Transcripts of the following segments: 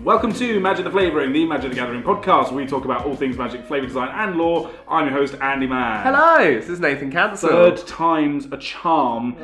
Welcome to Magic the Flavouring, the Magic the Gathering podcast, where we talk about all things magic, flavour design and lore. I'm your host, Andy Mann. Hello, this is Nathan Cancel. Third time's a charm.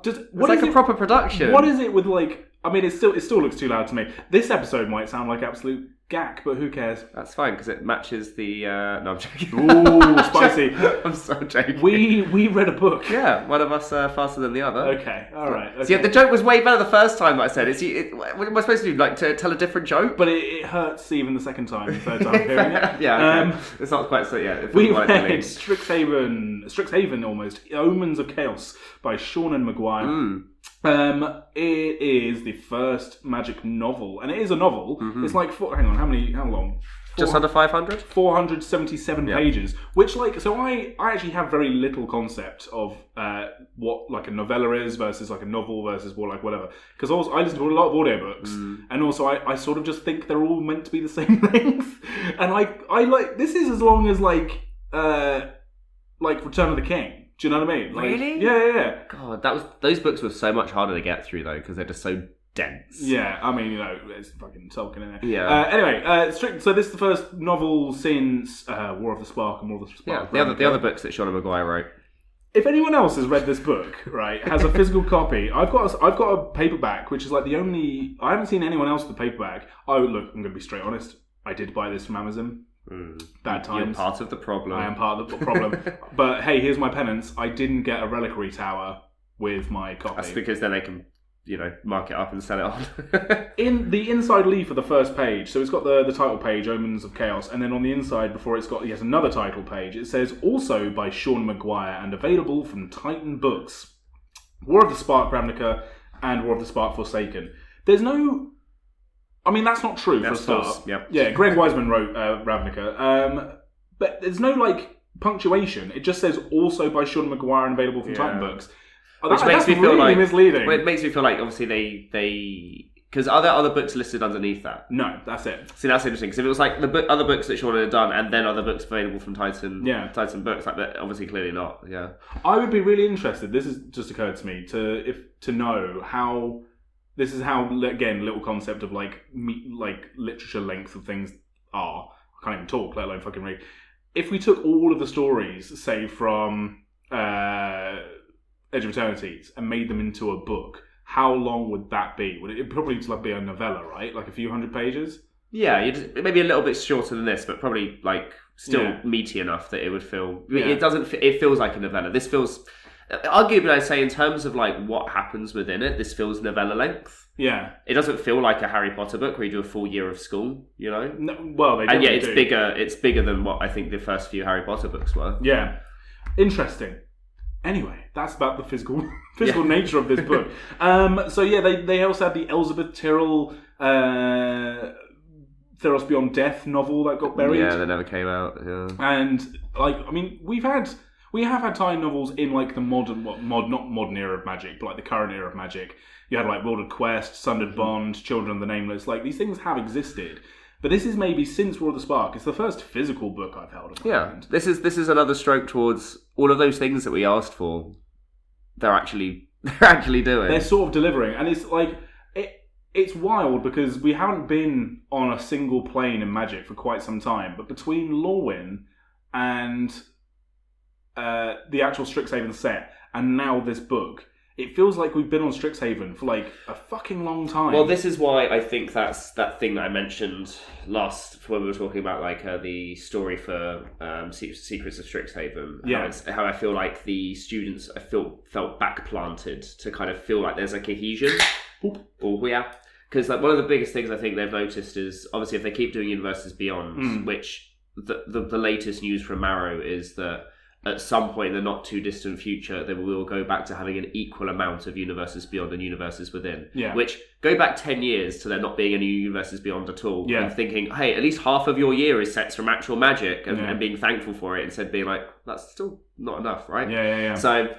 It's like a proper production. What is it with it still looks too loud to me. This episode might sound like absolute gack, but who cares? That's fine, because it matches the... No, I'm joking. Ooh, spicy. I'm so joking. We read a book. Yeah, one of us faster than the other. Okay, alright. Okay. See, the joke was way better the first time that I said it. What am I supposed to do, like, to tell a different joke? But it hurts even the second time, the third time hearing it. Yeah, okay. It's not quite so, yeah. We read Strixhaven almost, Omens of Chaos by Seanan Mcguire. It is the first magic novel, and it is a novel. Mm-hmm. It's like, how long? Just under 500? 477 pages, which, I actually have very little concept of what, like, a novella is versus, like, a novel versus, whatever. Because also, I listen to a lot of audiobooks, and also I sort of just think they're all meant to be the same length. And this is as long as, Return of the King. Do you know what I mean? Really? Yeah. God, those books were so much harder to get through, though, because they're just so dense. Yeah, I mean, it's fucking Tolkien in there. Yeah. Anyway, so this is the first novel since War of the Spark and War of the Spark. Yeah, the other books that Seanan Mcguire wrote. If anyone else has read this book, right, has a physical copy, I've got a paperback, which is like the only... I haven't seen anyone else with a paperback. Oh, look, I'm going to be straight honest. I did buy this from Amazon. Bad times. You're part of the problem. I am part of the problem. But hey, here's my penance. I didn't get a reliquary tower with my copy. That's because then they can, mark it up and sell it on. In the inside leaf of the first page, so it's got the title page, Omens of Chaos, and then on the inside, before it's got yet another title page, it says, also by Seanan Mcguire and available from Titan Books. War of the Spark Ravnica and War of the Spark Forsaken. There's no... I mean, that's not true for a start. Yeah, Greg Wiseman wrote Ravnica. But there's no, punctuation. It just says also by Seanan Mcguire and available from Titan Books. Which makes me feel really misleading. Well, it makes me feel like, obviously, they because are there other books listed underneath that? No, that's it. See, that's interesting. Because if it was like the other books that Seanan had done and then other books available from Titan Books, that obviously clearly not, yeah. I would be really interested, this has just occurred to me, to know how... This is how, again, little concept of literature length of things are. I can't even talk, let alone fucking read. If we took all of the stories, say from Edge of Eternities, and made them into a book, how long would that be? Would it probably just be a novella, right? Like a few hundred pages? Yeah, maybe a little bit shorter than this, but probably still meaty enough that it would feel. It feels like a novella. This feels. Arguably, I'd say in terms of what happens within it, this feels novella length. Yeah, it doesn't feel like a Harry Potter book where you do a full year of school. No, well, they definitely it's do. bigger. It's bigger than what I think the first few Harry Potter books were. Yeah, interesting. Anyway, that's about the physical nature of this book. They also had the Elizabeth Tyrrell Theros Beyond Death novel that got buried. Yeah, that never came out. Yeah, and we have had Titan novels in the not modern era of Magic, but the current era of Magic. You had Wilded Quest, Sundered Bond, Children of the Nameless. These things have existed, but this is maybe since War of the Spark. It's the first physical book I've held in my hand. This is another stroke towards all of those things that we asked for. They're actually doing. They're sort of delivering, and it's it's wild because we haven't been on a single plane in Magic for quite some time. But between Lorwyn and the actual Strixhaven set, and now this book, it feels like we've been on Strixhaven for a fucking long time. Well, this is why I think that's that thing that I mentioned last when we were talking about the story for Secrets of Strixhaven. Yeah, how I feel like the students felt backplanted to kind of feel like there's a cohesion. Because one of the biggest things I think they've noticed is obviously if they keep doing Universes Beyond, which the latest news from Marrow is that at some point in the not too distant future, they will go back to having an equal amount of Universes Beyond and Universes Within. Yeah. Which go back 10 years to there not being any Universes Beyond at all. Yeah. And thinking, hey, at least half of your year is sets from actual Magic and being thankful for it instead of being that's still not enough, right? Yeah. So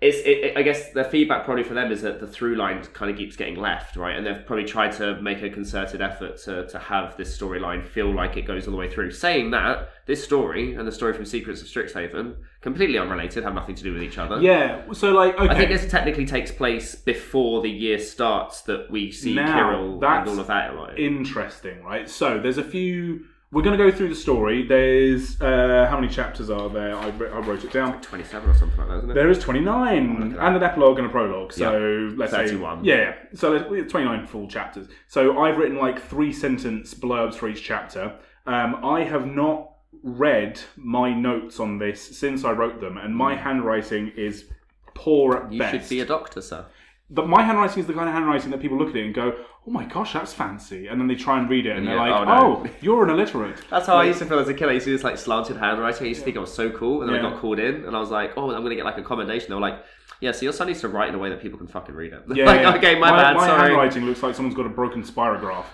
I guess the feedback probably for them is that the through line kind of keeps getting left, right? And they've probably tried to make a concerted effort to have this storyline feel like it goes all the way through. Saying that, this story and the story from Secrets of Strixhaven, completely unrelated, have nothing to do with each other. Yeah, so like, okay. I think this technically takes place before the year starts that we see Kirill and all of that arrive. Interesting, right? So there's a few... We're going to go through the story. There's... how many chapters are there? I wrote it down. It's like 27 or something like that, isn't it? There is 29, and an epilogue and a prologue. So let's 31. say... Yeah, so 29 full chapters. So I've written like 3-sentence blurbs for each chapter. I have not read my notes on this since I wrote them, and my handwriting is poor at best. You should be a doctor, sir. But my handwriting is the kind of handwriting that people look at it and go, oh my gosh, that's fancy. And then they try and read it and they're like, oh, you're an illiterate. That's how I used to feel as a kid. I used to do this like slanted handwriting. I used to think I was so cool. And then I got called in and I was like, oh, I'm going to get like a commendation. They were like, yeah, so your son needs to write in a way that people can fucking read it. Okay, my bad, sorry. My handwriting looks like someone's got a broken spirograph.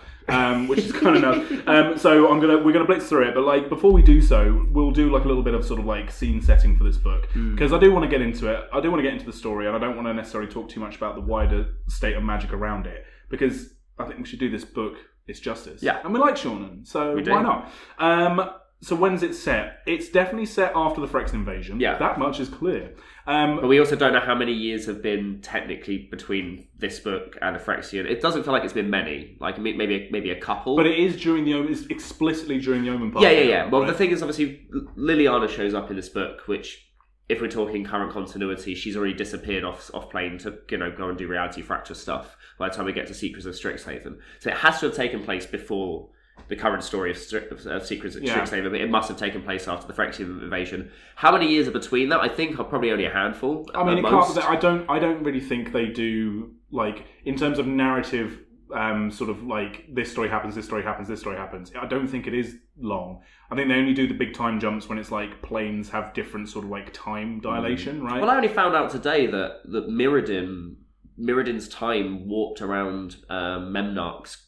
Which is kind of nuts. So we're gonna blitz through it, but like before we do so, we'll do like a little bit of sort of like scene setting for this book because I do want to get into it. I do want to get into the story, and I don't want to necessarily talk too much about the wider state of magic around it because I think we should do this book its justice. Yeah, and we like Seanan, so why not? So when's it set? It's definitely set after the Phyrexian invasion. Yeah, that much is clear. But we also don't know how many years have been technically between this book and the Phyrexian. It doesn't feel like it's been many, like maybe a couple. But it is during the Omen. It's explicitly during the Omen part. Yeah. Well, the thing is, obviously, Liliana shows up in this book, which, if we're talking current continuity, she's already disappeared off plane to go and do reality fracture stuff by the time we get to Secrets of Strixhaven. So it has to have taken place before the current story of Secrets of Strixhaven, but it must have taken place after the Phyrexian invasion. How many years are between that? I think probably only a handful. I mean, I don't really think they do, like, in terms of narrative, sort of like this story happens, this story happens, this story happens. I don't think it is long. I think they only do the big time jumps when it's like planes have different sort of like time dilation, right? Well, I only found out today that Mirrodin's time warped around Memnarch's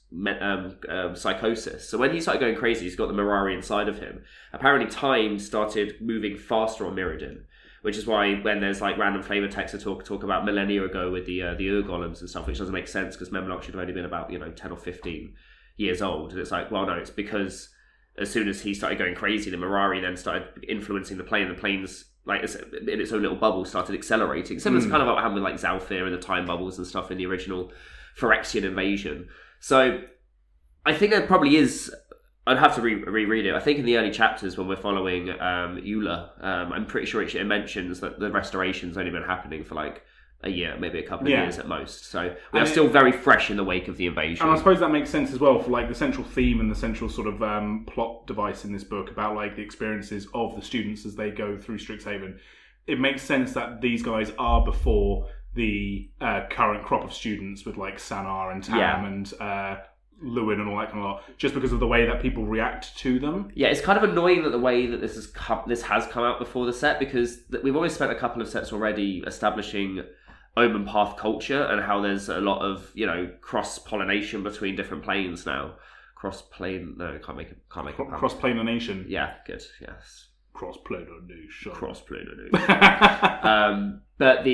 psychosis. So when he started going crazy, he's got the Mirari inside of him. Apparently time started moving faster on Mirrodin, which is why when there's like random Flavour texts that talk about millennia ago with the Ur-golems and stuff, which doesn't make sense because Memnarch should have only been about 10 or 15 years old. And it's like, well, no, it's because as soon as he started going crazy, the Mirari then started influencing the plane. The plane's like in its own little bubble started accelerating. Similar to kind of what happened with like Zalfir and the time bubbles and stuff in the original Phyrexian invasion. So I think there probably is. I'd have to reread it. I think in the early chapters when we're following Eula, I'm pretty sure it mentions that the restoration's only been happening for like a year, maybe a couple of years at most. So we are still very fresh in the wake of the invasion. And I suppose that makes sense as well for like the central theme and the central sort of plot device in this book about like the experiences of the students as they go through Strixhaven. It makes sense that these guys are before the current crop of students with like Sanar and Tam and Lewin and all that kind of lot, just because of the way that people react to them. Yeah, it's kind of annoying that the way that this has come out before the set, because we've always spent a couple of sets already establishing Omen Path culture and how there's a lot of cross-pollination between different planes now. Cross-plane... No, can't make it. Cross-planation. Yeah, good, yes. Cross-planation. But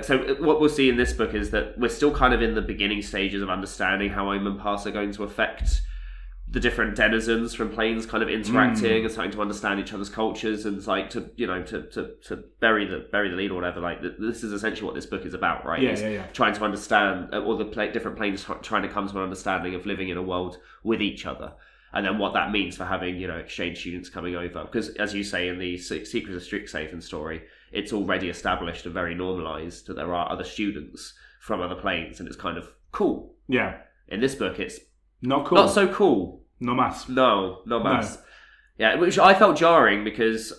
so what we'll see in this book is that we're still kind of in the beginning stages of understanding how Omen Paths are going to affect the different denizens from planes kind of interacting and starting to understand each other's cultures, and it's like to bury the lead or whatever. Like this is essentially what this book is about, right? Trying to understand all the different planes trying to come to an understanding of living in a world with each other. And then what that means for having, exchange students coming over. Because, as you say, in the Secrets of Strixhaven story, it's already established and very normalised that there are other students from other planes, and it's kind of cool. Yeah. In this book, it's not cool. Not so cool. No mas. No mas. No. Yeah, which I felt jarring because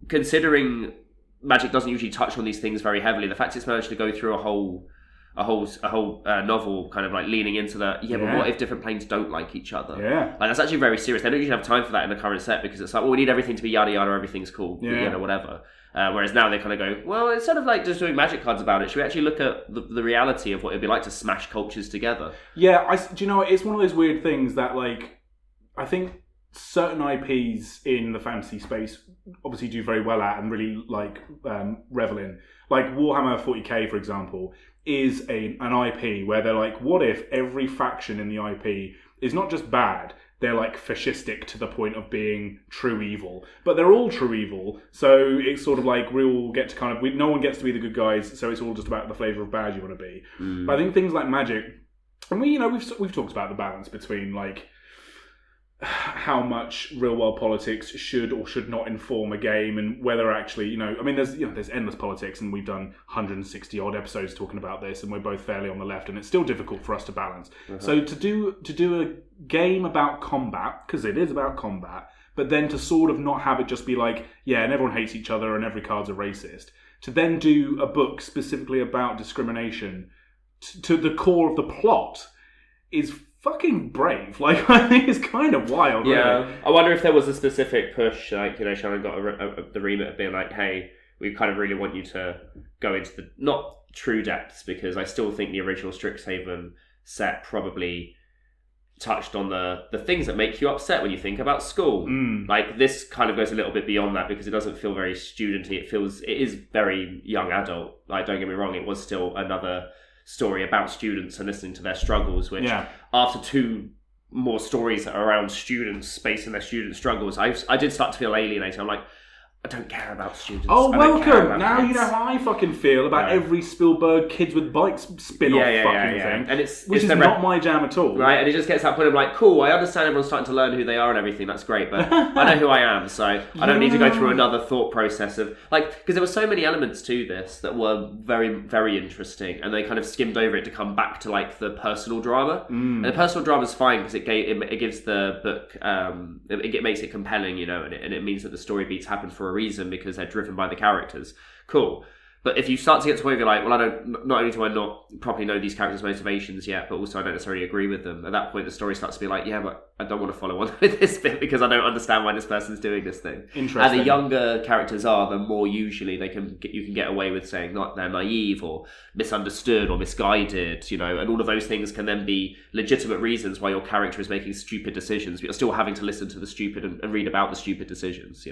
considering magic doesn't usually touch on these things very heavily, the fact it's managed to go through a whole novel kind of like leaning into the but what if different planes don't like each other? Like that's actually very serious. They don't usually have time for that in the current set because it's like, well, we need everything to be yada yada, everything's cool, whatever. Whereas now they kind of go, well, instead of like just doing magic cards about it, should we actually look at the reality of what it'd be like to smash cultures together? Yeah, do you know, it's one of those weird things that like I think certain IPs in the fantasy space obviously do very well at and really like revel in. Like Warhammer 40k, for example, is an IP where they're like, what if every faction in the IP is not just bad, they're like fascistic to the point of being true evil, but they're all true evil. So it's sort of like we all get to no one gets to be the good guys. So it's all just about the flavour of bad you want to be. But I think things like Magic, and we've talked about the balance between like how much real world politics should or should not inform a game, and whether actually there's endless politics, and we've done 160 odd episodes talking about this, and we're both fairly on the left, and it's still difficult for us to balance. So to do a game about combat, because it is about combat, but then to sort of not have it just be like, yeah, and everyone hates each other and every card's a racist, to then do a book specifically about discrimination to the core of the plot is fucking brave. Like, I think it's kind of wild. Yeah, really. I wonder if there was a specific push, like, Shannon got the remit of being like, hey, we kind of really want you to go into the not true depths, because I still think the original Strixhaven set probably touched on the things that make you upset when you think about school. Like, this kind of goes a little bit beyond that, because it doesn't feel very studenty. It is very young adult. Like, don't get me wrong, it was still another story about students and listening to their struggles, which after two more stories that are around students facing their student struggles, I did start to feel alienated. I'm like, I don't care about students. Oh, welcome! Now kids. You know how I fucking feel about every Spielberg Kids with Bikes spin-off thing. And which is not my jam at all. Right, and it just gets to that point of like, cool, I understand everyone's starting to learn who they are and everything, that's great, but I know who I am, so I don't need to go through another thought process of, like, because there were so many elements to this that were very, very interesting, and they kind of skimmed over it to come back to, like, the personal drama. And the personal drama's fine, because it gives the book, it makes it compelling, and it means that the story beats happen for a reason, because they're driven by the characters. Cool. But if you start to get to where you're like, well, not only do I not properly know these characters' motivations yet, but also I don't necessarily agree with them, at that point the story starts to be like, yeah, but I don't want to follow on with this bit because I don't understand why this person's doing this thing. Interesting. And the younger characters are, the more usually you can get away with saying not they're naive or misunderstood or misguided, and all of those things can then be legitimate reasons why your character is making stupid decisions, but you're still having to listen to the stupid and read about the stupid decisions,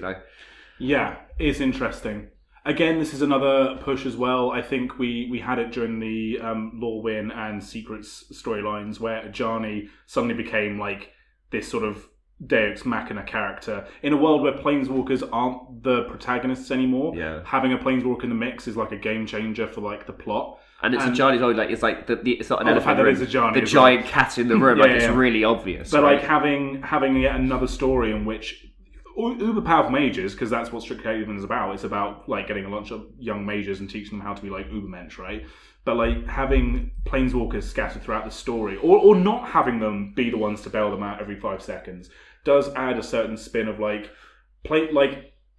Yeah, it's interesting. Again, this is another push as well. I think we had it during the Lorwyn and Secrets storylines, where Ajani suddenly became like this sort of Deus Machina character in a world where planeswalkers aren't the protagonists anymore. Yeah. Having a planeswalker in the mix is like a game changer for like the plot. And Ajani's always like, it's like it's not an elephant in the room. The giant cat in the room, it's really obvious. But like having yet another story in which uber powerful mages, because that's what Strixhaven is about. It's about like getting a bunch of young mages and teaching them how to be like ubermensch, right? But like having planeswalkers scattered throughout the story, or not having them be the ones to bail them out every 5 seconds, does add a certain spin of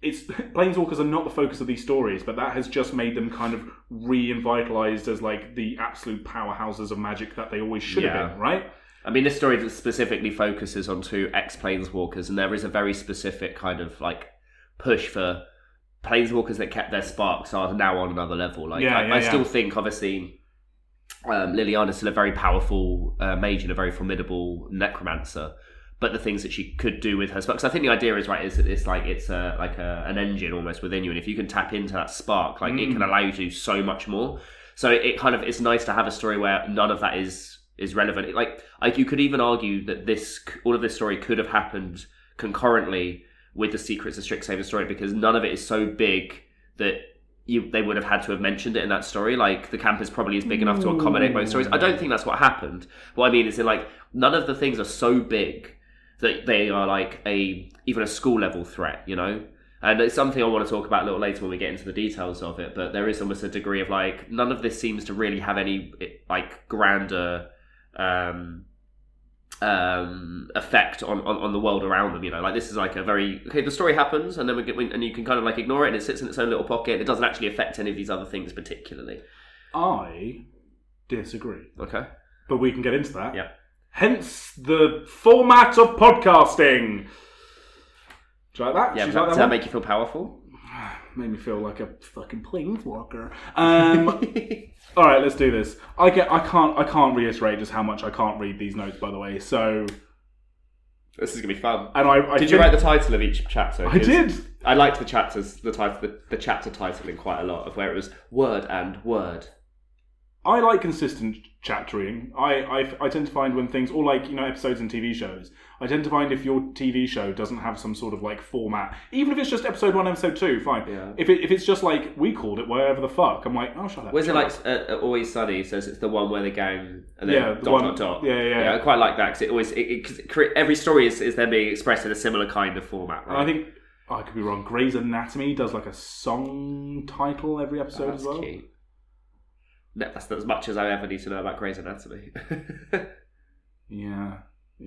it's planeswalkers are not the focus of these stories, but that has just made them kind of re-invitalized as like the absolute powerhouses of Magic that they always should have been, right? I mean, this story specifically focuses on 2 ex-planeswalkers, and there is a very specific kind of like push for planeswalkers that kept their sparks are now on another level. Like, I still think, obviously, Liliana's still a very powerful mage and a very formidable necromancer. But the things that she could do with her spark, because I think the idea is right, is that it's like an engine almost within you, and if you can tap into that spark, like it can allow you to do so much more. So it's nice to have a story where none of that is relevant. Like you could even argue that all of this story could have happened concurrently with the Secrets of Strixhaven story, because none of it is so big that they would have had to have mentioned it in that story. Like, the campus probably is big enough to accommodate both stories. I don't think that's what happened. What I mean is that, like, none of the things are so big that they are like even a school level threat, And it's something I want to talk about a little later when we get into the details of it. But there is almost a degree of like, none of this seems to really have any like grander effect on the world around them. Like, this is like a very the story happens, and then and you can kind of like ignore it, and it sits in its own little pocket. It doesn't actually affect any of these other things particularly. I disagree. Okay, but we can get into that. Yeah. Hence the format of podcasting. Do you like that? Yeah. Does that make you feel powerful? Made me feel like a fucking planeswalker. All right, let's do this. I can't reiterate just how much I can't read these notes, by the way. So This is gonna be fun. And I did you write the title of each chapter? I did. I liked the chapters, the chapter titling quite a lot, of where it was word and word. I like consistent chaptering. I tend to find when things, or like, episodes in TV shows, I tend to find if your TV show doesn't have some sort of like format, even if it's just episode 1, episode 2, fine. Yeah. If it's just like, we called it whatever the fuck, I'm like, oh, shut up. Was it like Always Sunny says it's the one where the gang, and then dot. Yeah. I quite like that, because every story is then being expressed in a similar kind of format, right? I think, I could be wrong, Grey's Anatomy does like a song title every episode as well. Cute. That's as much as I ever need to know about Grey's Anatomy. Yeah,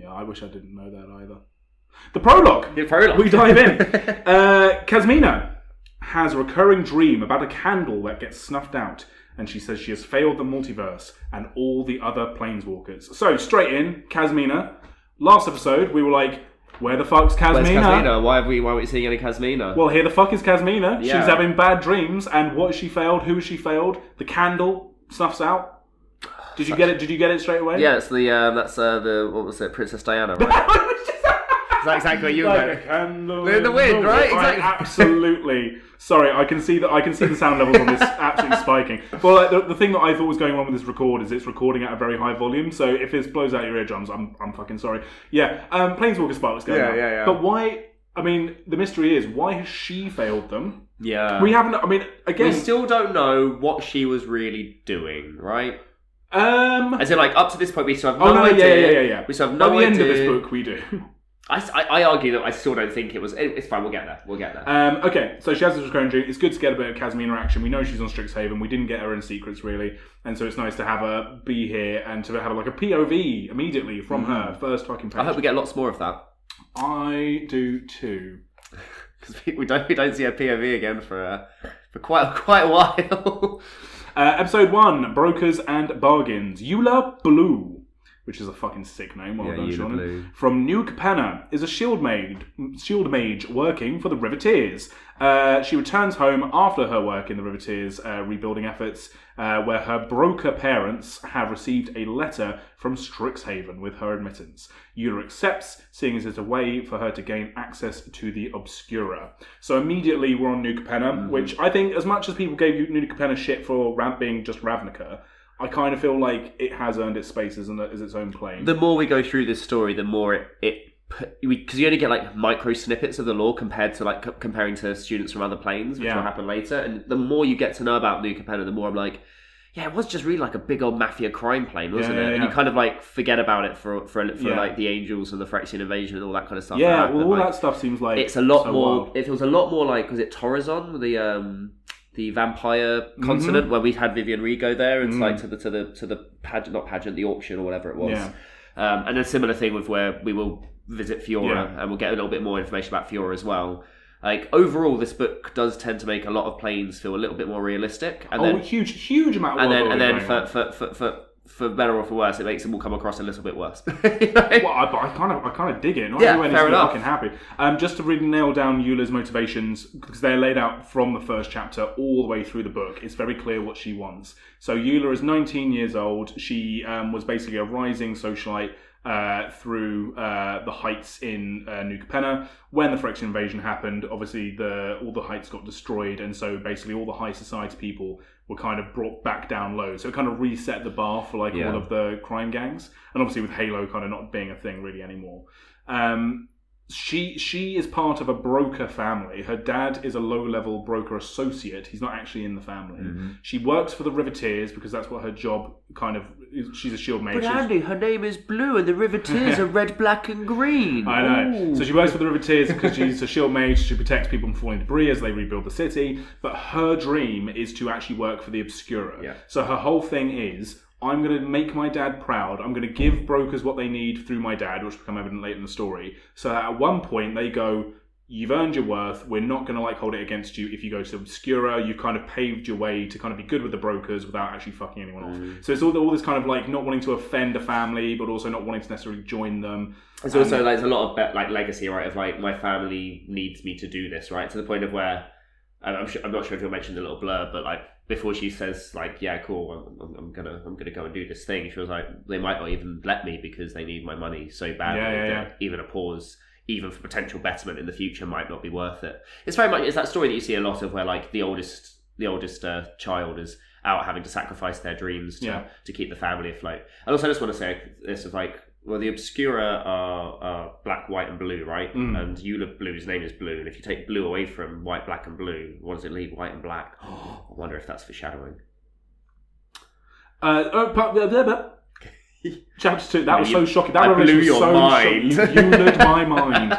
I wish I didn't know that either. The prologue! We dive in. Kasmina has a recurring dream about a candle that gets snuffed out, and she says she has failed the multiverse and all the other planeswalkers. So, straight in, Kasmina. Last episode, we were like, where the fuck's Kasmina? Where's Kasmina? Why are we seeing any Kasmina? Well, here the fuck is Kasmina. Yeah. She's having bad dreams, and what has she failed? Who has she failed? The candle snuffs out. Did you get it? Did you get it straight away? Yeah, it's the what was it, Princess Diana, right? Is that exactly what you were like a candle in the wind, right? Exactly. Absolutely. Sorry, I can see the sound levels on this absolutely spiking. Well, like, the thing that I thought was going on with this record is it's recording at a very high volume. So if it blows out your eardrums, I'm fucking sorry. Yeah, Planeswalker Spark's going on. Yeah. But why? I mean, the mystery is, why has she failed them? Yeah. We haven't. I mean, again, we still don't know what she was really doing, right? As in, like, up to this point, we still have no idea. Yeah. We still have no idea. By the end of this book, we do. I argue that I still don't think it was. It's fine. We'll get there. Okay, so she has this recurring dream. It's good to get a bit of Kasmina action. We know she's on Strixhaven. We didn't get her in Secrets really, and so it's nice to have her be here and to have like a POV immediately from her first fucking page. I hope we get lots more of that. I do too. Because we don't see a POV again for quite a while. Episode 1: Brokers and Bargains. Eula Blue, which is a fucking sick name. Well done, Seanan. From New Capenna, is a shield mage working for the Riveteers. She returns home after her work in the Riveteers rebuilding efforts, where her broker parents have received a letter from Strixhaven with her admittance. Eula accepts, seeing as it's a way for her to gain access to the Obscura. So immediately we're on New Capenna, which I think, as much as people gave New Capenna shit for being just Ravnica, I kind of feel like it has earned its space as its own plane. The more we go through this story, the more because you only get like micro snippets of the lore compared to like comparing to students from other planes, which will happen later. And the more you get to know about New Capenna, the more I'm like, yeah, it was just really like a big old mafia crime plane, wasn't it? And you kind of like forget about it for like the Angels and the Phyrexian invasion and all that kind of stuff. Yeah, all that stuff seems like it's a lot more. Wild. It feels a lot more like, was it Torrazon, the vampire continent where we had Vivian Rigo there? It's like to the pageant, not pageant, the auction or whatever it was. Yeah. And a similar thing with where we will visit Fiora, and we'll get a little bit more information about Fiora as well. Like, overall, this book does tend to make a lot of planes feel a little bit more realistic. And then, huge amount of and then for better or for worse, it makes them all come across a little bit worse. Well, I kind of dig it. Not everyone is fucking happy. Just to really nail down Eula's motivations, because they're laid out from the first chapter all the way through the book. It's very clear what she wants. So Eula is 19 years old. She was basically a rising socialite through the heights in New Capenna. When the Phyrexian invasion happened, obviously all the heights got destroyed, and so basically all the high society people were kind of brought back down low. So it kind of reset the bar for like all of the crime gangs, and obviously with Halo kind of not being a thing really anymore. She is part of a broker family. Her dad is a low-level broker associate. He's not actually in the family. She works for the Riveteers because that's what her job kind of is. She's a shield mage. But Andy, her name is Blue and the Riveteers are red, black and green. I know. Ooh. So she works for the Riveteers because she's a shield mage. She protects people from falling debris as they rebuild the city. But her dream is to actually work for the Obscura. Yeah. So her whole thing is, I'm going to make my dad proud. I'm going to give brokers what they need through my dad, which will become evident later in the story. So that at one point they go, you've earned your worth. We're not going to like hold it against you if you go to Obscura. You've kind of paved your way to kind of be good with the brokers without actually fucking anyone off. So it's all this kind of like not wanting to offend a family, but also not wanting to necessarily join them. It's also like there's a lot of like legacy, right? Of like, my family needs me to do this, right? To the point of where I'm not sure if you mentioned the little blurb, but like before she says like, yeah, cool, I'm gonna go and do this thing, she was like, they might not even let me because they need my money so badly that even a pause, even for potential betterment in the future, might not be worth it. It's very much, it's that story that you see a lot of where like the oldest child is out having to sacrifice their dreams to keep the family afloat. And also I just want to say this is like, well, the Obscura are black, white, and blue, right? And Eula Blue's name is Blue, and if you take blue away from white, black, and blue, what does it leave? White and black. I wonder if that's foreshadowing. Chapter 2, that was so shocking. That blew was your so mind. shocking. You blew my mind.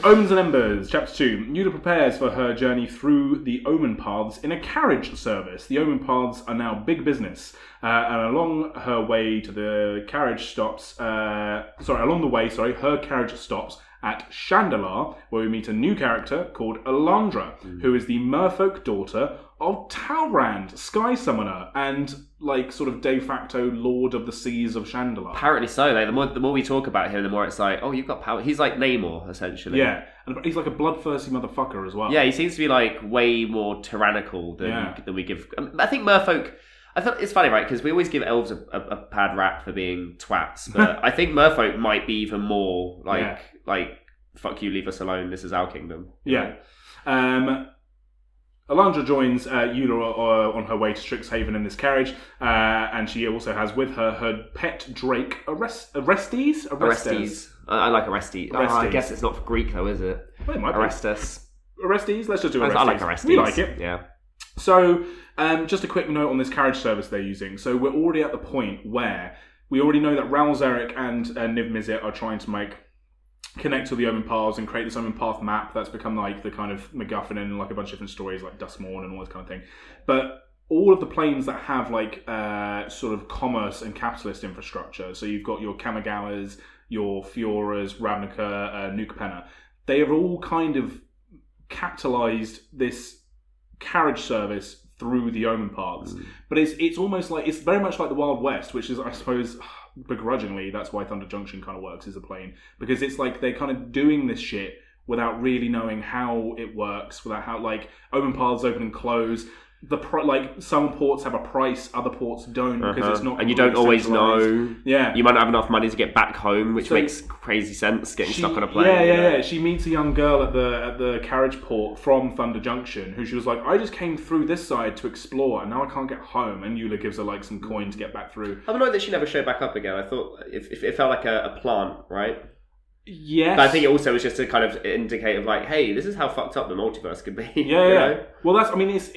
Omens and Embers, Chapter 2. Eula prepares for her journey through the Omen Paths in a carriage service. The Omen Paths are now big business. And along her way to the carriage stops... her carriage stops at Chandalar, where we meet a new character called Alandra, who is the merfolk daughter of Talrand, Sky Summoner, and like sort of de facto Lord of the Seas of Chandalar. Apparently so. Like, the more we talk about him, the more it's like, oh, you've got power. He's like Namor, essentially. Yeah, and he's like a bloodthirsty motherfucker as well. Yeah, he seems to be like way more tyrannical than we give. I think merfolk. I thought it's funny, right? Because we always give elves a bad rap for being twats, but I think merfolk might be even more like fuck you, leave us alone. This is our kingdom. Yeah. Alandra joins Eula on her way to Strixhaven in this carriage, and she also has with her pet drake, Orestes? I like Orestes. Oh, I guess it's not for Greek though, is it? Well, it might Orestes. Orestes? Let's just do Orestes. I like Orestes. We like it. Yeah. So, just a quick note on this carriage service they're using. So we're already at the point where we already know that Ralzeric and Niv Mizzet are trying to connect to the Omen Paths and create this Omen Path map that's become like the kind of MacGuffin in like a bunch of different stories like Duskmorn and all this kind of thing. But all of the planes that have like sort of commerce and capitalist infrastructure, so you've got your Kamigawas, your Fioras, Ravnica, Nuka-Penna, they have all kind of capitalized this carriage service through the Omen Paths. But it's almost like, it's very much like the Wild West, which is, I suppose, begrudgingly, that's why Thunder Junction kind of works as a plane, because it's like they're kind of doing this shit without really knowing how it works, without how, like, Omen Paths open and close. Some ports have a price, other ports don't, because it's not. And you don't always know. Yeah, you might not have enough money to get back home, which makes crazy sense. Getting stuck on a plane. Yeah. She meets a young girl at the carriage port from Thunder Junction, who she was like, I just came through this side to explore, and now I can't get home. And Eula gives her like some coin to get back through. I'm annoyed that she never showed back up again. I thought if it felt like a plant, right? Yes. But I think it also was just to kind of indicate of like, hey, this is how fucked up the multiverse could be. Yeah, yeah. Well, that's. I mean, it's.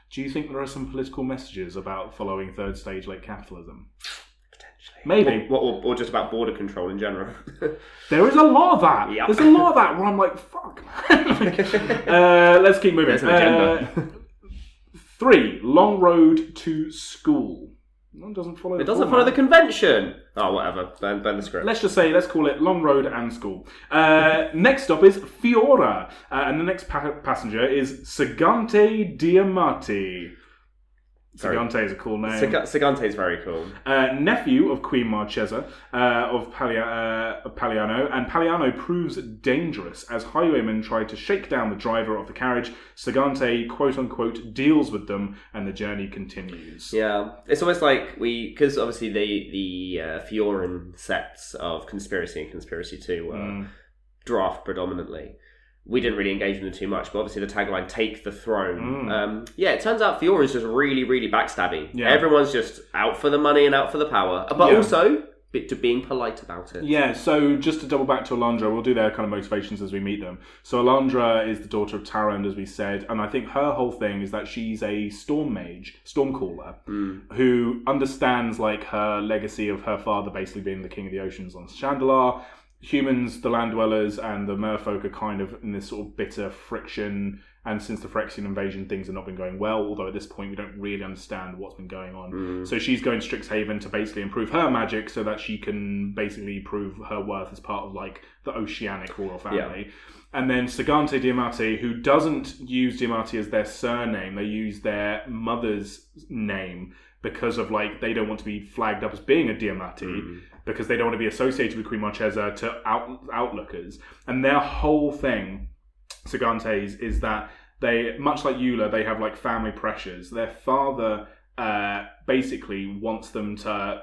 Do you think there are some political messages about following third stage late capitalism? Potentially. Maybe. Or just about border control in general. There is a lot of that. Yep. There's a lot of that where I'm like, fuck. Let's keep moving. There's an agenda. 3. Long Road to School. It doesn't follow. It doesn't follow the convention. Oh, whatever. Burn the script. Let's call it Long Road and School. Next stop is Fiora, and the next passenger is Sagante Diamati. Sagante is a cool name. Sagante is very cool. Nephew of Queen Marchesa of Paliano, and Paliano proves dangerous as highwaymen try to shake down the driver of the carriage. Sagante, quote-unquote, deals with them, and the journey continues. Yeah, it's almost like because obviously the Fioran sects of Conspiracy and Conspiracy 2 were draft predominantly. We didn't really engage with them too much, but obviously the tagline, take the throne. It turns out Fiora is just really, really backstabby. Yeah. Everyone's just out for the money and out for the power, but also to being polite about it. Yeah, so just to double back to Alandra, we'll do their kind of motivations as we meet them. So Alandra is the daughter of Tarand, as we said, and I think her whole thing is that she's a storm mage, stormcaller, who understands like her legacy of her father basically being the king of the oceans on Chandalar. Humans, the land dwellers, and the merfolk are kind of in this sort of bitter friction, and since the Phyrexian invasion, things have not been going well, although at this point we don't really understand what's been going on. So she's going to Strixhaven to basically improve her magic so that she can basically prove her worth as part of like the Oceanic royal family. Yeah. And then Sagante Diamati, who doesn't use Diamati as their surname, they use their mother's name because of like they don't want to be flagged up as being a Diamati. Because they don't want to be associated with Queen Marchesa to outlookers. And their whole thing, Sagante's, is that they, much like Eula, they have like family pressures. Their father basically wants them to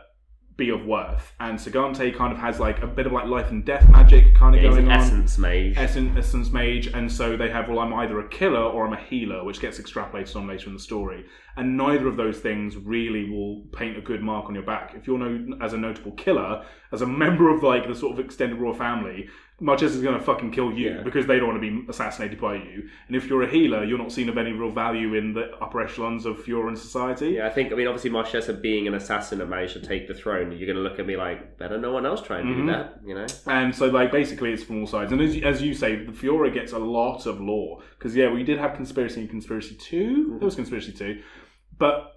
be of worth, and Sagante kind of has like a bit of like life and death magic kind of going on. Essence mage. Essence mage, and so they have, well, I'm either a killer or I'm a healer, which gets extrapolated on later in the story. And neither of those things really will paint a good mark on your back. If you're known as a notable killer, as a member of like the sort of extended royal family, Marchesa is going to fucking kill you because they don't want to be assassinated by you. And if you're a healer, you're not seen of any real value in the upper echelons of Fioran society. Yeah, I mean, obviously Marchesa being an assassin that managed to take the throne, you're going to look at me like, better no one else try and do that, you know? And so, like, basically it's from all sides. And as you say, the Fiora gets a lot of lore. Because, yeah, we did have Conspiracy and Conspiracy 2. There was Conspiracy 2. But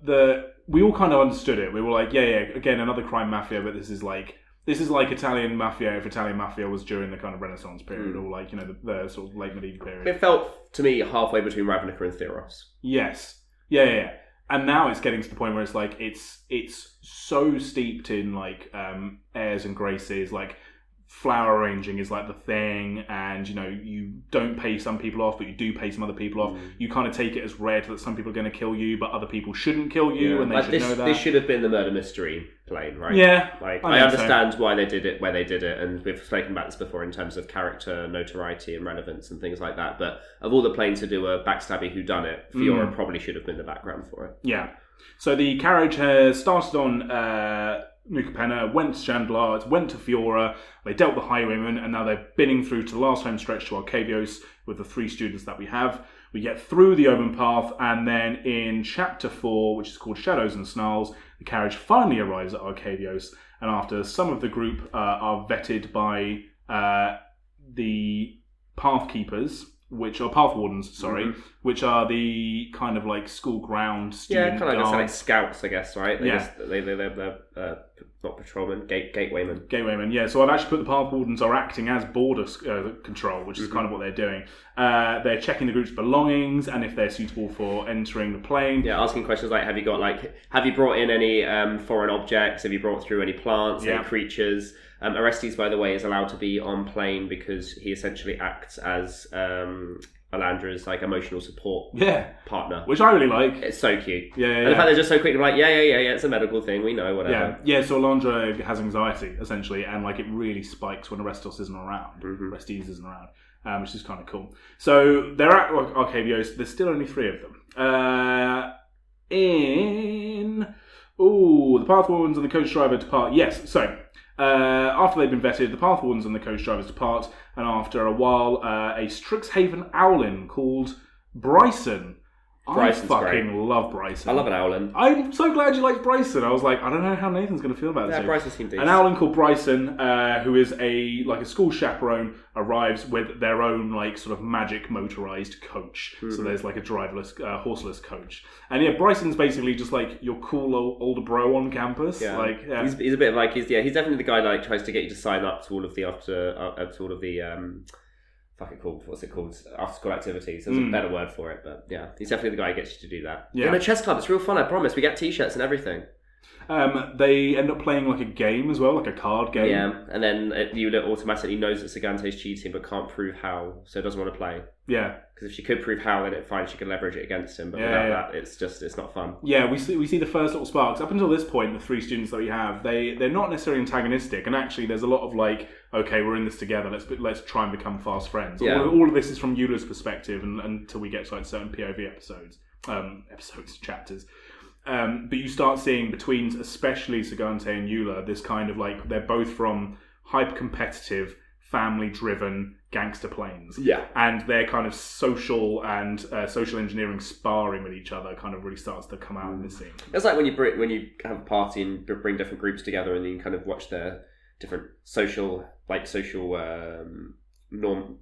we all kind of understood it. We were like, yeah, again, another crime mafia, but this is like Italian mafia if Italian mafia was during the kind of Renaissance period, or like, you know, the sort of late medieval period. It felt to me halfway between Ravnica and Theros. Yes. Yeah. And now it's getting to the point where it's like it's so steeped in like airs and graces, like flower arranging is like the thing, and you know, you don't pay some people off, but you do pay some other people off. You kind of take it as read that some people are going to kill you, but other people shouldn't kill you, and they should know that. This should have been the murder mystery plane, right? Yeah, like I understand why they did it where they did it, and we've spoken about this before in terms of character notoriety and relevance and things like that. But of all the planes to do a backstabby whodunit, Fiora probably should have been the background for it. Yeah. So the carriage has started on Mukapenna, went to Chandlar, went to Fiora, they dealt the Highwaymen, and now they're binning through to the last home stretch to Arcavios with the 3 students that we have. We get through the Omen Path, and then in Chapter 4, which is called Shadows and Snarls, the carriage finally arrives at Arcavios, and after some of the group are vetted by the Pathkeepers, which are Path Wardens, which are the kind of like school ground student kind of guards. like scouts, I guess, right? They're not patrolmen, gatewaymen. Gatewaymen, yeah. So I've actually put the Path Wardens are acting as border control, which is kind of what they're doing. They're checking the group's belongings and if they're suitable for entering the plane. Yeah, asking questions like, have you brought in any foreign objects? Have you brought through any plants, any creatures? Orestes, by the way, is allowed to be on plane because he essentially acts as Alandra's like emotional support partner, which I really like. It's so cute. And the fact they're just so quick, they're like, yeah, it's a medical thing, we know, whatever. Yeah. So Alandra has anxiety essentially, and like it really spikes when Orestes isn't around. Orestes isn't around, which is kind of cool. So they're at Arcavios. There's still only 3 of them. The Path Wardens and the coach driver depart. Yes, so. After they've been vetted, the Path Wardens and the coach drivers depart, and after a while, a Strixhaven Owlin called Bryson. Bryson's I fucking great. love Bryson. I love an Owlin. I'm so glad you like Bryson. I was like, I don't know how Nathan's going to feel about this. Yeah, Bryson seemed decent. An Owlin called Bryson, who is a school chaperone, arrives with their own like sort of magic motorized coach. So there's like a driverless, horseless coach. And yeah, Bryson's basically just like your cool older bro on campus. Yeah. Like he's a bit of like he's definitely the guy that like tries to get you to sign up to all of the what's it called? After school activities. There's a better word for it, but yeah, he's definitely the guy who gets you to do that. Yeah, a chess club. It's real fun. I promise. We get T-shirts and everything. They end up playing like a game as well, like a card game. Yeah, and then Eula automatically knows that Sagante's cheating, but can't prove how, so doesn't want to play. Yeah, because if she could prove how, then it's fine. She could leverage it against him, but without that, it's not fun. Yeah, we see the first little sparks. Up until this point, the 3 students that we have, they're not necessarily antagonistic, and actually, there's a lot of like, okay, we're in this together. Let's try and become fast friends. Yeah. All of this is from Eula's perspective, and until we get to like certain POV chapters. But you start seeing between, especially Sagante and Eula, this kind of like, they're both from hyper-competitive, family-driven gangster planes. Yeah. And their kind of social and social engineering sparring with each other kind of really starts to come out in this scene. It's like when you have a party and bring different groups together and you kind of watch their different social norm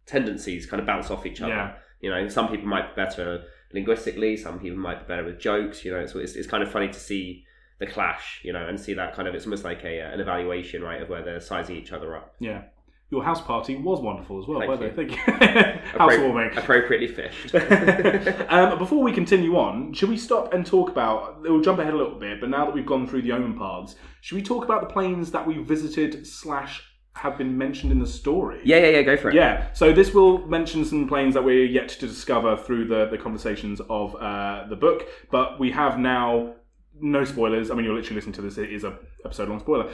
tendencies kind of bounce off each other. Yeah. You know, some people might be better linguistically, some people might be better with jokes, you know, so it's kind of funny to see the clash, you know, and see that kind of, it's almost like an evaluation, right, of where they're sizing each other up. Yeah. Your house party was wonderful as well, Thank by the way. you. Thank you. Housewarming. Appropriately fished. Before we continue on, should we stop and talk about, we'll jump ahead a little bit, but now that we've gone through the Omen paths, should we talk about the planes that we visited / have been mentioned in the story. Yeah, go for it. Yeah, so this will mention some planes that we're yet to discover through the conversations of the book, but we have now, no spoilers, I mean, you're literally listening to this, it is an episode-long spoiler.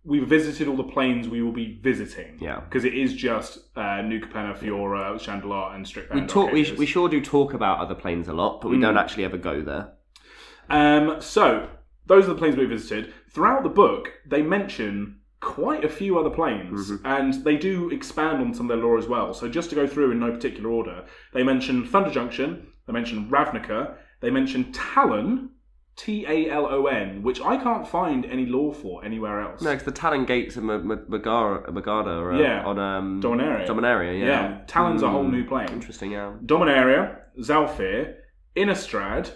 We've visited all the planes we will be visiting. Yeah. Because it is just New Capenna, Fiora, Chandalar, and Strixhaven. We sure do talk about other planes a lot, but we don't actually ever go there. So, those are the planes we visited. Throughout the book, they mention quite a few other planes, and they do expand on some of their lore as well. So just to go through in no particular order, they mention Thunder Junction, they mention Ravnica, they mention Talon, Talon, which I can't find any lore for anywhere else. No, because the Talon Gates of Mcguire on Dominaria. Yeah. Talon's a whole new plane. Interesting, yeah. Dominaria, Zalfir, Innistrad,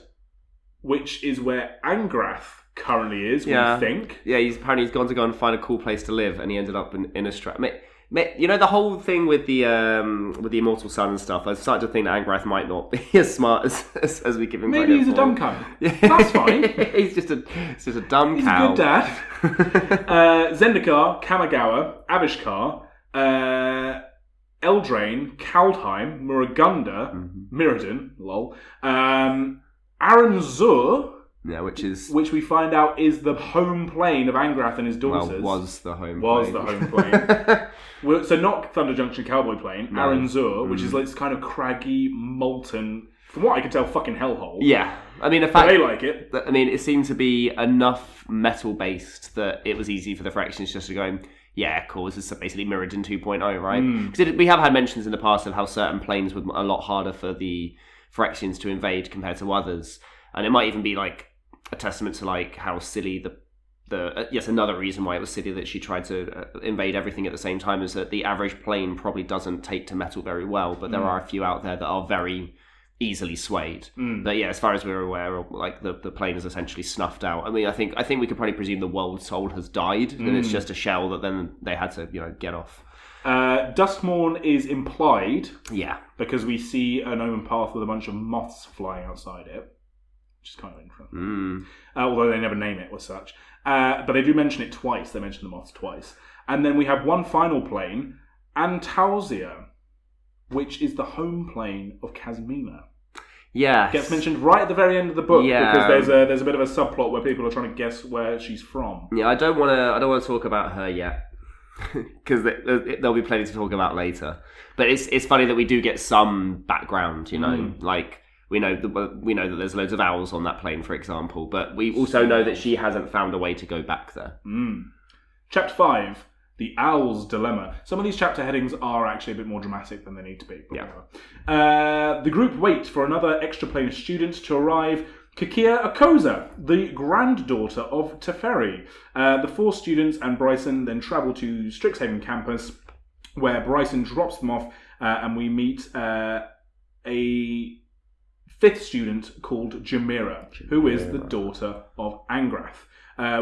which is where Angrath currently is, we think. Yeah, he's gone to go and find a cool place to live, and he ended up in Innistrad. You know, the whole thing with the Immortal Sun and stuff, I started to think that Angrath might not be as smart as we give him credit for. Maybe he's a dumb cunt. Yeah. That's fine. He's just a dumb cow. He's a good dad. Zendikar, Kamigawa, Avishkar, Eldraine, Kaldheim, Murugunda, Mirrodin, lol, Aranzur, which we find out is the home plane of Angrath and his daughters. Was the home plane. So not Thunder Junction Cowboy Plane, no. Aranzur, which is like this kind of craggy, molten, from what I can tell, fucking hellhole. Yeah. I mean, the fact they like it. I mean, it seemed to be enough metal-based that it was easy for the Phyrexians just to go, yeah, cool, this is basically Mirrodin 2.0, right? Because we have had mentions in the past of how certain planes were a lot harder for the Phyrexians to invade compared to others. And it might even be like a testament to like how silly another reason why it was silly that she tried to invade everything at the same time is that the average plane probably doesn't take to metal very well, but there are a few out there that are very easily swayed. But yeah, as far as we're aware, like the plane is essentially snuffed out. I mean, I think we could probably presume the world soul has died, and it's just a shell that then they had to get off. Duskmourn is implied, because we see an omen path with a bunch of moths flying outside it, which is kind of interesting. Although they never name it as such. But they do mention it twice. They mention the moths twice. And then we have one final plane, Antausia, which is the home plane of Kazmina. Yeah, gets mentioned right at the very end of the book because there's a bit of a subplot where people are trying to guess where she's from. Yeah, I don't want to talk about her yet because there'll be plenty to talk about later. But it's funny that we do get some background, like. We know that there's loads of owls on that plane, for example, but we also know that she hasn't found a way to go back there. Chapter 5, The Owl's Dilemma. Some of these chapter headings are actually a bit more dramatic than they need to be. The group wait for another extraplanar student to arrive, Kakia Akosa, the granddaughter of Teferi. The 4 students and Bryson then travel to Strixhaven campus, where Bryson drops them off, and we meet a 5th student called Jamira, who is the daughter of Angrath.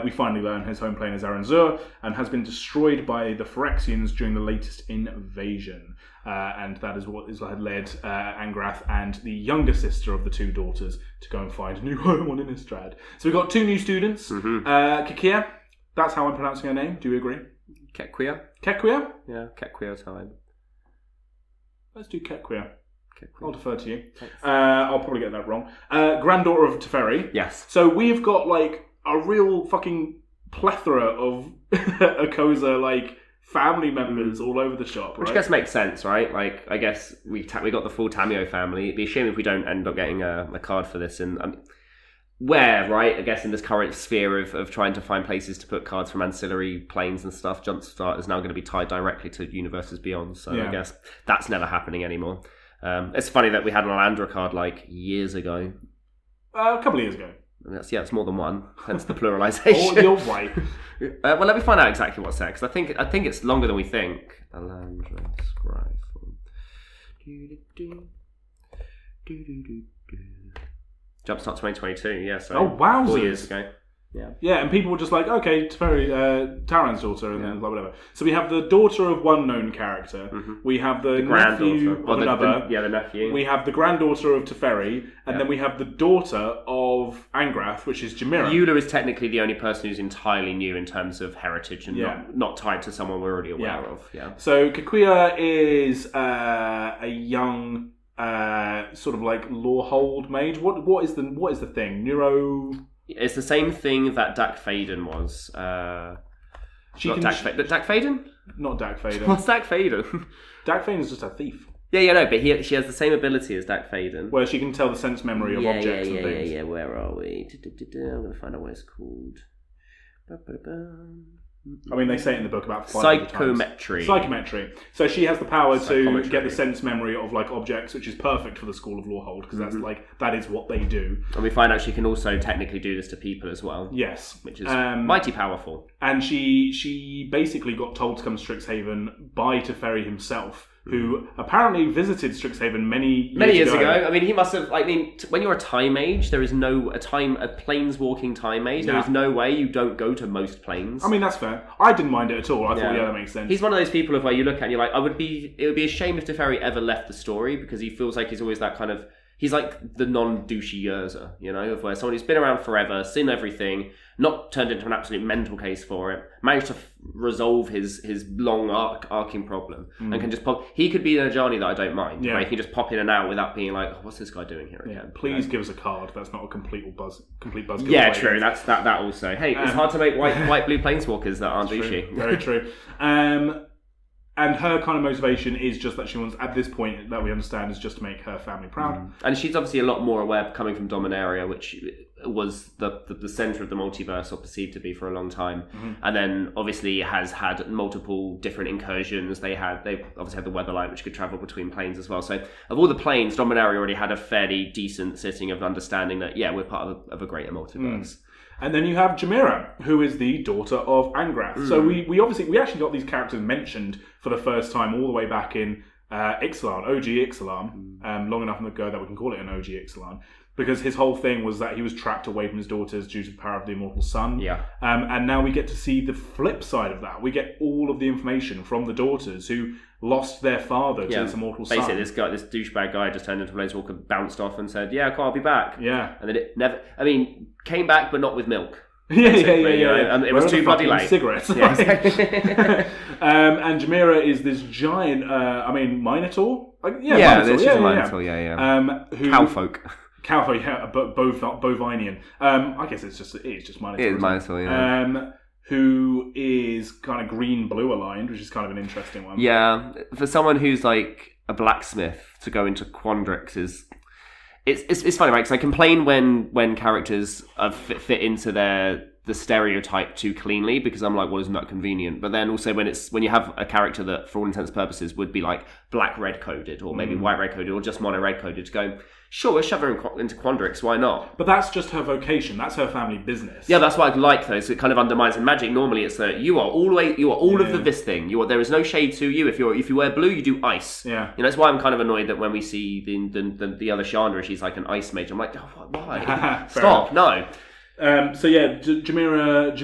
We finally learn his home plane is Aranzur and has been destroyed by the Phyrexians during the latest invasion. And that is what had led Angrath and the younger sister of the 2 daughters to go and find a new home on Innistrad. So we've got 2 new students. Kakia, that's how I'm pronouncing her name. Do you agree? Kekquia? Yeah, Kekquia time. Let's do Kekquia. I'll defer to you. I'll probably get that wrong. Granddaughter of Teferi. Yes. So we've got like a real fucking plethora of Akosa family members all over the shop, right? Which I guess makes sense, right? Like, I guess we got the full Tamio family. It'd be a shame if we don't end up getting a card for this. And where, right? I guess in this current sphere of trying to find places to put cards from ancillary planes and stuff, Jumpstart is now going to be tied directly to Universes Beyond. So I guess that's never happening anymore. It's funny that we had an Alandra card years ago. A couple of years ago. And it's more than one, hence the pluralization. Oh, you're right. Well, let me find out exactly what's there, because I think it's longer than we think. Alandra Scribe. Jumpstart 2022, yeah. So wowzers. 4 years ago. Yeah, and people were just like, okay, Teferi, Taran's daughter, and then like whatever. So we have the daughter of one known character. We have the nephew of another. The nephew. We have the granddaughter of Teferi, and then we have the daughter of Angrath, which is Jamira. Eula is technically the only person who's entirely new in terms of heritage and not tied to someone we're already aware of. Yeah. So Kikuya is a young sort of like Lawhold mage. What is the thing? Neuro. It's the same thing that Dak Faden was. Dak Faden? Not Dak Faden. What's Dak Faden? Dak Faden's just a thief. Yeah, but she has the same ability as Dak Faden. Where she can tell the sense memory of objects and things. Yeah, where are we? I'm going to find out what it's called. I mean, they say it in the book about Psychometry. So she has the power to get the sense memory of like objects, which is perfect for the School of Lawhold because that's that is what they do. And we find out she can also technically do this to people as well. Yes, which is mighty powerful. And she basically got told to come to Strixhaven by Teferi himself, who apparently visited Strixhaven many years ago. I mean, he must have. When you're a time mage, there is a planes-walking time mage. There is no way you don't go to most planes. I mean, that's fair. I didn't mind it at all. I thought, that makes sense. He's one of those people of where you look at and you're like, it would be a shame if Teferi ever left the story because he feels like he's always that kind of. He's like the non-douchey Yerza, of where someone who's been around forever, seen everything, not turned into an absolute mental case for it, managed to resolve his long arcing problem, and can just pop. He could be an Ajani that I don't mind. Yeah. Right? He can just pop in and out without being like, what's this guy doing here again? Please give us a card. That's not a complete buzz. Yeah, true. That's that also. Hey, it's hard to make white blue planeswalkers that aren't douchey. Very true. And her kind of motivation is just that she wants, at this point, that we understand, is just to make her family proud. And she's obviously a lot more aware coming from Dominaria, which was the centre of the multiverse, or perceived to be for a long time. And then obviously has had multiple different incursions. They obviously had the Weatherlight, which could travel between planes as well. So of all the planes, Dominaria already had a fairly decent sitting of understanding that, we're part of a greater multiverse. And then you have Jamira, who is the daughter of Angrath. So we actually got these characters mentioned for the first time all the way back in Ixalan, OG Ixalan, long enough ago that we can call it an OG Ixalan, because his whole thing was that he was trapped away from his daughters due to the power of the immortal sun. Yeah. And now we get to see the flip side of that. We get all of the information from the daughters who lost their father to this immortal sun. Basically, this douchebag guy just turned into a planeswalker, bounced off and said, cool, I'll be back. Yeah. And then it never... I mean, came back, but not with milk. Yeah. And it was too bloody late. Cigarettes. And Jamira is this giant, Minotaur? This is a Minotaur, Cowfolk. Cowfolk, but Bovinian. I guess it's just Minotaur. It is Minotaur, who is kind of green-blue aligned, which is kind of an interesting one. Yeah, for someone who's like a blacksmith to go into Quandrix is... It's funny, right? Because I complain when characters fit into the stereotype too cleanly, because I'm like, well, isn't that convenient? But then also when you have a character that, for all intents and purposes, would be like black red coded, or maybe white red coded, or just mono red coded, to go, sure, we'll shove her into Quandrix, why not? But that's just her vocation. That's her family business. Yeah, that's what I like though. So it kind of undermines. In Magic, normally it's that you are all of this thing. There is no shade to you. If you wear blue, you do ice. Yeah. That's why I'm kind of annoyed that when we see the other Chandra, she's like an ice mage. I'm like, why? Stop! No. Jamira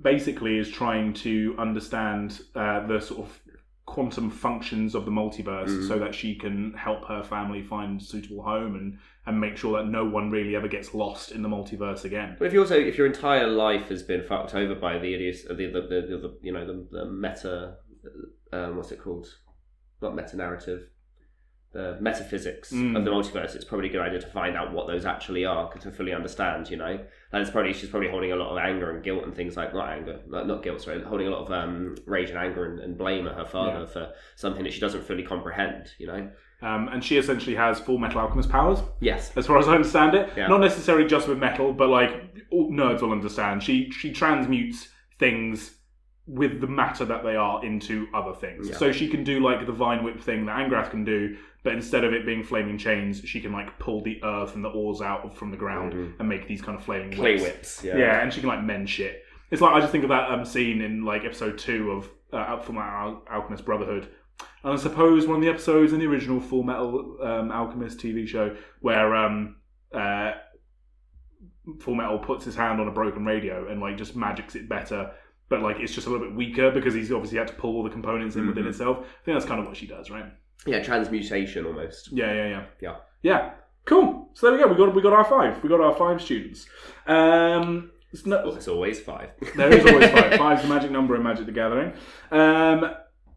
basically is trying to understand the sort of quantum functions of the multiverse so that she can help her family find a suitable home and make sure that no one really ever gets lost in the multiverse again. But if your entire life has been fucked over by the idiots, the meta, what's it called? Not meta narrative. The metaphysics of the multiverse, it's probably a good idea to find out what those actually are to fully understand, And she's probably holding a lot of anger and guilt and things like, not guilt, sorry, holding a lot of rage and anger and blame at her father for something that she doesn't fully comprehend, And she essentially has full Metal Alchemist powers. Yes. As far as I understand it. Yeah. Not necessarily just with metal, but all nerds will understand. She transmutes things with the matter that they are into other things. Yeah. So she can do the Vine Whip thing that Angrath can do, but instead of it being flaming chains, she can pull the earth and the ores out from the ground and make these kind of flaming clay whips. Yeah, and she can mend shit. It's I just think of that scene in episode 2 of Full Metal Alchemist Brotherhood. And I suppose one of the episodes in the original Full Metal Alchemist TV show where Full Metal puts his hand on a broken radio and like just magics it better, but like it's just a little bit weaker because he's obviously had to pull all the components in within itself. I think that's kind of what she does, right? Yeah, transmutation almost. Yeah. Cool. So there we go. We got our 5. We got our 5 students. It's always 5. There is always 5. 5's the magic number in Magic the Gathering.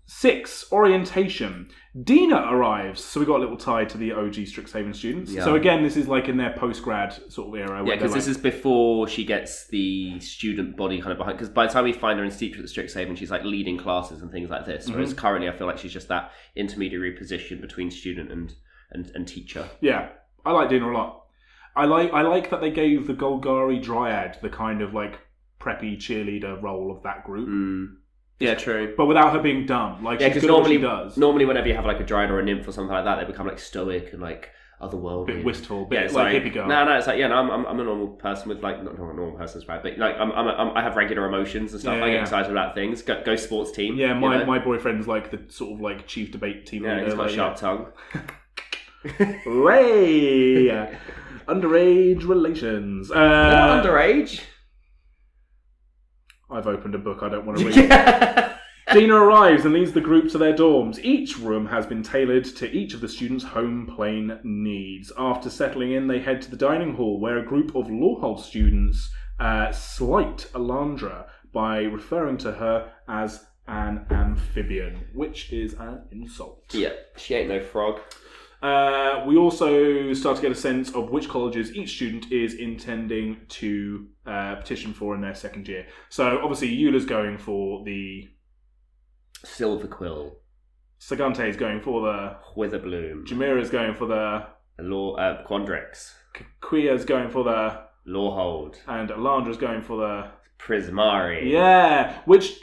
6, orientation. Dina arrives. So we got a little tie to the OG Strixhaven students. Yeah. So again, this is like in their post-grad sort of era. Yeah, because this is before she gets the student body kind of behind. Because by the time we find her in Steeped at Strixhaven, she's like leading classes and things like this. Whereas currently, I feel like she's just that intermediary position between student and teacher. Yeah, I like Dina a lot. I like that they gave the Golgari Dryad the kind of like preppy cheerleader role of that group. Yeah, true. But without her being dumb. Like, she's good at what she does. Normally, whenever you have like a Dryad or a Nymph or something like that, they become like stoic and like otherworldly. Bit wistful, bit like hippie girl. No, it's like, I'm a normal person with like, not a normal person's right, but like I have regular emotions and stuff. I get excited about things. Go sports team. Yeah, my boyfriend's like the sort of like chief debate team leader. Yeah, he's got a sharp tongue. Way underage relations. Underage. I've opened a book I don't want to read. Dina arrives and leads the group to their dorms. Each room has been tailored to each of the students' home plane needs. After settling in, they head to the dining hall where a group of Lawhold students slight Alandra by referring to her as an amphibian, which is an insult. Yeah, she ain't no frog. We also start to get a sense of which colleges each student is intending to petition for in their second year. So obviously Eula's going for the Silver Quill. Sagante is going for the Witherbloom. Jamira's going for the Quandrix. Quia's going for the Lawhold. And Alandra's going for the Prismari. Yeah, which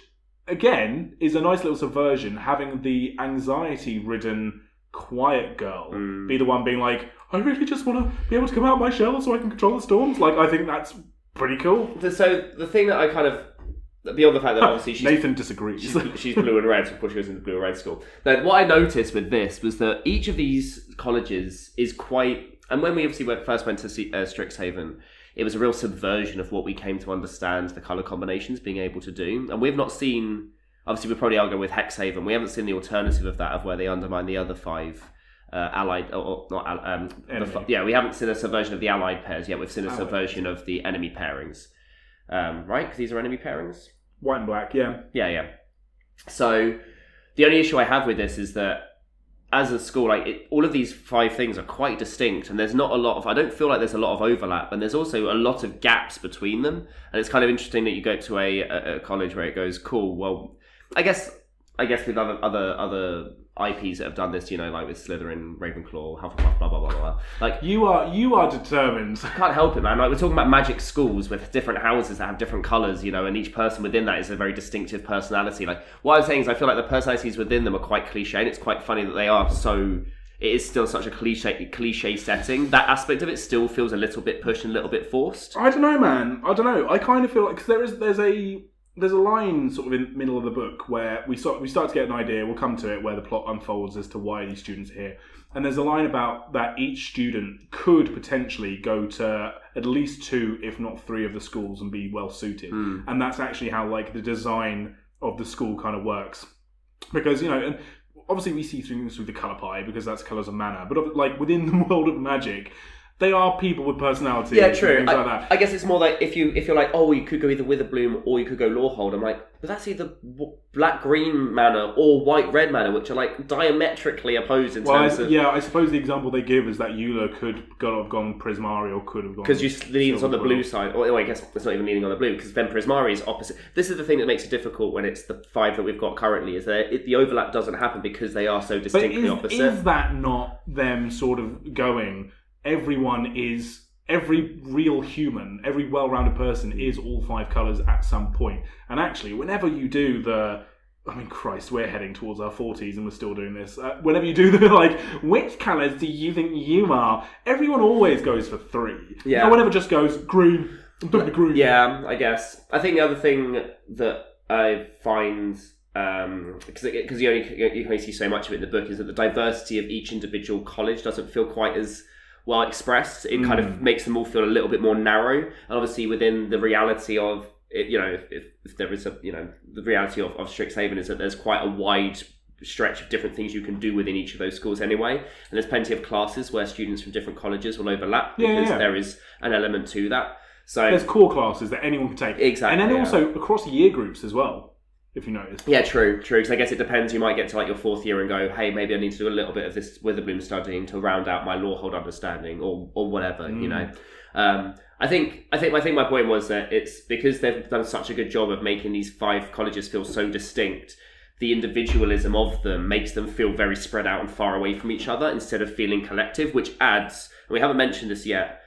again is a nice little subversion, having the anxiety-ridden quiet girl be the one being like, I really just want to be able to come out of my shell so I can control the storms. Like, I think that's pretty cool. So the thing that I kind of, beyond the fact that obviously Nathan disagrees. She's blue and red, so of course she goes into blue and red school. Now, what I noticed with this was that each of these colleges is quite, and when we obviously first went to Strixhaven, it was a real subversion of what we came to understand the colour combinations being able to do. And we've not seen, obviously we probably all go with Hexhaven, we haven't seen the alternative of that, of where they undermine the other 5 allied, or not, we haven't seen a subversion of the allied pairs yet, we've seen a subversion of the enemy pairings. Right? Because these are enemy pairings? White and black, yeah. Yeah. So, the only issue I have with this is that as a school, all of these 5 things are quite distinct, and there's not a lot of, I don't feel like there's a lot of overlap, and there's also a lot of gaps between them. And it's kind of interesting that you go to a college where it goes, cool, well, I guess with other IPs that have done this, like with Slytherin, Ravenclaw, Hufflepuff, blah blah blah blah. Like you are determined. I can't help it, man. Like we're talking about magic schools with different houses that have different colours, and each person within that is a very distinctive personality. Like what I'm saying is, I feel like the personalities within them are quite cliche, and it's quite funny that they are so. It is still such a cliche setting. That aspect of it still feels a little bit pushed and a little bit forced. I don't know, man. I don't know. I kind of feel like because there's a line sort of in the middle of the book where we start to get an idea, we'll come to it, where the plot unfolds as to why these students are here. And there's a line about that each student could potentially go to at least 2, if not 3 of the schools and be well suited. And that's actually how like the design of the school kind of works. Because, and obviously we see things through the colour pie because that's colours of mana. But like within the world of magic, they are people with personality. Yeah, true. And things like that. I guess it's more like if you're like, oh, you could go either Witherbloom or you could go Lawhold. I'm like, but that's either black-green mana or white-red mana, which are like diametrically opposed in terms of... Yeah, I suppose the example they give is that Eula could have gone Prismari or could have gone... Because you leans on the blue side. Or I guess it's not even leaning on the blue, because then Prismari is opposite. This is the thing that makes it difficult when it's the 5 that we've got currently, is that the overlap doesn't happen because they are so distinctly opposite. Is that not them sort of going... Every real human, every well-rounded person is all 5 colours at some point. And actually, whenever you do Christ, we're heading towards our 40s and we're still doing this. Whenever you do which colours do you think you are? Everyone always goes for 3. Yeah. No one ever just goes, green, I'm doing the green. Yeah, I guess. I think the other thing that I find... because you only see so much of it in the book, is that the diversity of each individual college doesn't feel quite as well expressed. It kind of makes them all feel a little bit more narrow. And obviously within the reality of it, if there is the reality of Strixhaven is that there's quite a wide stretch of different things you can do within each of those schools anyway, and there's plenty of classes where students from different colleges will overlap because there is an element to that. So there's core classes that anyone can take, exactly, and then also across year groups as well, if you notice. Yeah, true. Because I guess it depends. You might get to like your 4th year and go, hey, maybe I need to do a little bit of this Witherbloom studying to round out my Lawhold understanding, or whatever. I think my point was that it's because they've done such a good job of making these 5 colleges feel so distinct. The individualism of them makes them feel very spread out and far away from each other instead of feeling collective, which adds, and we haven't mentioned this yet,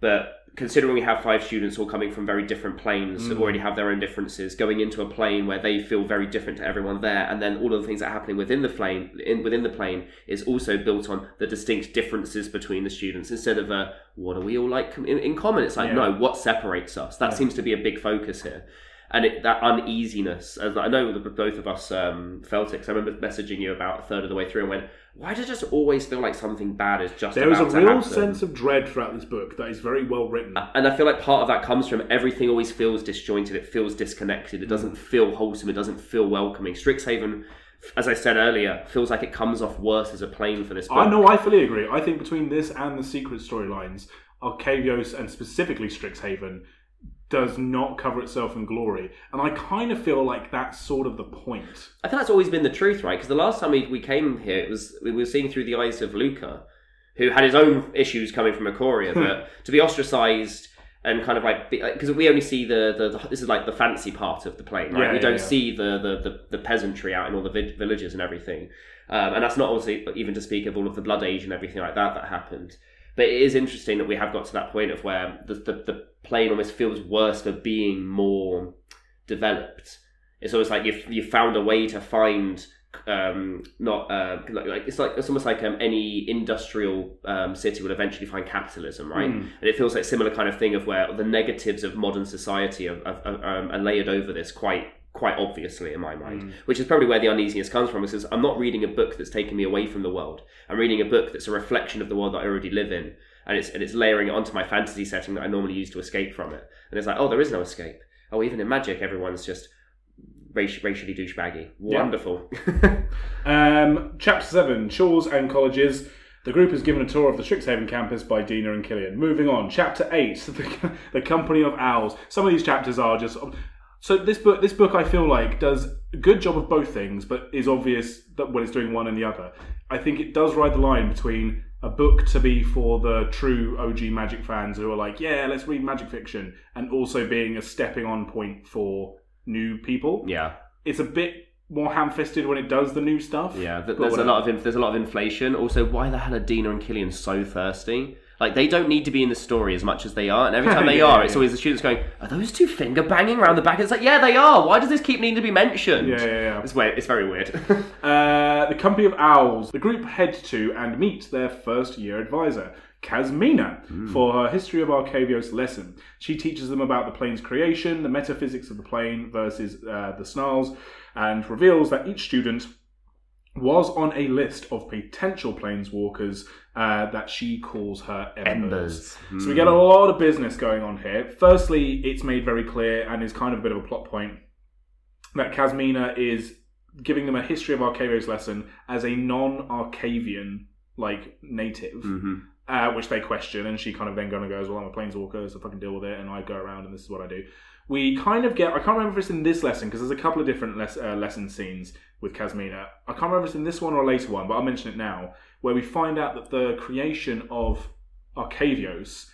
but considering we have 5 students all coming from very different planes that already have their own differences, going into a plane where they feel very different to everyone there, and then all of the things that are happening within the plane is also built on the distinct differences between the students instead of what are we all like in common? It's like, no, what separates us? That seems to be a big focus here. And that uneasiness, as I know that both of us felt it, because I remember messaging you about a third of the way through and went, why does it just always feel like something bad is just there about to happen? There is a real sense of dread throughout this book that is very well written. And I feel like part of that comes from everything always feels disjointed, it feels disconnected, it doesn't feel wholesome, it doesn't feel welcoming. Strixhaven, as I said earlier, feels like it comes off worse as a plane for this book. I fully agree. I think between this and the secret storylines, Arcavios and specifically Strixhaven does not cover itself in glory. And I kind of feel like that's sort of the point. I think that's always been the truth, right? Because the last time we came here, we were seeing through the eyes of Luca, who had his own issues coming from Ikoria, but to be ostracised and kind of like... Because we only see this is like the fancy part of the plane, right? We don't see the peasantry out in all the villages and everything. And that's not obviously even to speak of all of the blood age and everything like that happened. But it is interesting that we have got to that point of where the plane almost feels worse for being more developed. It's almost like you found a way to find it's almost like any industrial city will eventually find capitalism, right? And it feels like a similar kind of thing of where the negatives of modern society are layered over this quite obviously in my mind, which is probably where the uneasiness comes from, because I'm not reading a book that's taken me away from the world. I'm reading a book that's a reflection of the world that I already live in, and it's layering it onto my fantasy setting that I normally use to escape from it. And it's like, oh, there is no escape. Oh, even in magic, everyone's just racially douchebaggy. Wonderful. Chapter 7, Shores and Colleges. The group is given a tour of the Strixhaven campus by Dina and Killian. Moving on, Chapter 8, the Company of Owls. Some of these chapters are just... So this book I feel like does a good job of both things, but is obvious that when it's doing one and the other. I think it does ride the line between a book to be for the true OG Magic fans who are like, yeah, let's read magic fiction, and also being a stepping on point for new people. Yeah. It's a bit more ham-fisted when it does the new stuff. Yeah, there's a lot of inflation. Also, why the hell are Dina and Killian so thirsty? Like, they don't need to be in the story as much as they are. And every time they are, it's always the students going, are those two finger banging around the back? It's like, yeah, they are. Why does this keep needing to be mentioned? Yeah. It's weird. It's very weird. The Company of Owls. The group head to and meet their first year advisor, Kazmina, for her History of Arcavios lesson. She teaches them about the plane's creation, the metaphysics of the plane versus the snarls, and reveals that each student was on a list of potential planeswalkers that she calls her Embers. So we get a lot of business going on here. Firstly, it's made very clear, and is kind of a bit of a plot point, that Kazmina is giving them a History of Arcavios lesson as a non-Arcavian native, which they question, and she kind of then goes, well, I'm a planeswalker, so fucking deal with it, and I go around and this is what I do. We kind of get, I can't remember if it's in this lesson, because there's a couple of different lesson scenes with Kazmina. I can't remember if it's in this one or a later one, but I'll mention it now, where we find out that the creation of Arcavios,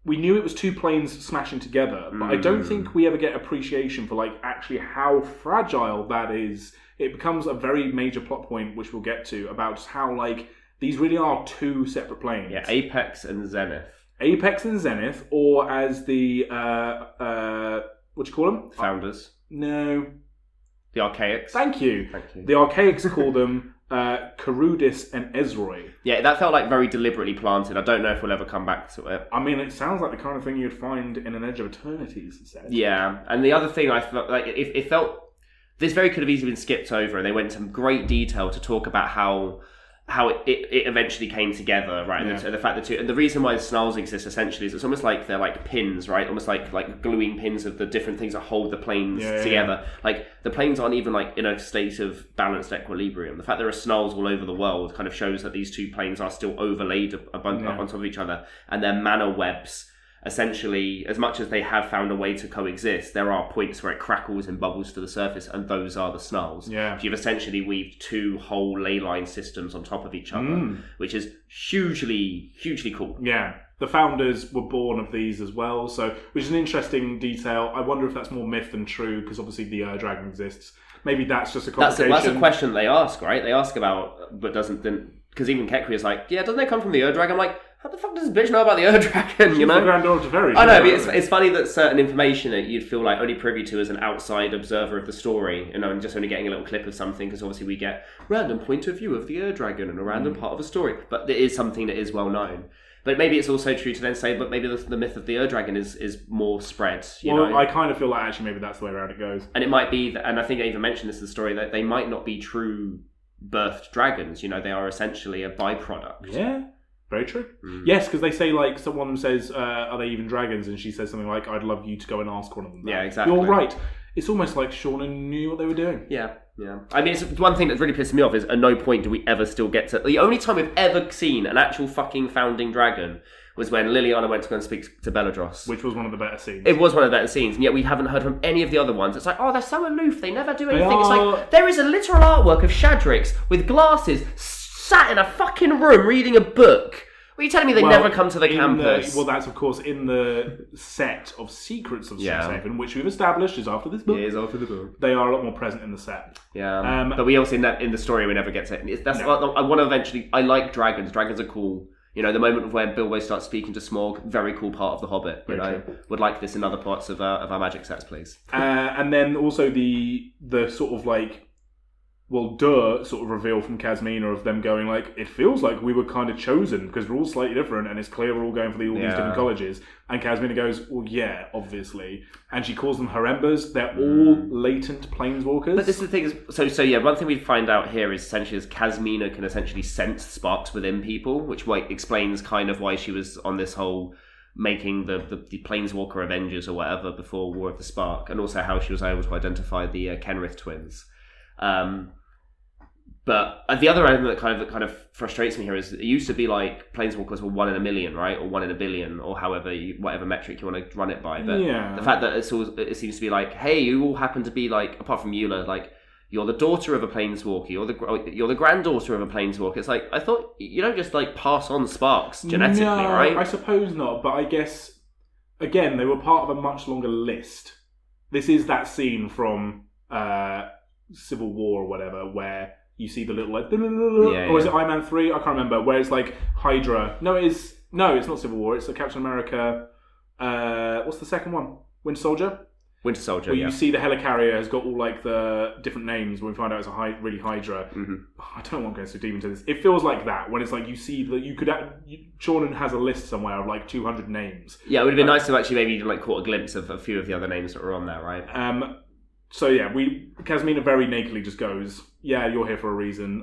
we knew it was two planes smashing together, but I don't think we ever get appreciation for actually how fragile that is. It becomes a very major plot point, which we'll get to, about just how these really are two separate planes. Yeah, Apex and Zenith. Apex and Zenith, or as the what do you call them? Founders. No. The Archaics. Thank you. The Archaics call them Charudis and Ezroi. Yeah, that felt very deliberately planted. I don't know if we'll ever come back to it. I mean, it sounds like the kind of thing you'd find in an Edge of Eternities instead. Yeah, and the other thing I felt it felt this very could have easily been skipped over, and they went into great detail to talk about how how it eventually came together, right? Yeah. And the fact that and the reason why the snarls exist essentially is it's almost like they're like pins, right? Almost like gluing pins of the different things that hold the planes together. Like the planes aren't even like in a state of balanced equilibrium. The fact there are snarls all over the world kind of shows that these two planes are still overlaid on top of each other, and their mana webs. Essentially, as much as they have found a way to coexist, there are points where it crackles and bubbles to the surface, and those are the snarls. Yeah. So you've essentially weaved two whole ley line systems on top of each other, which is hugely, hugely cool. Yeah. The founders were born of these as well, so which is an interesting detail. I wonder if that's more myth than true, because obviously the dragon exists. Maybe that's just a complication. That's a question they ask, right? They ask about, but doesn't then because even Kekri is like, yeah, doesn't it come from the dragon? I'm like, how the fuck does this bitch know about the dragon? She's the granddaughter of Very. I know, but it's funny that certain information that you'd feel like only privy to as an outside observer of the story, and just only getting a little clip of something, because obviously we get random point of view of the dragon and a random part of a story, but it is something that is well known. But maybe it's also true to then say, but maybe the myth of the dragon is more spread. You know? I kind of feel like actually maybe that's the way around it goes. And it might be, and I think I even mentioned this in the story, that they might not be true birthed dragons. You know, they are essentially a byproduct. Yeah. Very true. Yes, because they say, like, someone says, are they even dragons? And she says something like, I'd love you to go and ask one of them that. Yeah, exactly. You're right. It's almost like Seanan knew what they were doing. Yeah. I mean, it's one thing that's really pissing me off is at no point do we ever still get to... The only time we've ever seen an actual fucking founding dragon was when Liliana went to go and speak to Belladros. Which was one of the better scenes. It was one of the better scenes, and yet we haven't heard from any of the other ones. It's like, oh, they're so aloof, they never do anything. It's like, there is a literal artwork of Shadrax with glasses sat in a fucking room reading a book. What are you telling me they never come to the campus? That's, of course, in the set of Secrets of Strixhaven, which we've established is after this book. Yeah, it's after the book. They are a lot more present in the set. Yeah. But we also, in the story, we never get to it. I want to eventually... I like dragons. Dragons are cool. You know, the moment where Bilbo starts speaking to Smaug, very cool part of The Hobbit. You know, would like this in other parts of our magic sets, please. And then also the sort of like... sort of reveal from Kasmina of them going like, it feels like we were kind of chosen because we're all slightly different and it's clear we're all going for all these different colleges. And Kasmina goes, well, yeah, obviously. And she calls them her embers. They're all latent planeswalkers. But this is the thing is, so yeah, one thing we find out here is essentially is Kasmina can essentially sense sparks within people, which explains kind of why she was on this whole making the Planeswalker Avengers or whatever before War of the Spark, and also how she was able to identify the Kenrith twins. But the other element that kind of frustrates me here is it used to be like Planeswalkers were 1 in a million, right? Or 1 in a billion, or whatever metric you want to run it by. But the fact that it seems to be like, hey, you all happen to be like, apart from Eula, like, you're the daughter of a Planeswalker, you're the granddaughter of a Planeswalker. It's like, I thought you don't just like pass on sparks genetically, right? I suppose not, but I guess, again, they were part of a much longer list. This is that scene from Civil War or whatever, where you see the little like, or is it Iron Man 3? I can't remember. Where it's like Hydra. No, it's not Civil War. It's the Captain America. What's the second one? Winter Soldier. Winter Soldier. Where you see the helicarrier has got all like the different names. When we find out it's a really Hydra. Mm-hmm. I don't want to go so deep into this. It feels like that when it's like you see that you could. Seanan has a list somewhere of like 200 names. Yeah, it would have been nice to actually maybe like caught a glimpse of a few of the other names that were on there, right? So yeah, Kasmina very nakedly just goes, yeah, you're here for a reason.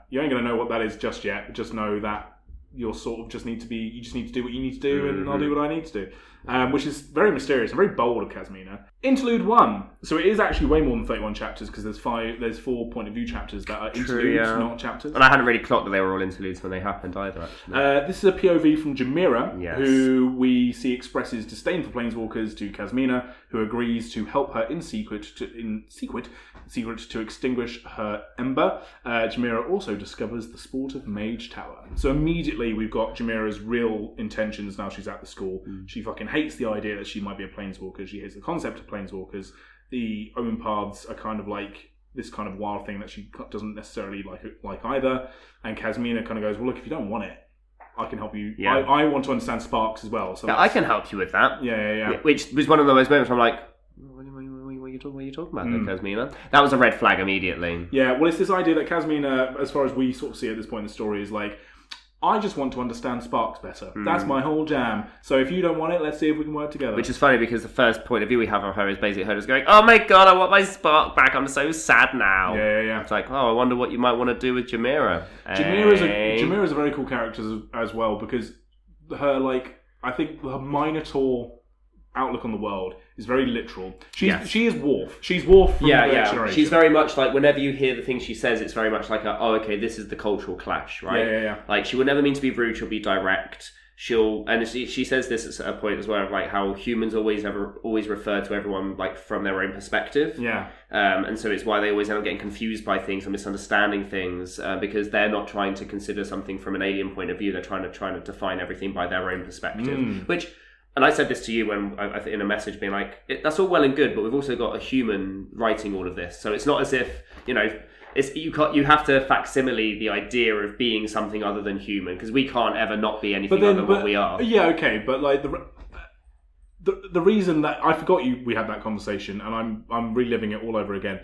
You ain't gonna know what that is just yet. Just know that you're sort of you just need to do what you need to do, and I'll do what I need to do. Which is very mysterious and very bold of Kasmina. Interlude 1. So it is actually way more than 31 chapters because there's 4 point of view chapters that are interludes, not chapters. And I hadn't really clocked that they were all interludes when they happened either, actually. This is a POV from Jamira, who we see expresses disdain for Planeswalkers to Kasmina, who agrees to help her in secret to extinguish her ember. Jamira also discovers the sport of Mage Tower. So immediately we've got Jamira's real intentions now she's at the school. She fucking hates the idea that she might be a Planeswalker. She hates the concept of Planeswalkers. The Omen Paths are kind of like this kind of wild thing that she doesn't necessarily like either. And Kasmina kind of goes, well, look, if you don't want it, I can help you. Yeah. I want to understand sparks as well. So I can help you with that. Yeah. Which was one of those moments where I'm like, what are you talking about there, Kasmina? That was a red flag immediately. Yeah, well, it's this idea that Kasmina, as far as we sort of see at this point in the story, is like, I just want to understand Sparks better. That's my whole jam. So if you don't want it, let's see if we can work together. Which is funny because the first point of view we have of her is basically her just going, oh my god, I want my Spark back. I'm so sad now. Yeah. It's like, I wonder what you might want to do with Jamira. Jamira's a very cool character as well because her, I think her Minotaur outlook on the world is very literal. She is Worf. She's Worf from the Next Generation. She's very much like, whenever you hear the things she says, it's very much like this is the cultural clash, right? Yeah. Like, she would never mean to be rude, she'll be direct. She says this at a point as well, of like how humans always refer to everyone like from their own perspective. Yeah. And so it's why they always end up getting confused by things and misunderstanding things because they're not trying to consider something from an alien point of view. They're trying to define everything by their own perspective, which. And I said this to you when in a message, being like, "That's all well and good, but we've also got a human writing all of this. So it's not as if you have to facsimile the idea of being something other than human because we can't ever not be anything other than what we are." Yeah, okay, but like the reason that I forgot we had that conversation, and I'm reliving it all over again.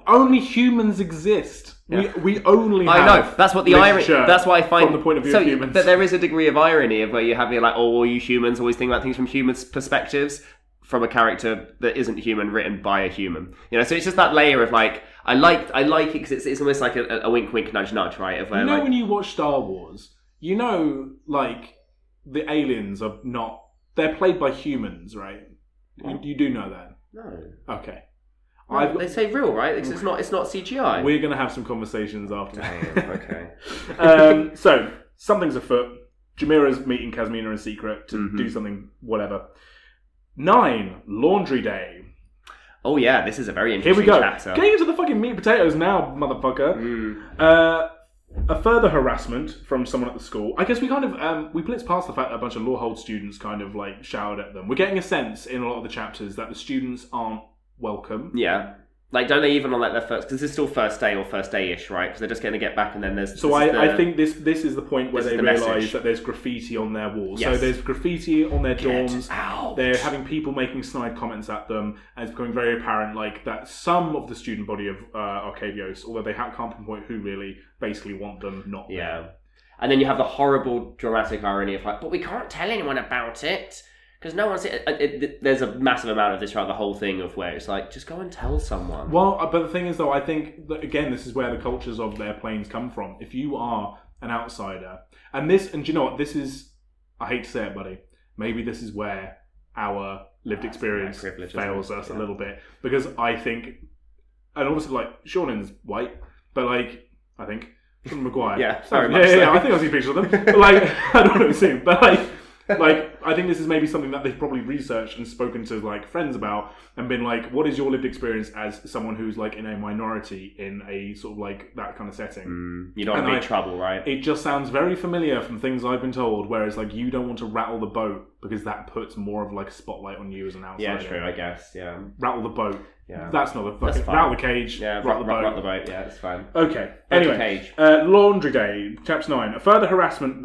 Only humans exist. Yeah. We only have. I know. That's what the irony. That's what I find from the point of view of humans. But there is a degree of irony of where you have all you humans always think about things from humans' perspectives from a character that isn't human, written by a human. So it's just that layer of like I like it because it's almost like a wink, wink, nudge, nudge, right? Of where, when you watch Star Wars, like the aliens are not. They're played by humans, right? You do know that. No. Okay. They say real, right? It's not CGI. We're going to have some conversations after. Okay. So, something's afoot. Jamira's meeting Kasmina in secret to do something, whatever. 9, Laundry Day. Oh yeah, this is a very interesting chapter. Getting into the fucking meat and potatoes now, motherfucker. A further harassment from someone at the school. I guess we kind of we blitzed past the fact that a bunch of Lawhold students kind of like showered at them. We're getting a sense in a lot of the chapters that the students aren't welcome. Yeah. Like, don't they even on like their first... Because this is still first day or first day-ish, right? Because they're just going to get back and then there's... So I think this is the point where they realise that there's graffiti on their walls. Yes. So there's graffiti on their dorms. Get out. They're having people making snide comments at them. And it's becoming very apparent like that some of the student body of Arcavios, although they can't pinpoint who really, basically want them not there. Yeah. And then you have the horrible dramatic irony of like, but we can't tell anyone about it. Because no one's... there's a massive amount of this throughout the whole thing of where it's like, just go and tell someone. Well, but the thing is, though, I think, that, again, this is where the cultures of their planes come from. If you are an outsider... And do you know what? This is... I hate to say it, buddy. Maybe this is where our lived experience fails us a little bit. Because I think... And obviously, like, Seanan's white, but, like, I think... Seanan Mcguire. Yeah, very much so. Yeah, I think I've seen pictures of them. But, like, I don't know what I've seen, but, like, I think this is maybe something that they've probably researched and spoken to like friends about and been like, what is your lived experience as someone who's like in a minority in a sort of like that kind of setting? You don't want to be in trouble, right? It just sounds very familiar from things I've been told, whereas like you don't want to rattle the boat because that puts more of like a spotlight on you as an outsider. Yeah, true, I guess, yeah. Rattle the boat. Yeah. That's not the fucking... Rattle the cage. Yeah, rattle the boat. Yeah, that's fine. Okay. Anyway, cage. Laundry Day, chapter 9. A further harassment...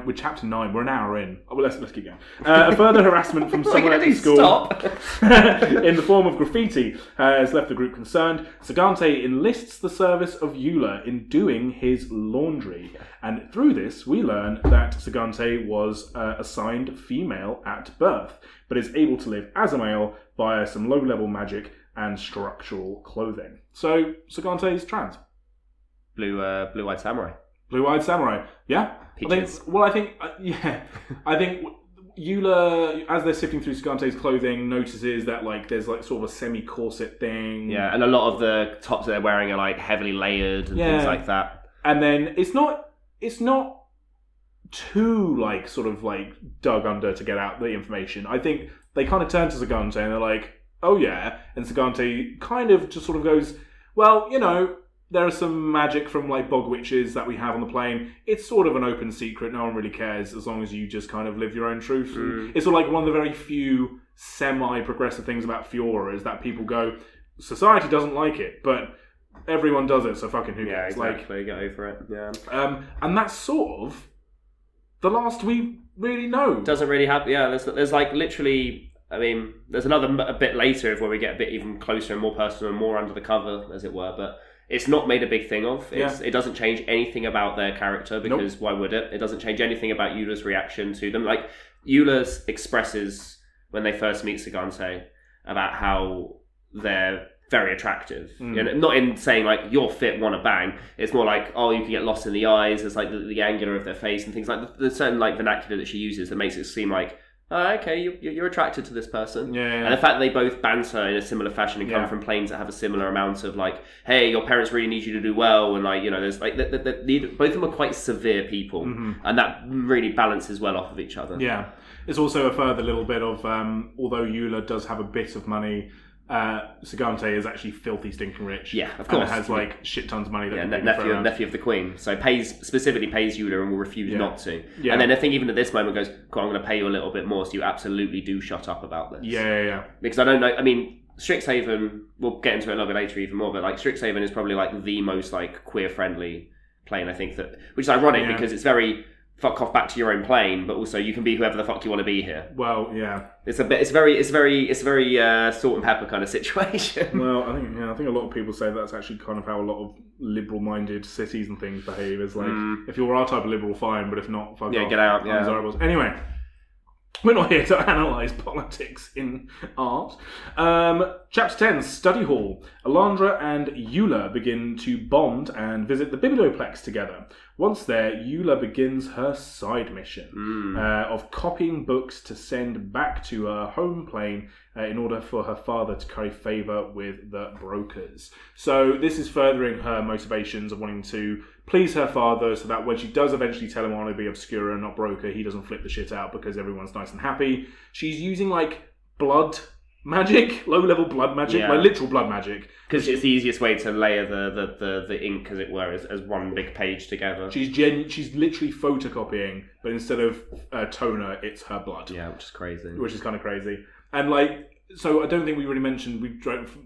With chapter 9, we're an hour in. Oh, well, let's keep going. A further harassment from someone at the school in the form of graffiti has left the group concerned. Sagante enlists the service of Eula in doing his laundry. And through this, we learn that Sagante was assigned female at birth, but is able to live as a male via some low-level magic and structural clothing. So, Sagante is trans. Blue-eyed samurai. Blue-eyed samurai, yeah. Peaches. I think Eula, as they're sifting through Sagante's clothing, notices that like there's like sort of a semi-corset thing. Yeah, and a lot of the tops that they're wearing are like heavily layered and things like that. And then it's not too like sort of like dug under to get out the information. I think they kind of turn to Sagante and they're like, oh yeah, and Sagante kind of just sort of goes, well, you know, there are some magic from like bog witches that we have on the plane. It's sort of an open secret. No one really cares as long as you just kind of live your own truth. It's sort of like one of the very few semi-progressive things about Fiora is that people go, society doesn't like it, but everyone does it, so fucking who cares? Yeah, exactly. Get over it. Yeah. And that's sort of the last we really know. Doesn't really have. Yeah, there's like literally. I mean, there's a bit later where we get a bit even closer and more personal and more under the cover, as it were. But It's not made a big thing of. It doesn't change anything about their character because why would it? It doesn't change anything about Eula's reaction to them. Like, Eula expresses when they first meet Sagante about how they're very attractive. You know, not in saying like, you're fit, wanna bang. It's more like, oh, you can get lost in the eyes. There's like the angular of their face and things like the certain like vernacular that she uses that makes it seem like, oh, okay, you're attracted to this person. And the fact that they both banter in a similar fashion and come from planes that have a similar amount of like, hey, your parents really need you to do well, and like, you know, there's like both of them are quite severe people, and that really balances well off of each other. Yeah, it's also a further little bit of although Eula does have a bit of money, Sagante is actually filthy stinking rich. Yeah, of course. And has like shit tons of money. That nephew of the Queen. So specifically pays Eula and will refuse not to. Yeah. And then I think even at this moment goes, cool, I'm going to pay you a little bit more, so you absolutely do shut up about this. Yeah. Because I don't know. I mean, Strixhaven. We'll get into it a little bit later, even more. But like Strixhaven is probably like the most like queer friendly plane. I think which is ironic because it's very fuck off back to your own plane, but also you can be whoever the fuck you want to be here. Well, yeah. It's very salt and pepper kind of situation. Well, I think a lot of people say that's actually kind of how a lot of liberal-minded cities and things behave. Is like, if you're our type of liberal, fine, but if not, fuck off. Get out. Undesirables. Anyway, we're not here to analyse politics in art. Chapter 10, Study Hall. Alandra and Eula begin to bond and visit the Biblioplex together. Once there, Eula begins her side mission of copying books to send back to her home plane in order for her father to curry favour with the brokers. So this is furthering her motivations of wanting to please her father so that when she does eventually tell him I want to be Obscura and not Broker, he doesn't flip the shit out because everyone's nice and happy. She's using like blood magic, low-level blood magic, like literal blood magic. Because it's the easiest way to layer the ink, as it were, as one big page together. She's literally photocopying, but instead of toner, it's her blood. Yeah, which is crazy. Which is kind of crazy. And like, so I don't think we really mentioned, we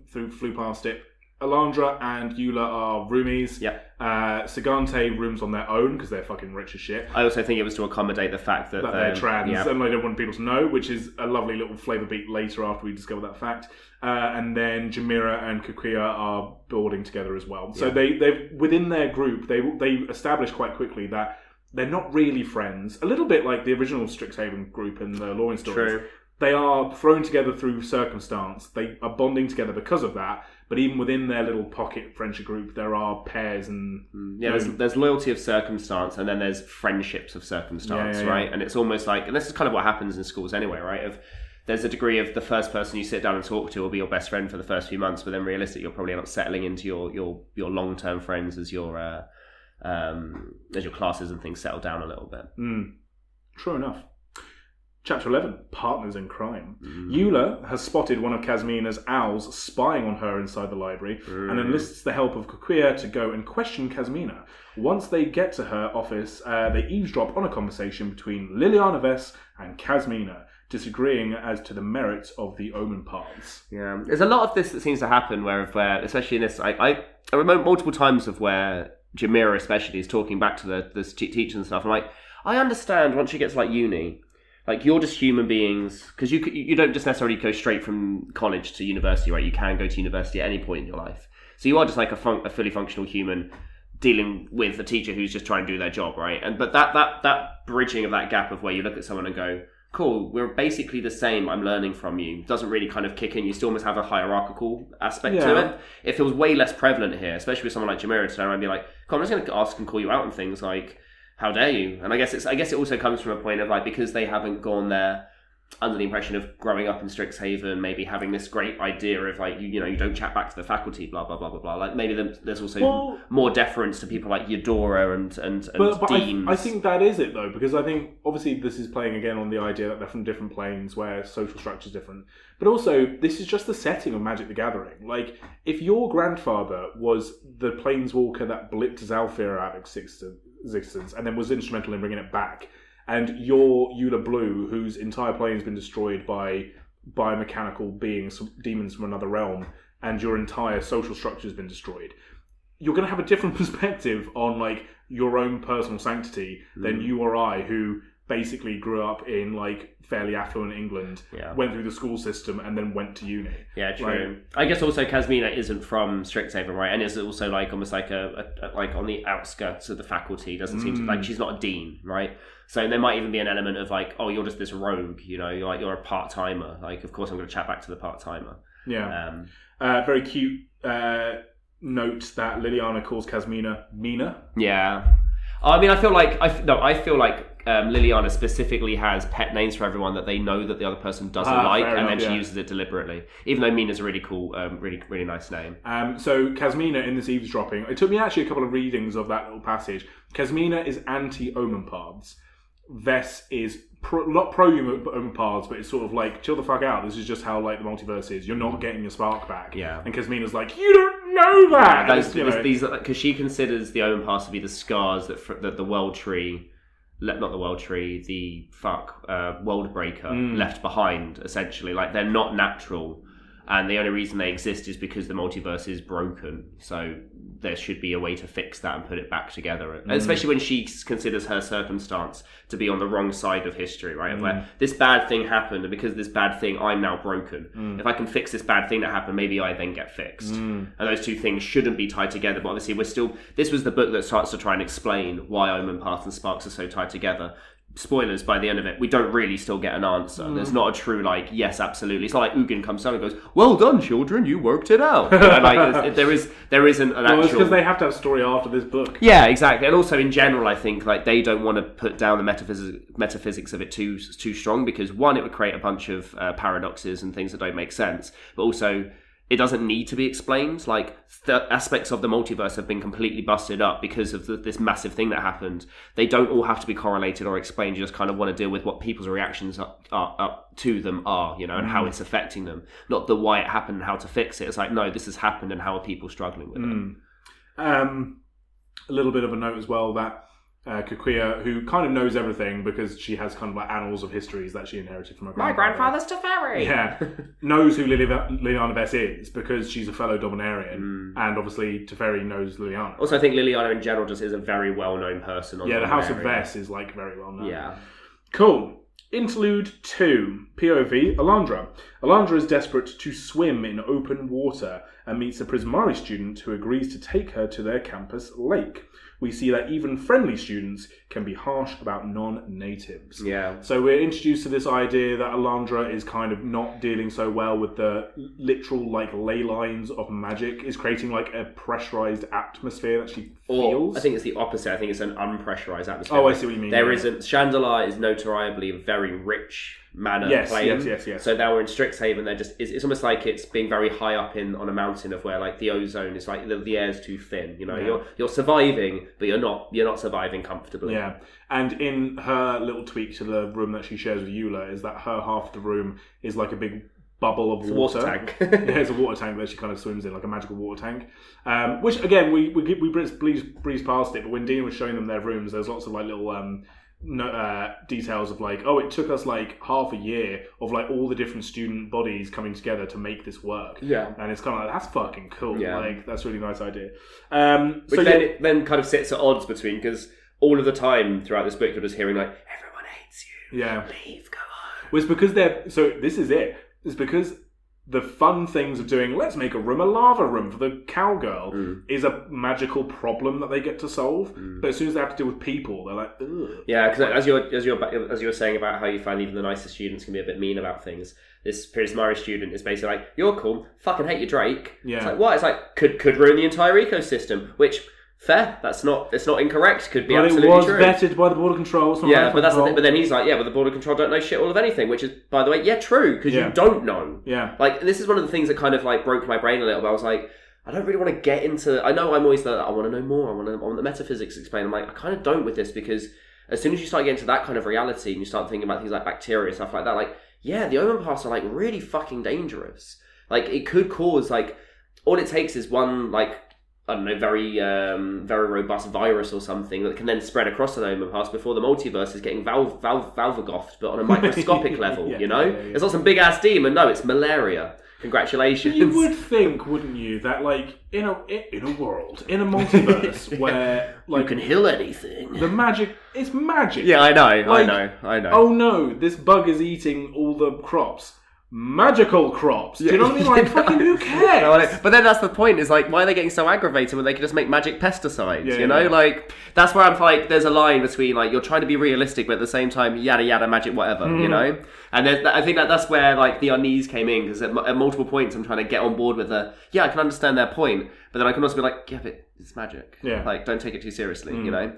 flew past it. Alandra and Eula are roomies. Yeah. Sagante rooms on their own because they're fucking rich as shit. I also think it was to accommodate the fact that they're trans and they don't want people to know, which is a lovely little flavour beat later after we discover that fact. And then Jamira and Kukuya are boarding together as well. So they've within their group, they establish quite quickly that they're not really friends. A little bit like the original Strixhaven group in the Lawrence stories. True. They are thrown together through circumstance. They are bonding together because of that. But even within their little pocket friendship group, there are pairs and... there's loyalty of circumstance, and then there's friendships of circumstance, right? And it's almost like... And this is kind of what happens in schools anyway, right? There's a degree of the first person you sit down and talk to will be your best friend for the first few months, but then realistically, you're probably not settling into your long-term friends as your classes and things settle down a little bit. True enough. Chapter 11, Partners in Crime. Eula has spotted one of Kasmina's owls spying on her inside the library and enlists the help of Kukuya to go and question Kasmina. Once they get to her office, they eavesdrop on a conversation between Liliana Vess and Kasmina, disagreeing as to the merits of the omen paths. Yeah, there's a lot of this that seems to happen where especially in this, I remember multiple times of where Jamira especially is talking back to the teachers and stuff. I'm like, I understand once she gets like uni... Like, you're just human beings, because you don't just necessarily go straight from college to university, right? You can go to university at any point in your life. So you are just like a fully functional human dealing with a teacher who's just trying to do their job, right? But that bridging of that gap of where you look at someone and go, cool, we're basically the same, I'm learning from you, doesn't really kind of kick in. You still almost have a hierarchical aspect to it. It feels way less prevalent here, especially with someone like Jamira to turn around and be like, cool, I'm just going to ask and call you out on things like... How dare you? And I guess it also comes from a point of like, because they haven't gone there under the impression of growing up in Strixhaven, maybe having this great idea of like, you don't chat back to the faculty, blah blah blah blah blah. Like maybe there's also more deference to people like Eudora and but Deans. I think that is it though, because I think obviously this is playing again on the idea that they're from different planes where social structure is different. But also this is just the setting of Magic the Gathering. Like if your grandfather was the planeswalker that blipped Zalfir out of existence and then was instrumental in bringing it back, and you're Eula Blue, whose entire plane has been destroyed by biomechanical beings, demons from another realm, and your entire social structure has been destroyed, you're going to have a different perspective on like your own personal sanctity than you or I, who basically grew up in like fairly affluent England, went through the school system, and then went to uni. Yeah, true. I guess also Kasmina isn't from Strixhaven, right? And is also like almost like a like on the outskirts of the faculty. Doesn't seem to like she's not a dean, right? So there might even be an element of like, oh, you're just this rogue, you know, you're a part timer. Like, of course, I'm going to chat back to the part timer. Yeah. Very cute note that Liliana calls Kasmina Mina. Yeah. I mean, I feel like Liliana specifically has pet names for everyone that they know that the other person doesn't like, and then she uses it deliberately. Even though Mina's a really cool, really nice name. So Kasmina in this eavesdropping, it took me actually a couple of readings of that little passage. Kasmina is anti-Omen paths. Vess is not pro-Omen paths, but it's sort of like, chill the fuck out. This is just how like the multiverse is. You're not getting your spark back. Yeah. And Kasmina's like, you don't know that. These because she considers the Omen paths to be the scars that the World Tree. Not the World Tree, the World Breaker left behind, essentially. Like, they're not natural, and the only reason they exist is because the multiverse is broken. So there should be a way to fix that and put it back together. And especially when she considers her circumstance to be on the wrong side of history, right? Where this bad thing happened, and because of this bad thing, I'm now broken. If I can fix this bad thing that happened, maybe I then get fixed. And those two things shouldn't be tied together. But obviously, this was the book that starts to try and explain why Omen Path and Sparks are so tied together. Spoilers, by the end of it, we don't really still get an answer. There's not a true, like, yes, absolutely. It's not like Ugin comes down and goes, well done, children, you worked it out. And, like, there isn't an actual... Well, it's because they have to have a story after this book. Yeah, exactly. And also, in general, I think, like, they don't want to put down the metaphysics of it too strong, because, one, it would create a bunch of paradoxes and things that don't make sense, but also... it doesn't need to be explained. Like, the aspects of the multiverse have been completely busted up because of this massive thing that happened. They don't all have to be correlated or explained. You just kind of want to deal with what people's reactions up to them are, you know, and how it's affecting them. Not the why it happened and how to fix it. It's like, no, this has happened and how are people struggling with it. A little bit of a note as well that Kikuya, who kind of knows everything because she has kind of like annals of histories that she inherited from her grandfather. My grandfather's Teferi! Yeah. Knows who Liliana Vess is because she's a fellow Dominarian. And obviously Teferi knows Liliana. Also, I think Liliana in general just is a very well-known person. On the House of Vess is like very well known. Yeah. Cool. Interlude 2. POV, Alandra. Alandra is desperate to swim in open water and meets a Prismari student who agrees to take her to their campus lake. We see that even friendly students can be harsh about non-natives. Yeah. So we're introduced to this idea that Alandra is kind of not dealing so well with the literal like ley lines of magic, is creating like a pressurized atmosphere that she feels. I think it's the opposite. I think it's an unpressurized atmosphere. Oh, I see what you mean. There isn't... Chandelier is notoriably a very rich manner playing. Yes. So now we're in Strixhaven. It's almost like it's being very high up on a mountain of where like the ozone is like the air's too thin. You know, you're surviving, but you're not surviving comfortably. Yeah, and in her little tweak to the room that she shares with Eula is that her half of the room is like a big bubble of water. Water tank. Yeah, it's a water tank that she kind of swims in, like a magical water tank. Which again, we breeze past it, but when Dean was showing them their rooms, there's lots of like little details of like, oh, it took us like half a year of like all the different student bodies coming together to make this work. Yeah, and it's kind of like, that's fucking cool. Yeah, like that's a really nice idea. It then kind of sits at odds between, because all of the time throughout this book you're just hearing like, everyone hates you. Yeah, leave, go home. Well, it's because this is it. It's because the fun things of doing, let's make a lava room for the cowgirl, is a magical problem that they get to solve. But as soon as they have to deal with people, they're like, ugh. Yeah, because as you were saying about how you find even the nicest students can be a bit mean about things, this Prismari student is basically like, you're cool, fucking hate your Drake. Yeah. It's like, what? It's like, could ruin the entire ecosystem, which... fair. It's not incorrect. Could be absolutely true. But it was vetted by the border control. Yeah, but that's the thing. But then he's like, yeah, but the border control don't know shit all of anything, which is, by the way, yeah, true, because you don't know. Yeah. Like, this is one of the things that kind of like broke my brain a little bit. I was like, I don't really want to get into... I know I'm always like, I want to know more. I want the metaphysics explained. I'm like, I kind of don't with this, because as soon as you start getting to that kind of reality and you start thinking about things like bacteria and stuff like that, like, yeah, the Omen paths are like really fucking dangerous. Like, it could cause like... all it takes is one, like, I don't know, very robust virus or something that can then spread across an Omen path before the multiverse is getting Valvagothed, but on a microscopic level, you know? It's not some big-ass demon, no, it's malaria. Congratulations. You would think, wouldn't you, that like in a world, in a multiverse where like you can heal anything. The magic is magic. Yeah, I know. Oh no, this bug is eating all the crops. Magical crops. Do you know what I mean? Like, fucking who cares? But then that's the point, is like, why are they getting so aggravated when they can just make magic pesticides, you know? Like, that's where I'm like, there's a line between, like, you're trying to be realistic, but at the same time, yada yada, magic, whatever, you know? And I think that's where, like, the unease came in, because at multiple points I'm trying to get on board with I can understand their point, but then I can also be like, yeah, but it's magic. Yeah. Like, don't take it too seriously, you know?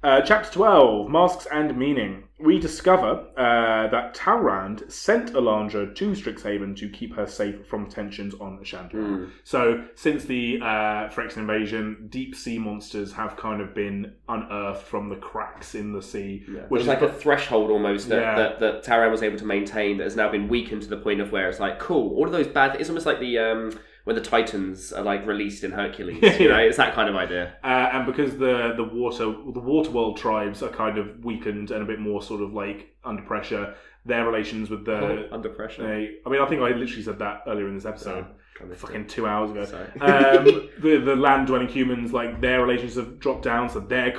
Chapter 12, Masks and Meaning. We discover that Talrand sent Elandra to Strixhaven to keep her safe from tensions on Chandra. So, since the Phyrexian invasion, deep sea monsters have kind of been unearthed from the cracks in the sea. Yeah. Which is like a threshold almost that Talrand was able to maintain, that has now been weakened to the point of where it's like, cool, all of those bad... It's almost like the... when the Titans are like released in Hercules, you know, it's that kind of idea. And because the water world tribes are kind of weakened and a bit more sort of like under pressure, their relations with the under pressure. I think I literally said that earlier in this episode. Fucking 2 hours ago. The land dwelling humans, like their relations have dropped down, so they're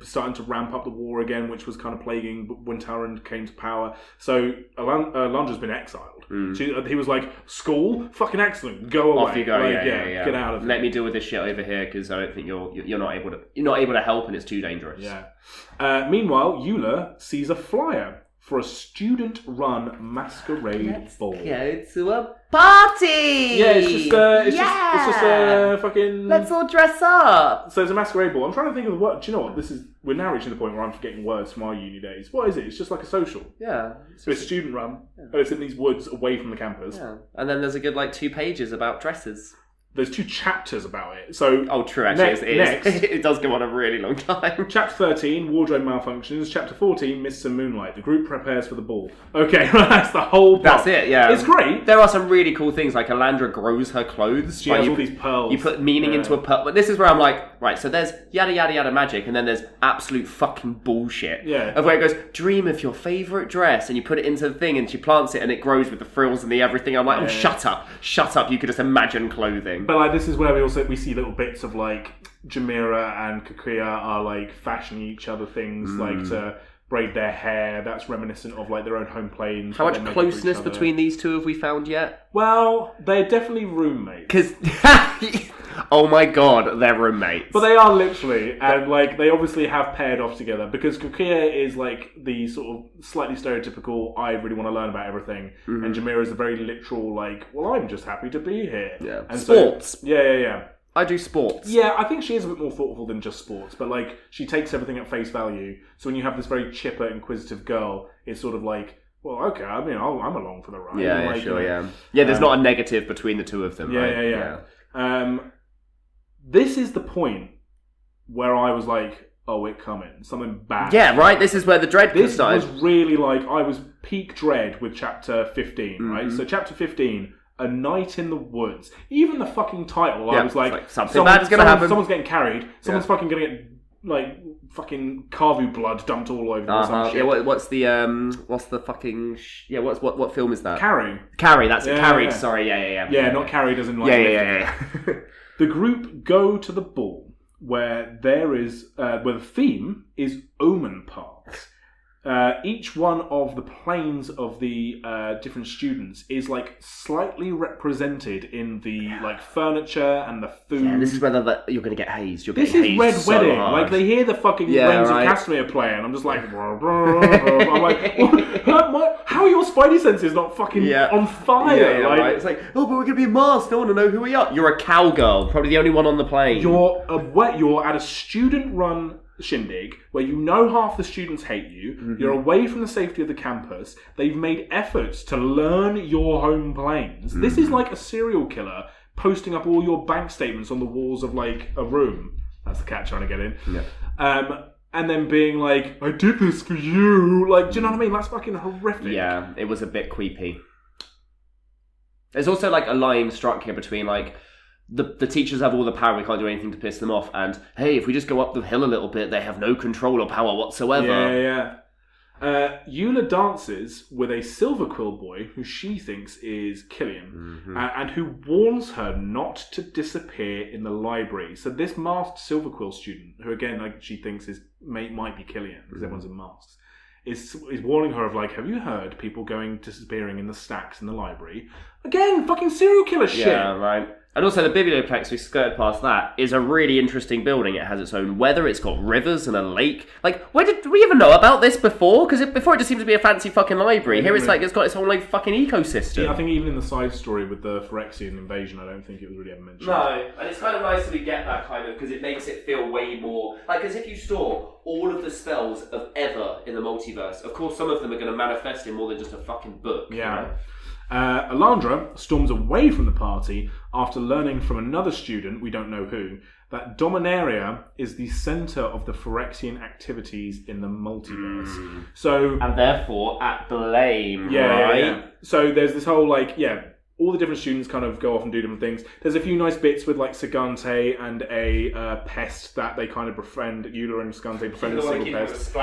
starting to ramp up the war again, which was kind of plaguing when Talrand came to power. So Elandra's been exiled. He was like, school, fucking excellent, go away. Off you go, like, get out of here. Let me deal with this shit over here, because I don't think you're not able to help, and it's too dangerous. Yeah. Meanwhile, Eula sees a flyer for a student-run masquerade ball. Go to a party. Yeah, it's just a fucking. Let's all dress up. So it's a masquerade ball. I'm trying to think of the word. Do you know what? We're now reaching the point where I'm forgetting words from our uni days. What is it? It's just like a social. Yeah. So it's student-run, and it's in these woods away from the campus. Yeah. And then there's a good 2 pages about dresses. There's 2 chapters about it. So true. Actually, next, it does go on a really long time. Chapter 13, wardrobe malfunctions. Chapter 14, mists and moonlight. The group prepares for the ball. Okay, that's the whole part. That's it. Yeah, it's great. There are some really cool things, like Elandra grows her clothes. She has all these pearls. You put meaning into a pearl. But this is where I'm like, right. So there's yada yada yada magic, and then there's absolute fucking bullshit. Yeah. Of where it goes, dream of your favourite dress, and you put it into the thing, and she plants it, and it grows with the frills and the everything. I'm like, shut up. You could just imagine clothing. But this is where we see little bits of Jamira and Kakuya are fashioning each other things to braid their hair. That's reminiscent of their own home planes. How much closeness between these two have we found yet? Well, they're definitely roommates. Because oh my god, they're roommates. But they are literally, and they obviously have paired off together, because Kakuya is the sort of slightly stereotypical, I really want to learn about everything, and Jamira is a very literal, well, I'm just happy to be here. Yeah. And sports. So, yeah. I do sports. Yeah, I think she is a bit more thoughtful than just sports, but she takes everything at face value. So when you have this very chipper, inquisitive girl, it's sort of well, okay, I mean, I'm along for the ride. Yeah, sure, yeah. Yeah, there's not a negative between the two of them, right? Yeah. This is the point where I was like, oh, it coming. Something bad. Yeah, right? This is where the dread started. This was really I was peak dread with chapter 15, right? So chapter 15, A Night in the Woods. Even the fucking title, I was something bad is going to happen. Someone's getting carried. Someone's fucking going to get, fucking Carvu blood dumped all over or some shit. Yeah, what's the fucking... what film is that? Carrie, that's it. Carried, sorry, yeah. Yeah, not carried as in Yeah. The group go to the ball where where the theme is omen parks. Each one of the planes of the different students is slightly represented in the furniture and the food. Yeah, this is whether you're going to get hazed. This is Red Wedding. Hard. They hear the fucking Rains of Castamere playing. I'm just I'm how are your spidey senses not fucking on fire? Right. It's but we're going to be masked. No one will know who we are. You're a cowgirl, probably the only one on the plane. You're at a student-run shindig where half the students hate you. You're away from the safety of the campus. They've made efforts to learn your home planes. This is like a serial killer posting up all your bank statements on the walls of a room. That's the cat trying to get in. And then being I did this for you. Do you know what I mean? That's fucking horrific. Yeah, it was a bit creepy. There's also a line struck here between the teachers have all the power, we can't do anything to piss them off, and hey, if we just go up the hill a little bit, they have no control or power whatsoever. Yeah. Eula dances with a silver quill boy who she thinks is Killian, and who warns her not to disappear in the library. So this masked silver quill student, who again she thinks might be Killian because everyone's in masks, is warning her of like, have you heard people disappearing in the stacks in the library? Again, fucking serial killer shit. Yeah, right. And also the biblioplex, we skirted past that, is a really interesting building. It has its own weather, it's got rivers and a lake. Like, did we even know about this before? Because before it just seemed to be a fancy fucking library. Here it's like, it's got its own like fucking ecosystem. Yeah, I think even in the side story with the Phyrexian invasion, I don't think it was really ever mentioned. No, and it's kind of nice that we get that kind of, because it makes it feel way more, like as if you store all of the spells of ever in the multiverse. Of course, some of them are going to manifest in more than just a fucking book. Yeah. Right? Alandra storms away from the party after learning from another student, we don't know who, that Dominaria is the centre of the Phyrexian activities in the multiverse. So, and therefore at blame, right? Yeah. So there's this whole all the different students kind of go off and do different things. There's a few nice bits with like Sagante and a pest that they kind of befriend. Eula and Sagante befriend a single pest.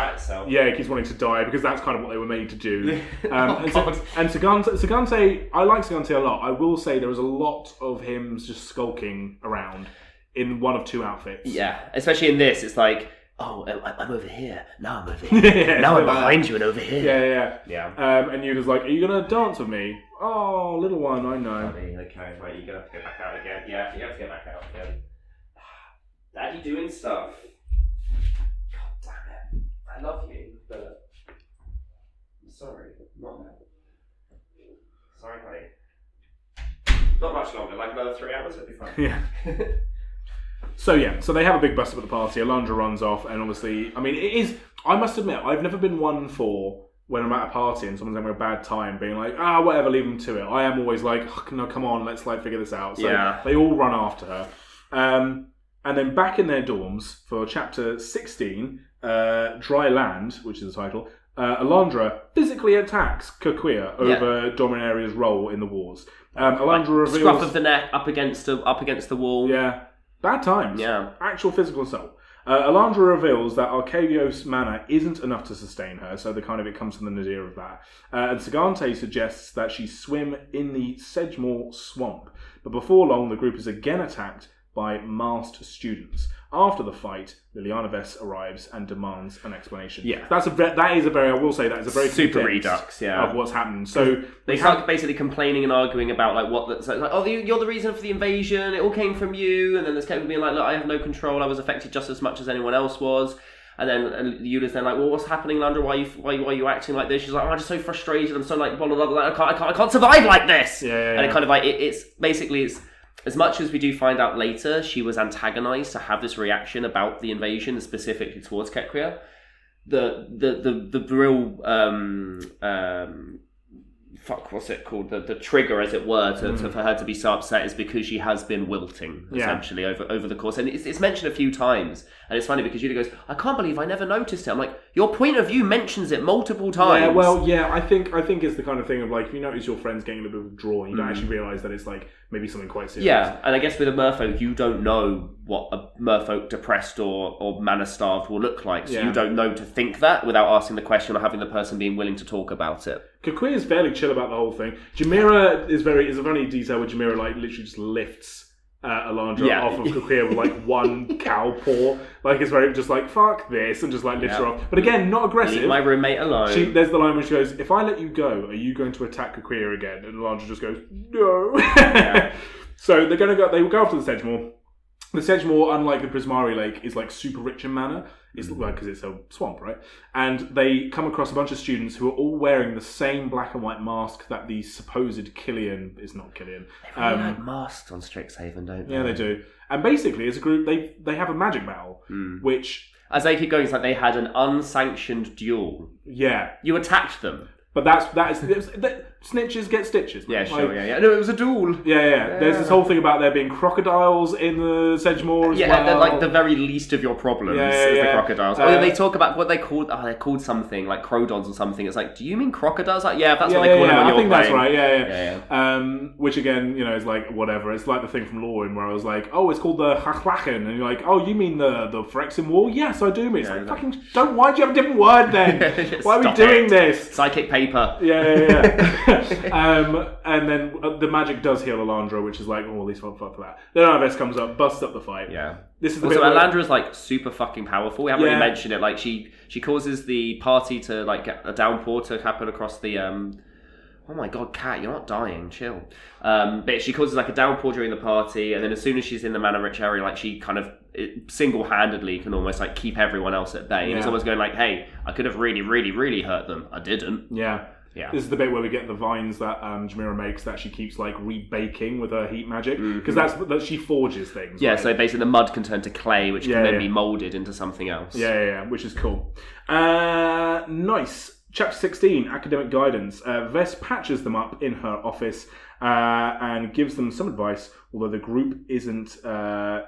Yeah, he keeps wanting to die because that's kind of what they were made to do. And Sagante, I like Sagante a lot. I will say there was a lot of him just skulking around in one of two outfits. Yeah, especially in this, it's like, oh, I'm over here. Now I'm over here. Now I'm behind you and over here. Yeah. And Eula's like, are you going to dance with me? Oh, little one, I know. Okay, right, you're going to have to go back out again. Yeah, you have to go back out again. Daddy doing stuff. God damn it. I love you, but I'm sorry. Not now. Sorry, honey. Not much longer, like another 3 hours, it'll be fine. Yeah. So they have a big bust up at the party. Alandra runs off, and obviously, I mean, it is. I must admit, I've never been one for when I'm at a party and someone's having a bad time, being like, whatever, leave them to it. I am always like, oh, no, come on, let's like figure this out. So they all run after her, and then back in their dorms for chapter 16, Dry Land, which is the title. Alandra physically attacks Kaquia over Dominaria's role in the wars. Alandra reveals scruff of the neck up against the wall. Yeah. Bad times. Yeah. Actual physical assault. Alandra reveals that Arcavios mana isn't enough to sustain her, so it comes to the nadir of that. And Sagante suggests that she swim in the Sedgemoor swamp. But before long, the group is again attacked by masked students. After the fight, Liliana Vess arrives and demands an explanation. Yeah. That is a very super redux, of what's happened. So they start basically complaining and arguing about you're the reason for the invasion, it all came from you, and then there's Kevin being like, look, I have no control, I was affected just as much as anyone else was. And then Eula's then like, well, what's happening, Landra? Why are you acting like this? She's like, I'm just so frustrated. I'm so like, blah, blah, blah, I can't survive like this. Yeah. And it kind of like it's basically as much as we do find out later, she was antagonized to have this reaction about the invasion, specifically towards Kekria. The real what's it called? The trigger, as it were, for her to be so upset is because she has been wilting essentially over the course, and it's mentioned a few times. And it's funny because Julie goes, "I can't believe I never noticed it." I'm like, your point of view mentions it multiple times. Yeah, well, yeah, I think it's the kind of thing of like, if you notice your friend's getting a little bit withdrawn, you don't actually realise that it's like maybe something quite serious. Yeah, and I guess with a merfolk, you don't know what a merfolk depressed or mana starved will look like, so you don't know to think that without asking the question or having the person being willing to talk about it. Kaquia is fairly chill about the whole thing. Jamira is a funny detail where Jamira like literally just lifts Alandra off of Kaquia with like one cow paw. Like it's very just like, fuck this, and just like lifts her off. But again, not aggressive. Leave my roommate alone. There's the line where she goes, if I let you go, are you going to attack Kaquia again? And Alandra just goes, no. So they will go after the Sedgemoor. The Sedgemoor, unlike the Prismari Lake, is like super rich in mana. It's because it's a swamp, right? And they come across a bunch of students who are all wearing the same black and white mask that the supposed Killian is not Killian. They really like masks on Strixhaven, don't they? Yeah, they do. And basically, as a group, they have a magic battle, which as they keep going, it's like they had an unsanctioned duel. Yeah, you attacked them. But snitches get stitches. Man. Yeah, sure, yeah. No, it was a duel. Yeah. There's this whole thing about there being crocodiles in the Sedgemoor as well. Yeah, they're like the very least of your problems is the crocodiles. They talk about what they called. Oh, they're called something like crodons or something. It's like, do you mean crocodiles? Like, that's what they call them on your plane. I think that's right. Yeah. Which again, is like whatever. It's like the thing from Lorwyn where I was like, oh, it's called the Hachlachen, and you're like, oh, you mean the Phyrexian Wall? Yes, I do mean. It's like fucking don't. Why do you have a different word then? Why are we doing this? Psychic paper. Yeah. And then the magic does heal Alandra, which is like, oh, at least fuck for that. Then Arves comes up, busts up the fight. Yeah. This is the also, Alandra's like super fucking powerful. We haven't really mentioned it. Like she causes the party to like get a downpour to happen across the. Oh my god, Cat, you're not dying. Chill. But she causes like a downpour during the party, and then as soon as she's in the mana-rich area, like she kind of single-handedly can almost like keep everyone else at bay. And it's almost going like, hey, I could have really, really, really hurt them. I didn't. Yeah. This is the bit where we get the vines that Jamira makes that she keeps like rebaking with her heat magic, because that she forges things. Yeah, right? So basically the mud can turn to clay, which can then be moulded into something else. Yeah, which is cool. Nice. Chapter 16, Academic Guidance. Vess patches them up in her office and gives them some advice, although the group isn't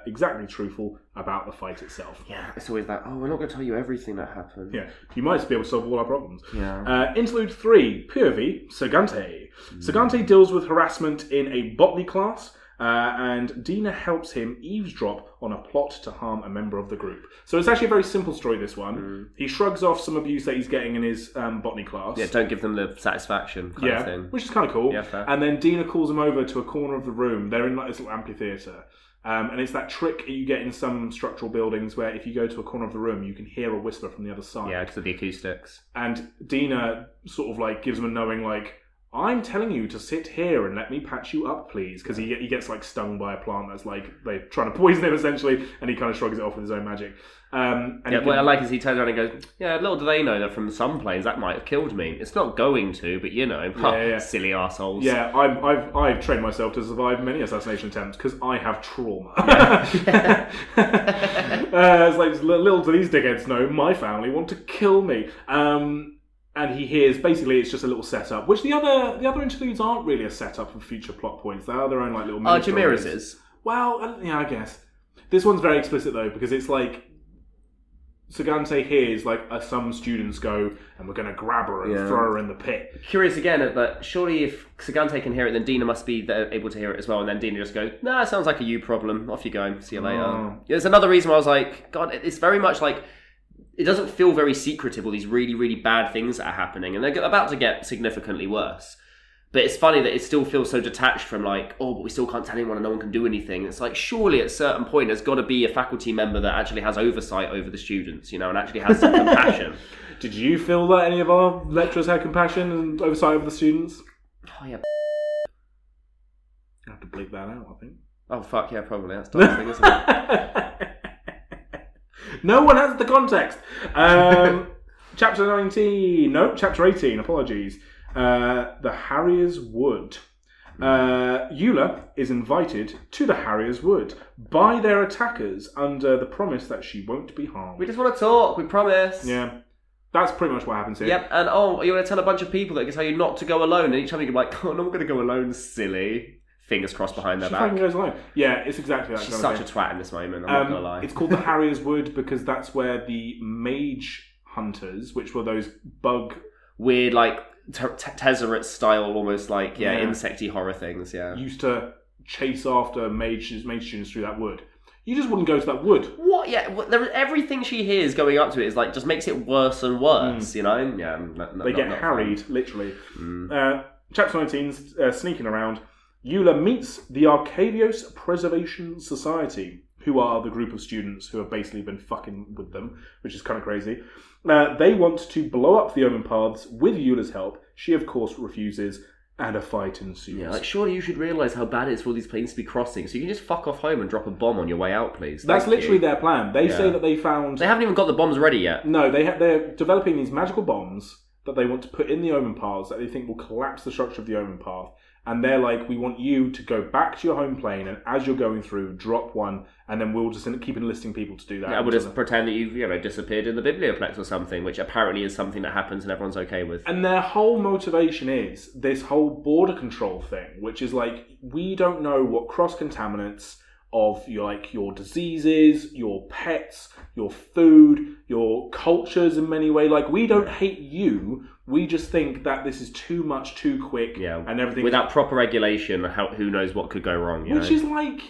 exactly truthful about the fight itself. Yeah, it's always that, we're not going to tell you everything that happened. Yeah, you might be able to solve all our problems. Yeah. Interlude 3, POV, Sagante. Sagante deals with harassment in a botany class, and Dina helps him eavesdrop on a plot to harm a member of the group. So it's actually a very simple story, this one. He shrugs off some abuse that he's getting in his botany class. Yeah, don't give them the satisfaction kind of thing. Which is kind of cool. Yeah, fair. And then Dina calls him over to a corner of the room. They're in like this little amphitheatre. And it's that trick you get in some structural buildings where if you go to a corner of the room, you can hear a whisper from the other side. Yeah, because of the acoustics. And Dina sort of like gives him a knowing like, I'm telling you to sit here and let me patch you up, please. Because he gets like stung by a plant that's like they're trying to poison him essentially, and he kind of shrugs it off with his own magic. What I like is he turns around and goes, "Yeah, little do they know that from some planes that might have killed me. It's not going to, but silly assholes." Yeah, I've trained myself to survive many assassination attempts because I have trauma. It's like little do these dickheads know, my family want to kill me. And he hears, basically, it's just a little setup, which the other interludes aren't really a setup for future plot points. They are their own like little mini Jamira's is. Well, I guess. This one's very explicit, though, because it's like, Sagante hears, like, some students go, and we're going to grab her and throw her in the pit. Curious again, but surely if Sagante can hear it, then Dina must be able to hear it as well, and then Dina just goes, nah, it sounds like a you problem. Off you go. See you later. There's another reason why I was like, God, it's very much like, it doesn't feel very secretive, all these really, really bad things that are happening, and they're about to get significantly worse. But it's funny that it still feels so detached from like, but we still can't tell anyone and no one can do anything. It's like, surely at a certain point there's got to be a faculty member that actually has oversight over the students, and actually has some compassion. Did you feel that any of our lecturers had compassion and oversight over the students? Oh, yeah. I have to bleep that out, I think. Oh, fuck, yeah, probably. That's the thing, isn't it? No one has the context. Chapter 18, apologies. The Harrier's Wood. Eula is invited to the Harrier's Wood by their attackers under the promise that she won't be harmed. We just want to talk, we promise. Yeah. That's pretty much what happens here. Yep, and you're going to tell a bunch of people that can tell you not to go alone, and each time you're like, I'm not going to go alone, silly. Fingers crossed behind their back. She fucking goes alone. Yeah, it's exactly that. She's such a twat in this moment, I'm not going to lie. It's called the Harrier's Wood because that's where the mage hunters, which were those bug... Weird, like, Tezzeret style, almost like, insecty horror things, used to chase after mage students through that wood. You just wouldn't go to that wood. What? Yeah, everything she hears going up to it is like, just makes it worse and worse, Yeah. They get harried, literally. Chapter 19, sneaking around. Eula meets the Arcadios Preservation Society, who are the group of students who have basically been fucking with them, which is kind of crazy. They want to blow up the Omen Paths with Eula's help. She, of course, refuses, and a fight ensues. Yeah, like, surely you should realise how bad it is for all these planes to be crossing, so you can just fuck off home and drop a bomb on your way out, please. That's literally their plan. They say that they found... They haven't even got the bombs ready yet. No, they're developing these magical bombs that they want to put in the Omen Paths that they think will collapse the structure of the Omen Path. And they're like, we want you to go back to your home plane, and as you're going through, drop one, and then we'll just keep enlisting people to do that. Yeah, we'll just pretend that you've disappeared in the Biblioplex or something, which apparently is something that happens and everyone's okay with. And their whole motivation is this whole border control thing, which is like, we don't know what cross-contaminants of your diseases, your pets, your food, your cultures in many ways. Like, we don't hate you. We just think that this is too much, too quick, and everything. Without proper regulation, who knows what could go wrong? Which is like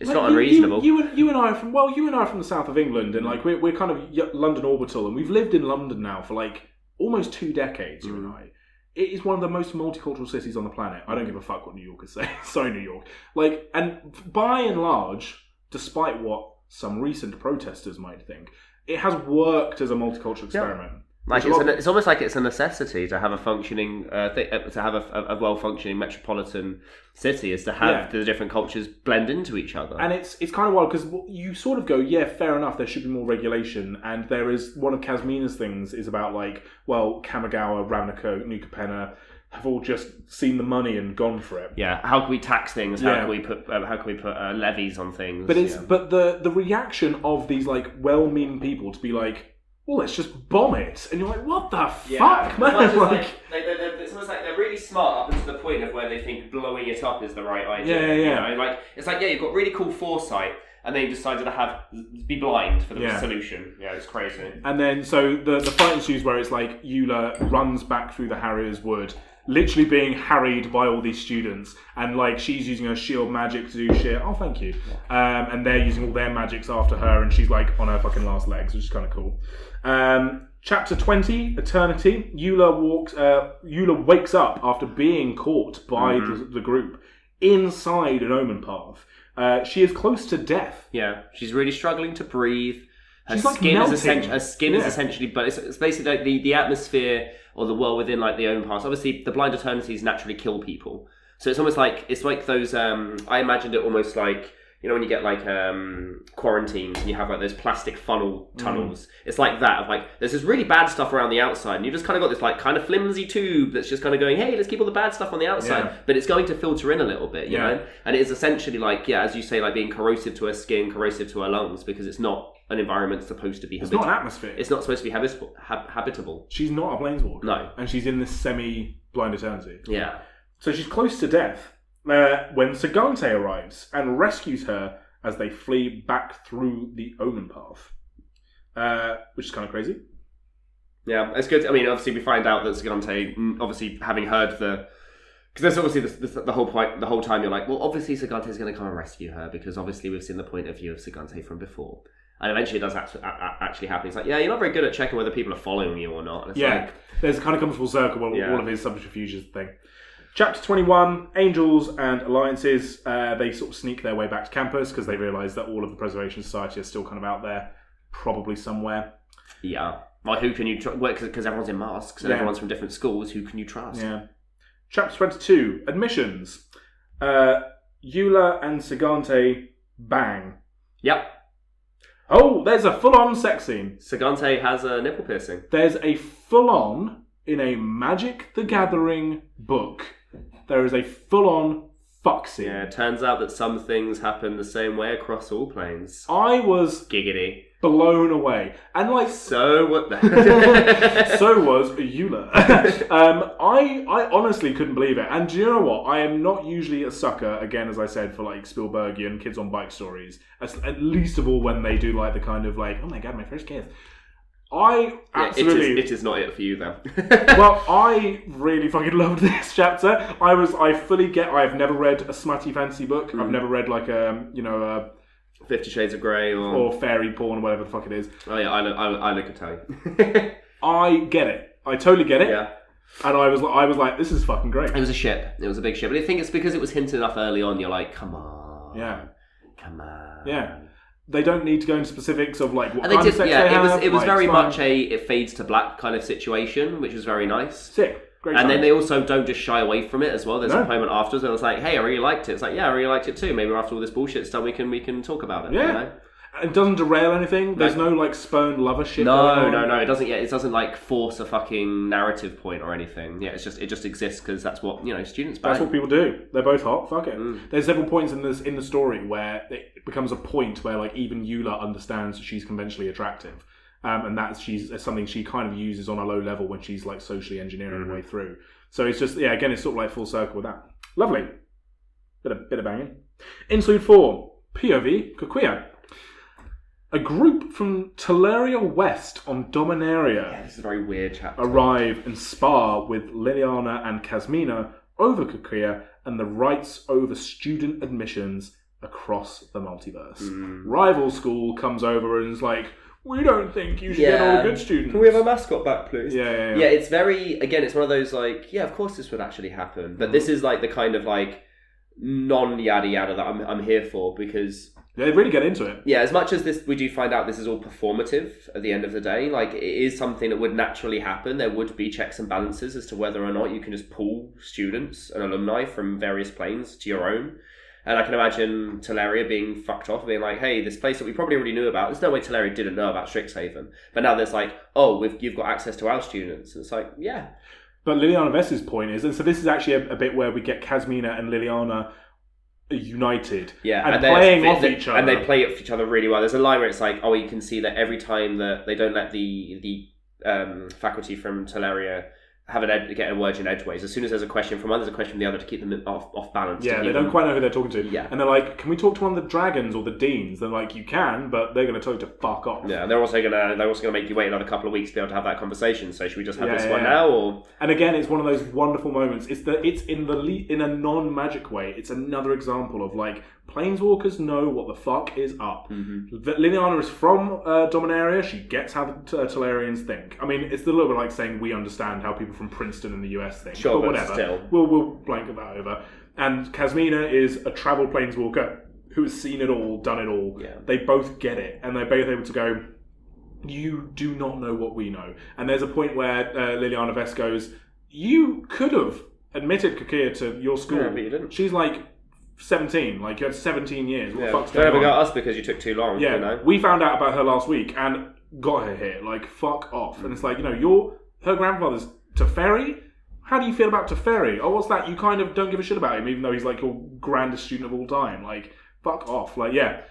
it's not unreasonable. You and I are from the south of England, and like we're kind of London orbital, and we've lived in London now for like almost 2 decades. You and I. It is one of the most multicultural cities on the planet. I don't give a fuck what New Yorkers say. Sorry, New York. Like, and by and large, despite what some recent protesters might think, it has worked as a multicultural experiment. Yeah. Like it's almost like it's a necessity to have a functioning, to have a well-functioning metropolitan city, is to have the different cultures blend into each other. And it's kind of wild because you sort of go, yeah, fair enough, there should be more regulation. And there is one of Kasmina's things is about like, well, Kamigawa, Ravnica, New Capenna have all just seen the money and gone for it. Yeah, how can we tax things? How can we put levies on things? But the reaction of these like well-meaning people to be like, well, let's just bomb it. And you're like, what the fuck, man? It's almost like they're really smart up to the point of where they think blowing it up is the right idea. Yeah. You know? Like, it's like, you've got really cool foresight, and they decided to be blind for the solution. Yeah, it's crazy. And then, so the fight ensues where it's like, Eula runs back through the Harrier's Wood, literally being harried by all these students, and like she's using her shield magic to do shit. Oh, thank you. And they're using all their magics after her, and she's like on her fucking last legs, which is kind of cool. Chapter 20, Eternity. Eula wakes up after being caught by the group inside an omen path. She is close to death. Yeah, she's really struggling to breathe. Her skin is essentially, but it's basically like the atmosphere or the world within like the omen path. Obviously, the blind eternities naturally kill people, so it's almost like those. I imagined it almost like, you know, when you get like quarantines and you have like those plastic funnel tunnels. It's like that, of like, there's this really bad stuff around the outside, and you've just kind of got this like kind of flimsy tube that's just kind of going, hey, let's keep all the bad stuff on the outside, but it's going to filter in a little bit, you know? And it is essentially like, as you say, like being corrosive to her skin, corrosive to her lungs, because it's not an environment supposed to be habitable. It's not an atmosphere. It's not supposed to be habitable. She's not a planeswalker. No. And she's in this semi-blind eternity. Yeah. So she's close to death when Sagante arrives and rescues her as they flee back through the Omen Path, which is kind of crazy. Yeah, it's good. I mean, obviously we find out that Sagante, obviously having heard because there's obviously the whole point, the whole time you're like, well, obviously Sagante is going to come and rescue her, because obviously we've seen the point of view of Sagante from before. And eventually it does actually happen. It's like, you're not very good at checking whether people are following you or not. And it's there's kind of comes full circle with all of his subterfuges thing. Chapter 21, Angels and Alliances. They sort of sneak their way back to campus because they realise that all of the Preservation Society is still kind of out there, probably somewhere. Yeah. Well, who can you trust? Because everyone's in masks and everyone's from different schools. Who can you trust? Yeah. Chapter 22, Admissions. Eula and Sagante bang. Yep. Oh, there's a full-on sex scene. Sagante has a nipple piercing. There's a full-on, in a Magic the Gathering book, there is a full-on fuck scene. Yeah, it turns out that some things happen the same way across all planes. I was giggity blown away. And like, so what so was Eula. I honestly couldn't believe it. And do you know what? I am not usually a sucker, again, as I said, for like Spielbergian kids on bike stories. At least of all when they do like the kind of like, oh my god, my first kiss. I absolutely... It is not it for you then. Well, I really fucking loved this chapter. I fully get... I've never read a smutty fantasy book. I've never read like a 50 Shades of Grey or fairy porn, whatever the fuck it is. Oh yeah, I look at Tony. I get it. I totally get it. Yeah. And I was like, this is fucking great. It was a ship. It was a big ship. But I think it's because it was hinted enough early on. You're like, come on. Yeah. Come on. Yeah. They don't need to go into specifics of like what kind of sex they have. It was very much it fades to black kind of situation, which was very nice. Sick. Great and time. then they also don't just shy away from it as well. There's a moment afterwards and it's like, hey, I really liked it. It's like, yeah, I really liked it too. Maybe after all this bullshit's done, we can talk about it. Yeah. You know? It doesn't derail anything. There's no like spurned lover shit. No. It doesn't. Yeah, it doesn't like force a fucking narrative point or anything. Yeah, it just exists because that's what students. Bang. That's what people do. They're both hot. Fuck it. There's several points in the story where it becomes a point where like even Eula understands that she's conventionally attractive, and that's something she kind of uses on a low level when she's like socially engineering her way through. So it's just again it's sort of like full circle with that. Lovely. Bit of banging. Interlude 4. POV Kikuya. A group from Teleria West on Dominaria. Yeah, this is a very weird chapter. Arrive and spar with Liliana and Kasmina over Kikuya and the rights over student admissions across the multiverse. Rival school comes over and is like, we don't think you should get all the good students. Can we have a mascot back, please? Yeah, it's very, again, it's one of those like, yeah, of course this would actually happen. But this is like the kind of like non-yada yada that I'm here for because... They really get into it. Yeah, as much as this, we do find out this is all performative at the end of the day. Like, it is something that would naturally happen. There would be checks and balances as to whether or not you can just pull students and alumni from various planes to your own. And I can imagine Teleria being fucked off, being like, hey, this place that we probably already knew about, there's no way Teleria didn't know about Strixhaven. But now there's like, oh, you've got access to our students. And it's like, yeah. But Liliana Vess's point is, and so this is actually a bit where we get Kasmina and Liliana united and playing off each other, and they play off each other really well. There's a line where it's like, oh, you can see that every time that they don't let the faculty from Teleria get a word in edgeways. As soon as there's a question from one, there's a question from the other to keep them off balance. Yeah, they don't quite know who they're talking to. Yeah. And they're like, can we talk to one of the dragons or the deans? They're like, you can, but they're going to tell you to fuck off. Yeah, and they're also going to make you wait another couple of weeks to be able to have that conversation. So should we just have this one now? Or and again, it's one of those wonderful moments. It's in a non-magic way. It's another example of like planeswalkers know what the fuck is up. Liliana is from Dominaria. She gets how the Telerians think. I mean, it's a little bit like saying we understand how people from Princeton in the US think. Sure, but whatever. Still. We'll blanket that over. And Kasmina is a travel planeswalker who has seen it all, done it all. Yeah. They both get it, and they're both able to go, you do not know what we know. And there's a point where Liliana Vess goes, you could have admitted Kikuya to your school. Yeah, but you didn't. She's like 17, like you had 17 years. What the fuck's going going on? Don't ever got us because you took too long. Yeah, we found out about her last week and got her here. Like, fuck off. And it's like, her grandfather's Teferi. How do you feel about Teferi? Oh, what's that? You kind of don't give a shit about him, even though he's like your grandest student of all time. Like, fuck off. Like, yeah.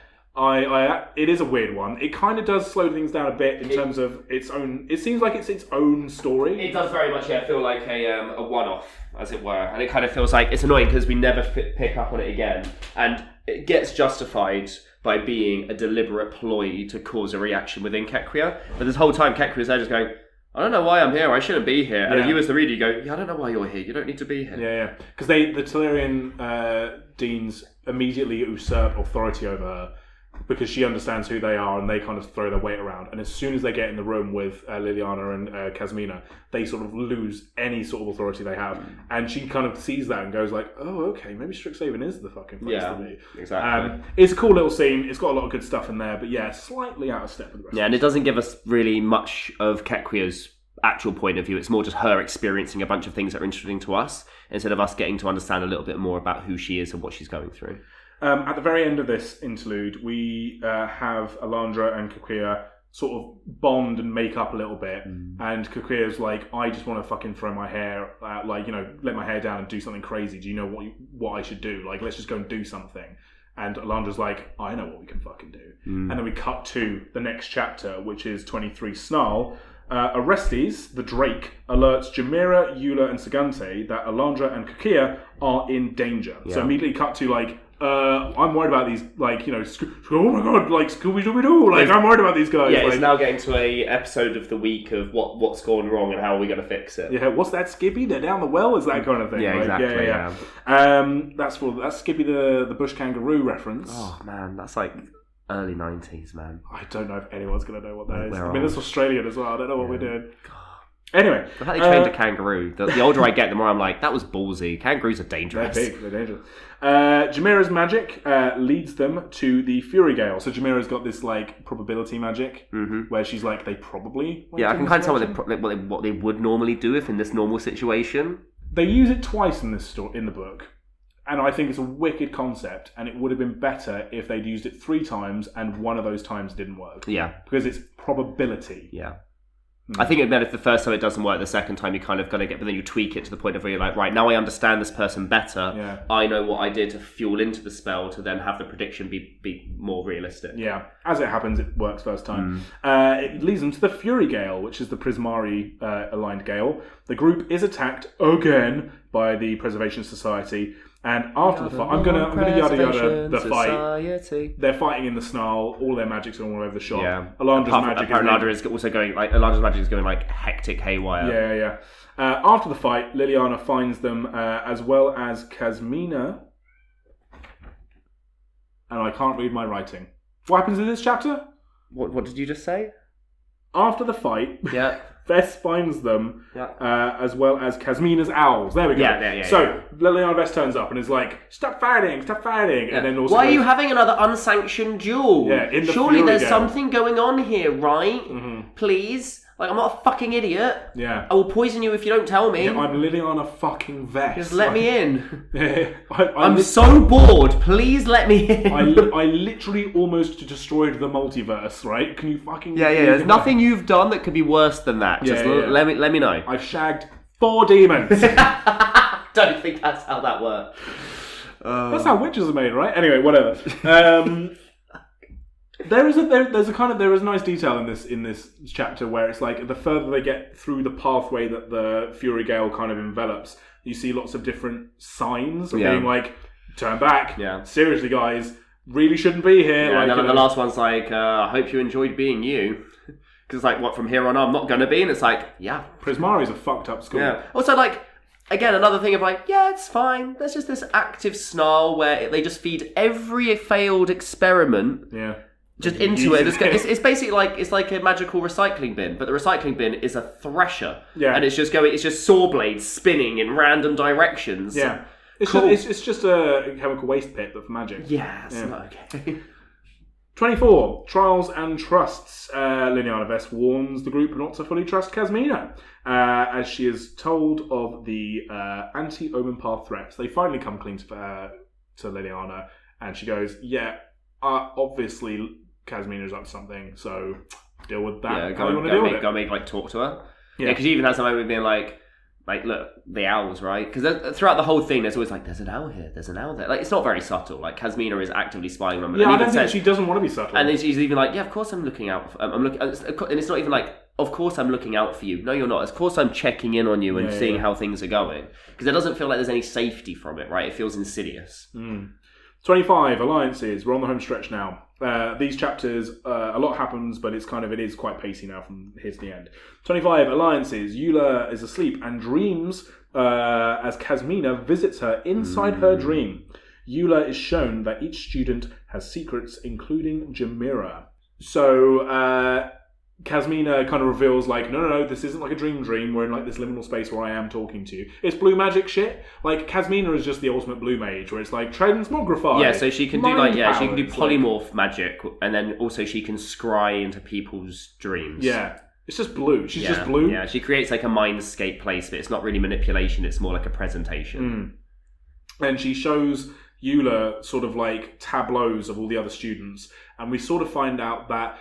It is a weird one. It kind of does slow things down a bit in terms of its own... It seems like it's its own story. It does very much, feel like a one-off, as it were. And it kind of feels like it's annoying because we never pick up on it again. And it gets justified by being a deliberate ploy to cause a reaction within Kekuya. But this whole time, Kekuya's there just going, I don't know why I'm here. I shouldn't be here. And if you as the reader, you go, I don't know why you're here. You don't need to be here. Yeah. Because the Telerian deans immediately usurp authority over her because she understands who they are and they kind of throw their weight around. And as soon as they get in the room with Liliana and Kasmina, they sort of lose any sort of authority they have. And she kind of sees that and goes like, oh, okay, maybe Strixhaven is the fucking place to be. Exactly. It's a cool little scene. It's got a lot of good stuff in there, but slightly out of step with the rest. Yeah, and it doesn't give us really much of Kekuya's actual point of view. It's more just her experiencing a bunch of things that are interesting to us instead of us getting to understand a little bit more about who she is and what she's going through. At the very end of this interlude, we have Alandra and Kikuya sort of bond and make up a little bit. And Kikuya's like, I just want to fucking throw my hair, let my hair down and do something crazy. Do you know what I should do? Like, let's just go and do something. And Alandra's like, I know what we can fucking do. And then we cut to the next chapter, which is 23 Snarl. Orestes, the Drake, alerts Jamira, Eula, and Sagante that Alandra and Kikuya are in danger. Yeah. So immediately cut to like, I'm worried about these, oh my god, like Scooby-Doo, like I'm worried about these guys. Yeah, it's now getting to a episode of the week of what's gone wrong and how are we going to fix it. Yeah, what's that, Skippy? They're down the well, is that kind of thing. Yeah, exactly. Yeah. That's Skippy the bush kangaroo reference. Oh man, that's like early 90s, man. I don't know if anyone's going to know what that is. I mean, it's Australian as well. I don't know what we're doing. Anyway. The fact they trained a kangaroo, the older I get, the more I'm like, that was ballsy. Kangaroos are dangerous. They're big, they're dangerous. Jamira's magic leads them to the Fury Gale. So Jamira's got this like probability magic where she's like, they probably... Yeah, I can kind of tell what they would normally do if in this normal situation. They use it twice in the book. And I think it's a wicked concept, and it would have been better if they'd used it 3 times and one of those times didn't work. Yeah. Because it's probability. Yeah. I think it'd be better if the first time it doesn't work, the second time you kind of got to get, but then you tweak it to the point of where you're like, right, now I understand this person better. Yeah. I know what I did to fuel into the spell to then have the prediction be more realistic. Yeah. As it happens, it works first time. It leads them to the Fury Gale, which is the Prismari aligned Gale. The group is attacked again by the Preservation Society. And after the fight, I'm gonna yada yada the fight. They're fighting in the snarl. All their magic's all over the shop. Yeah. Alandra's magic is also going like Alandra's magic is going like hectic haywire. Yeah. After the fight, Liliana finds them as well as Kasmina. And I can't read my writing. What happens in this chapter? What did you just say? After the fight, yeah. Vess finds them as well as Kasmina's owls. There we go. So Liliana Vess turns up and is like, stop fighting. Yeah. And then also why are you having another unsanctioned duel? Yeah, in the Surely Fury there's Gale. something going on here, right? Mm-hmm. Please? Like, I'm not a fucking idiot. Yeah. I will poison you if you don't tell me. Yeah, I'm Liliana fucking Vess. Just let me in. Yeah, I'm so bored. Please let me in. I literally almost destroyed the multiverse, right? Can you fucking... Yeah. There's nothing you've done that could be worse than that. Just let me know. I've shagged 4 demons. Don't think that's how that works. That's how witches are made, right? Anyway, whatever. There is a nice detail in this chapter where it's like the further they get through the pathway that the Fury Gale kind of envelops, you see lots of different signs of being like, turn back. Yeah. Seriously, guys, really shouldn't be here. Yeah, like, and the last one's like, I hope you enjoyed being you. Because it's like, what, from here on I'm not going to be? And it's like, yeah. Prismari's a fucked up school. Yeah. Also, like, again, another thing of like, yeah, it's fine. There's just this active snarl where they just feed every failed experiment. Yeah. Just into it. It's basically like it's like a magical recycling bin, but the recycling bin is a thresher. Yeah. And it's just saw blades spinning in random directions. Yeah. It's just a chemical waste pit, but for magic. Yeah, okay. 24. Trials and Trusts. Liliana Vess warns the group not to fully trust Kasmina, as she is told of the anti-Omen Path threats. They finally come clean to Liliana, and she goes, yeah, obviously Kasmina's up to something, so deal with that. Yeah, go make talk to her. Yeah, because she even has a moment being like, look, the owls, right? Because throughout the whole thing, there's always like, there's an owl here, there's an owl there. Like, it's not very subtle. Like, Kasmina is actively spying on them. Yeah, I don't think she doesn't want to be subtle. And then she's even like, yeah, of course I'm looking out. And it's not even like, of course I'm looking out for you. No, you're not. Of course I'm checking in on you and seeing how things are going. Because it doesn't feel like there's any safety from it, right? It feels insidious. 25 alliances. We're on the home stretch now. These chapters, a lot happens, but it is quite pacey now from here to the end. 25 alliances. Eula is asleep and dreams as Kasmina visits her inside her dream. Eula is shown that each student has secrets, including Jamira. So Kasmina kind of reveals like, no, this isn't like a dream. We're in like this liminal space where I am talking to you. It's blue magic shit. Like, Kasmina is just the ultimate blue mage, where it's like transmogrify. Yeah, so she can do she can do polymorph magic, and then also she can scry into people's dreams. Yeah. It's just blue. She's just blue. Yeah, she creates like a mindscape place, but it's not really manipulation, it's more like a presentation. And she shows Eula sort of like tableaus of all the other students, and we sort of find out that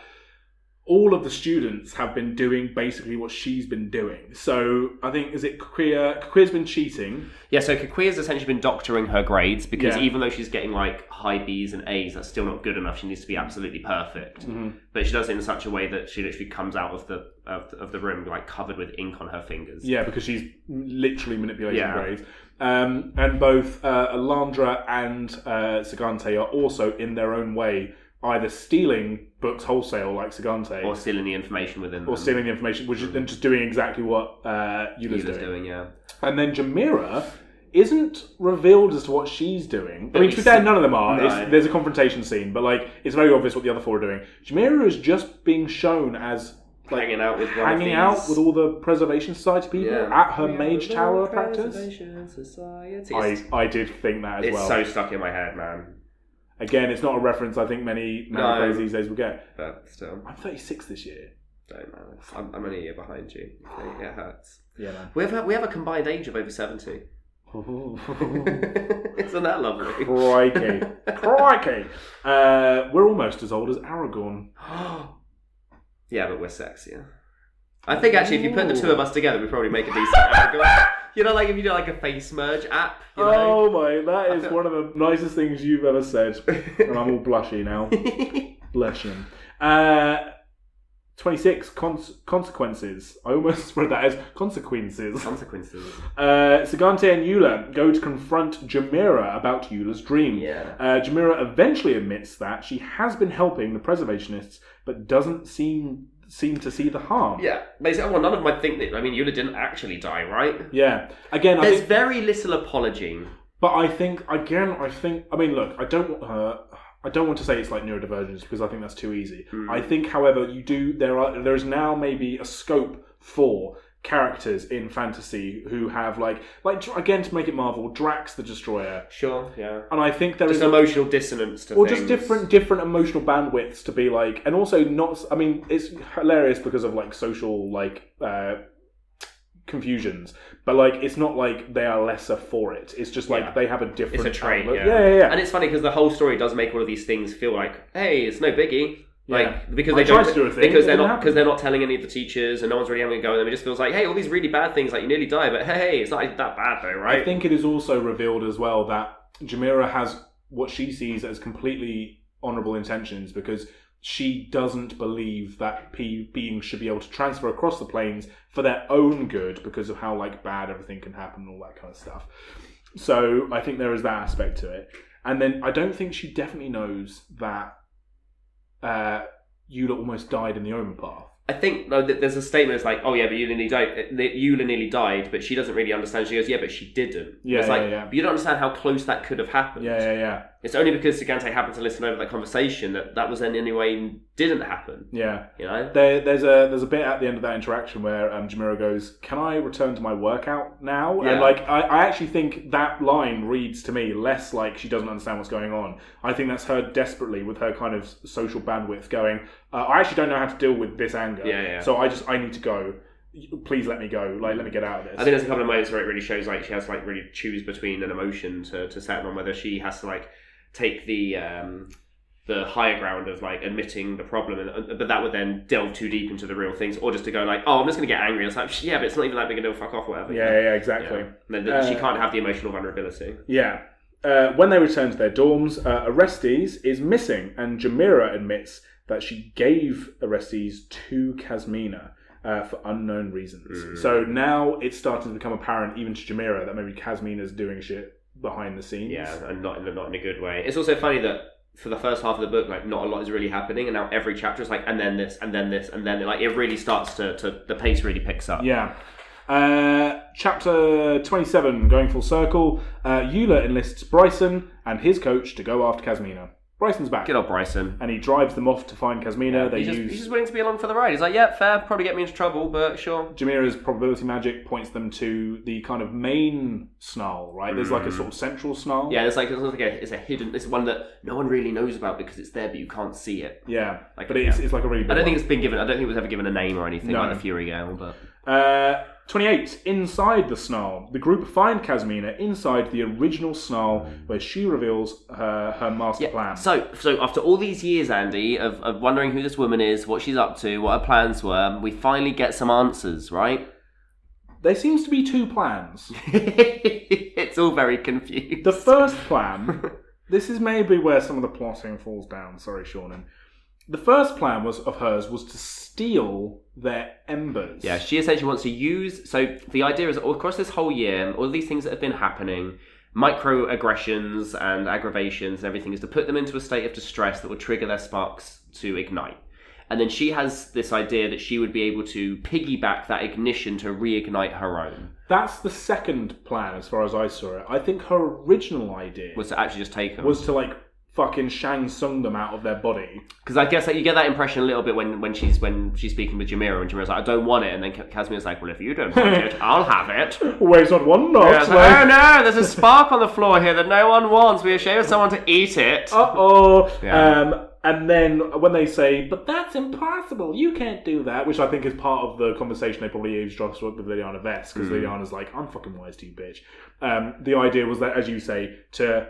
all of the students have been doing basically what she's been doing. So I think, is it Kikuya? Kikuya's been cheating. Yeah, so Kikuya's essentially been doctoring her grades because even though she's getting like high B's and A's, that's still not good enough. She needs to be absolutely perfect. But she does it in such a way that she literally comes out of the room like covered with ink on her fingers. Yeah, because she's literally manipulating grades. And both Alandra and Sagante are also in their own way either stealing books wholesale like Sagante, or stealing the information within them. Or stealing the information, which is then just doing exactly what Eula's doing. Yeah. And then Jamira isn't revealed as to what she's doing. I mean, to be fair, none of them are. No. There's a confrontation scene, but like it's very obvious what the other 4 are doing. Jamira is just being shown as like hanging out with all the Preservation Society people at her Mage Tower practice. I did think that as well. It's so stuck in my head, man. Again, it's not a reference I think many players these days will get. But still. I'm 36 this year. Don't know. I'm only a year behind you. It hurts. Yeah, man. We have a combined age of over 70. Isn't that lovely? Crikey. We're almost as old as Aragorn. Yeah, but we're sexier. I think actually, if you put the two of us together, we'd probably make a decent Aragorn. You know, like if you do like a face merge app. You know? Oh my, that is one of the nicest things you've ever said. And I'm all blushy now. Bless him. 26 consequences. I almost read that as consequences. Sagante and Eula go to confront Jamira about Eula's dream. Yeah. Jamira eventually admits that she has been helping the preservationists, but doesn't seem to see the harm. Yeah. Basically, well, none of them might think that. I mean, Eula didn't actually die, right? Yeah. Again, there's very little apology. But I think. I mean, look, I don't want to say it's like neurodivergence because I think that's too easy. I think, however, there is now maybe a scope for characters in fantasy who have like again, to make it Marvel, Drax the Destroyer. Sure, yeah. And I think there is emotional dissonance to or things. just different emotional bandwidths to be like, and also not. I mean, it's hilarious because of like social confusions, but like it's not like they are lesser for it. It's just like they have a different. It's a trait. Yeah. And it's funny because the whole story does make all of these things feel like, hey, it's no biggie. Like because they're not telling any of the teachers and no one's really having a go at them. It just feels like, hey, all these really bad things, like you nearly die, but hey, it's not that bad though, right? I think it is also revealed as well that Jamira has what she sees as completely honourable intentions because she doesn't believe that beings should be able to transfer across the planes for their own good because of how like bad everything can happen and all that kind of stuff. So I think there is that aspect to it. And then I don't think she definitely knows that Eula almost died in the Omen Path. I think there's a statement that's like, oh yeah, but Eula nearly died, but she doesn't really understand. She goes, yeah, but she didn't. But you don't understand how close that could have happened. Yeah. It's only because Sagante happened to listen over that conversation that was in any way didn't happen. Yeah. You know? There's a bit at the end of that interaction where Jamira goes, can I return to my workout now? Yeah. And like, I actually think that line reads to me less like she doesn't understand what's going on. I think that's her desperately with her kind of social bandwidth going, I actually don't know how to deal with this anger. Yeah. So I need to go. Please let me go. Like, let me get out of this. I think there's a couple of moments where it really shows like she has to like really choose between an emotion to settle on, whether she has to like take the higher ground of like admitting the problem, but that would then delve too deep into the real things, or just to go like, oh, I'm just going to get angry. It's like, yeah, but it's not even that big a deal. Fuck off, whatever. Yeah, exactly. Yeah. Then she can't have the emotional vulnerability. Yeah. When they return to their dorms, Orestes is missing, and Jamira admits that she gave Orestes to Kasmina for unknown reasons. So now it's starting to become apparent, even to Jamira, that maybe Kasmina's doing shit behind the scenes. Yeah, and not in a good way. It's also funny that for the first half of the book, like not a lot is really happening, and now every chapter is like, and then this, and then this, and then like it really starts to the pace really picks up. Yeah. Chapter 27, going full circle. Eula enlists Bryson and his coach to go after Kasmina. Bryson's back. Good old Bryson. And he drives them off to find Kasmina. Yeah, he's just willing to be along for the ride. He's like, yeah, fair, probably get me into trouble, but sure. Jamira's probability magic points them to the kind of main snarl, right? There's like a sort of central snarl. Yeah, it's a hidden, it's one that no one really knows about because it's there, but you can't see it. Yeah, like, but it's like a really big I don't think one. I don't think it was ever given a name or anything like the Fury Gale, but... 28. Inside the snarl. The group find Kasmina inside the original snarl where she reveals her master plan. So after all these years, Andy, of wondering who this woman is, what she's up to, what her plans were, we finally get some answers, right? There seems to be two plans. It's all very confused. The first plan, this is maybe where some of the plotting falls down. Sorry, Seanan. The first plan of hers was to steal their embers. Yeah, she essentially wants to use... So the idea is across this whole year, all these things that have been happening, microaggressions and aggravations and everything, is to put them into a state of distress that will trigger their sparks to ignite. And then she has this idea that she would be able to piggyback that ignition to reignite her own. That's the second plan as far as I saw it. I think her original idea... was to actually just take them. Was to like... fucking Shang Tsung them out of their body. Because I guess you get that impression a little bit when she's speaking with Jamira, and Jamira's like, I don't want it, and then Kasmina's like, well, if you don't want it, I'll have it. Always on one note. Yeah, like, oh no, there's a spark on the floor here that no one wants. We're ashamed of someone to eat it. Uh-oh. Yeah. And then when they say, but that's impossible, you can't do that, which I think is part of the conversation they probably eavesdropped with Liliana Vess, because Liliana's like, I'm fucking wise to you, bitch. The idea was that, as you say, to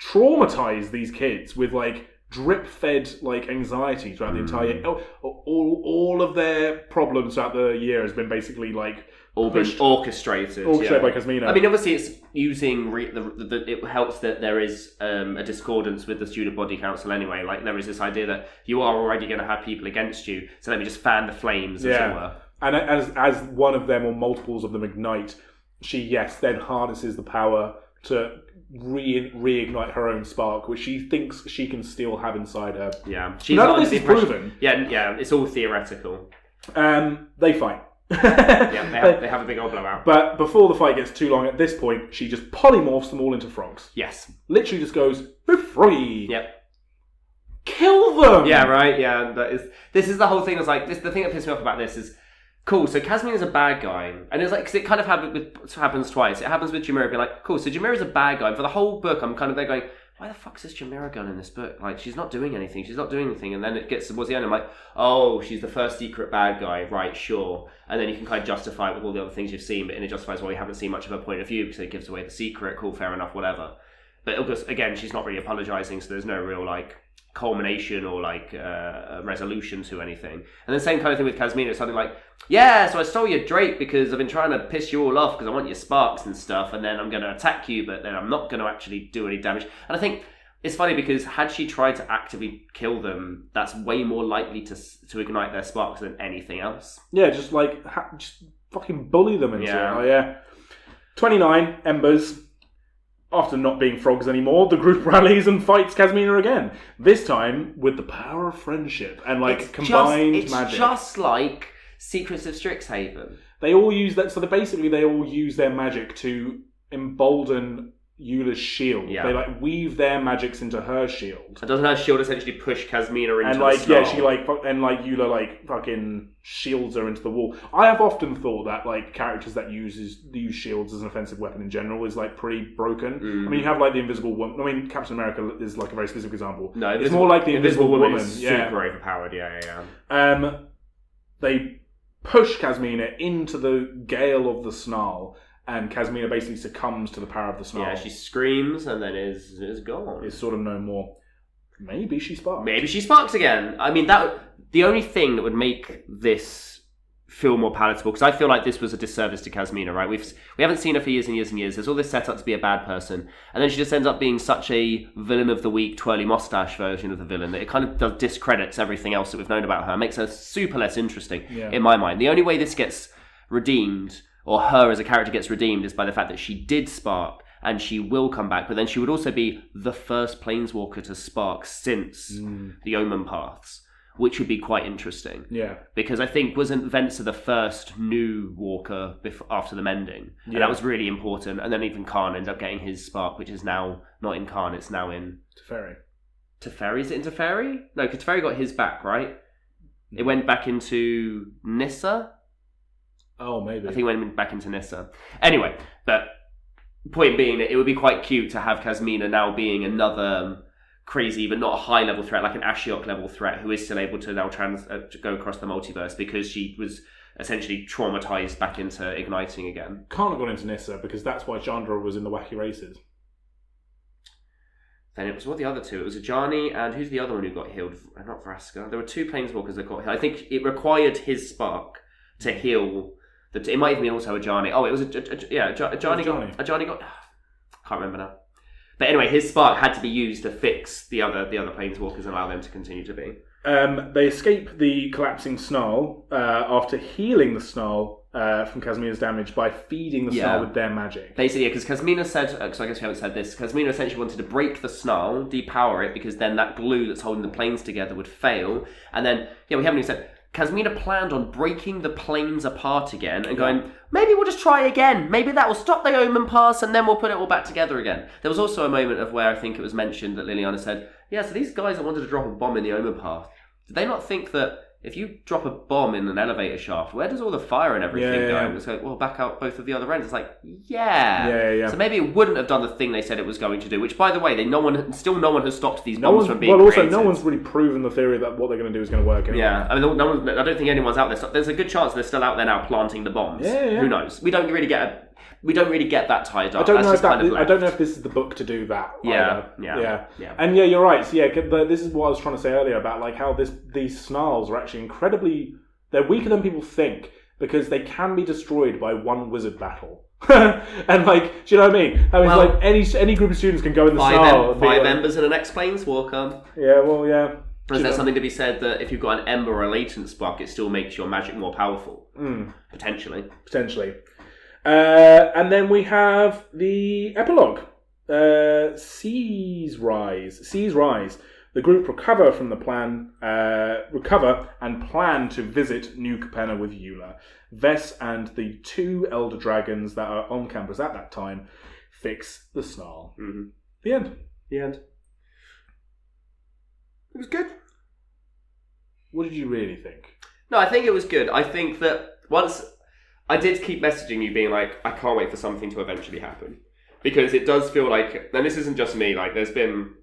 traumatize these kids with, like, drip-fed, like, anxiety throughout the entire year. All of their problems throughout the year has been basically, like, all been orchestrated by Casmina. I mean, obviously, it's using it helps that there is a discordance with the student body council anyway. Like, there is this idea that you are already going to have people against you, so let me just fan the flames, as it were. And as one of them or multiples of them ignite, she then harnesses the power to reignite her own spark, which she thinks she can still have inside her. Yeah, none of this is proven. Yeah, it's all theoretical. They fight. They have a big old blowout. But before the fight gets too long, at this point, she just polymorphs them all into frogs. Yes. Literally just goes, froggy. Yep. Kill them! Yeah, right, yeah. This is the whole thing. It's like, the thing that pissed me off about this is, cool, so Casmina's a bad guy. And it's like, because it kind of happens twice. It happens with Chimera being like, cool, so Chimera's a bad guy. And for the whole book, I'm kind of there going, why the fuck's this Chimera gun in this book? Like, she's not doing anything. And then it gets towards the end, I'm like, oh, she's the first secret bad guy. Right, sure. And then you can kind of justify it with all the other things you've seen, but it justifies why you haven't seen much of her point of view because it gives away the secret. Cool, fair enough, whatever. But again, she's not really apologising, so there's no real, like, culmination or, like, resolution to anything. And the same kind of thing with Casmina. It's something like, yeah, so I stole your Drake because I've been trying to piss you all off because I want your sparks and stuff, and then I'm going to attack you, but then I'm not going to actually do any damage. And I think it's funny because had she tried to actively kill them, that's way more likely to ignite their sparks than anything else. Yeah, just like, just fucking bully them into it. Oh, yeah. 29 embers. After not being frogs anymore, the group rallies and fights Casmina again. This time with the power of friendship and, like, combined magic. It's just like Secrets of Strixhaven. They all use that, so they all use their magic to embolden Eula's shield. Yeah. They, like, weave their magics into her shield. And doesn't her shield essentially push Casmina into and, like, the snarl? yeah, she, like, and, like, Eula, like, fucking shields her into the wall. I have often thought that, like, characters that use shields as an offensive weapon in general is, like, pretty broken. I mean, you have, like, the Invisible Woman. I mean, Captain America is, like, a very specific example. No, it's more like the Invisible Woman. Is super overpowered, yeah. They push Casmina into the gale of the snarl, and Casmina basically succumbs to the power of the snarl. Yeah, she screams and then is gone. Is sort of no more. Maybe she sparks. Maybe she sparks again. I mean, the only thing that would make this feel more palatable, because I feel like this was a disservice to Casmina, right? We haven't seen her for years and years and years. There's all this setup to be a bad person, and then she just ends up being such a villain of the week, twirly mustache version of the villain that it kind of discredits everything else that we've known about her. It makes her super less interesting in my mind. The only way this gets redeemed, or her as a character gets redeemed, is by the fact that she did spark and she will come back, but then she would also be the first planeswalker to spark since the Omen Paths, which would be quite interesting. Yeah. Because I think wasn't Venser the first new walker after the mending? Yeah. And that was really important. And then even Khan ended up getting his spark, which is now not in Khan, it's now in Teferi. Teferi? Is it in Teferi? No, because Teferi got his back, right? It went back into Nissa? Oh, maybe. I think it went back into Nissa. Anyway, but point being that it would be quite cute to have Casmina now being another crazy but not a high level threat, like an Ashiok level threat, who is still able to now to go across the multiverse because she was essentially traumatized back into igniting again. Can't have gone into Nissa because that's why Chandra was in the Wacky Races. Then it was the other two. It was Ajani and who's the other one who got healed? Not Vraska. There were two planeswalkers that got healed. I think it required his spark to heal. It might even be also Ajani. Oh, it was Ajani got. I can't remember now. But anyway, his spark had to be used to fix the other planeswalkers and allow them to continue to be. They escape the collapsing snarl after healing the snarl from Casmina's damage by feeding the snarl with their magic. Basically, because Casmina said, so I guess we haven't said this, Casmina essentially wanted to break the snarl, depower it, because then that glue that's holding the planes together would fail. And then, we haven't even said, Casmina planned on breaking the planes apart again and going, maybe we'll just try again. Maybe that will stop the Omen Pass and then we'll put it all back together again. There was also a moment of where I think it was mentioned that Liliana said, so these guys that wanted to drop a bomb in the Omen Path, did they not think that if you drop a bomb in an elevator shaft, where does all the fire and everything go? Yeah. And it's like, well, back out both of the other ends. It's like, yeah. So maybe it wouldn't have done the thing they said it was going to do, which, by the way, no one has stopped these bombs from being created. No one's really proven the theory that what they're going to do is going to work anyway. Yeah, I mean, I don't think anyone's out there. There's a good chance they're still out there now planting the bombs. Yeah. Who knows? We don't really get that tied up. I don't know if this is the book to do that. Yeah. And you're right. So this is what I was trying to say earlier about like how these snarls are actually incredibly. They're weaker than people think because they can be destroyed by one wizard battle. And like, do you know what I mean? I mean, like any group of students can go in the snarl. Five embers and an X-Planeswalker. Yeah, well, yeah. Is there something to be said that if you've got an ember or a latent spark, it still makes your magic more powerful? Potentially. And then we have the epilogue. Seas Rise. The group recover and plan to visit New Capenna with Eula. Vess and the 2 elder dragons that are on campus at that time fix the snarl. Mm-hmm. The end. It was good. What did you really think? No, I think it was good. I think that once I did keep messaging you being like, I can't wait for something to eventually happen. Because it does feel like, and this isn't just me, like there's been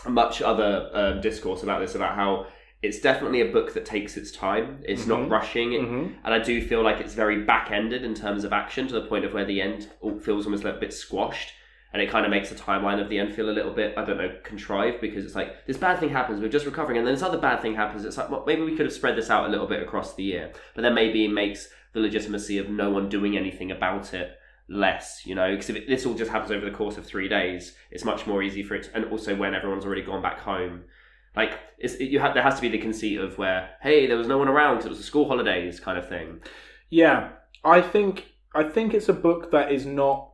much other discourse about this, about how it's definitely a book that takes its time. It's not rushing. And I do feel like it's very back-ended in terms of action to the point of where the end feels almost like a bit squashed. And it kind of makes the timeline of the end feel a little bit, I don't know, contrived, because it's like, this bad thing happens, we're just recovering, and then this other bad thing happens. It's like, well, maybe we could have spread this out a little bit across the year. But then maybe it makes the legitimacy of no one doing anything about it less, because if this all just happens over the course of 3 days, it's much more easy for it, and also when everyone's already gone back home. Like, there has to be the conceit of where, hey, there was no one around because it was the school holidays kind of thing. Yeah, I think it's a book that is not...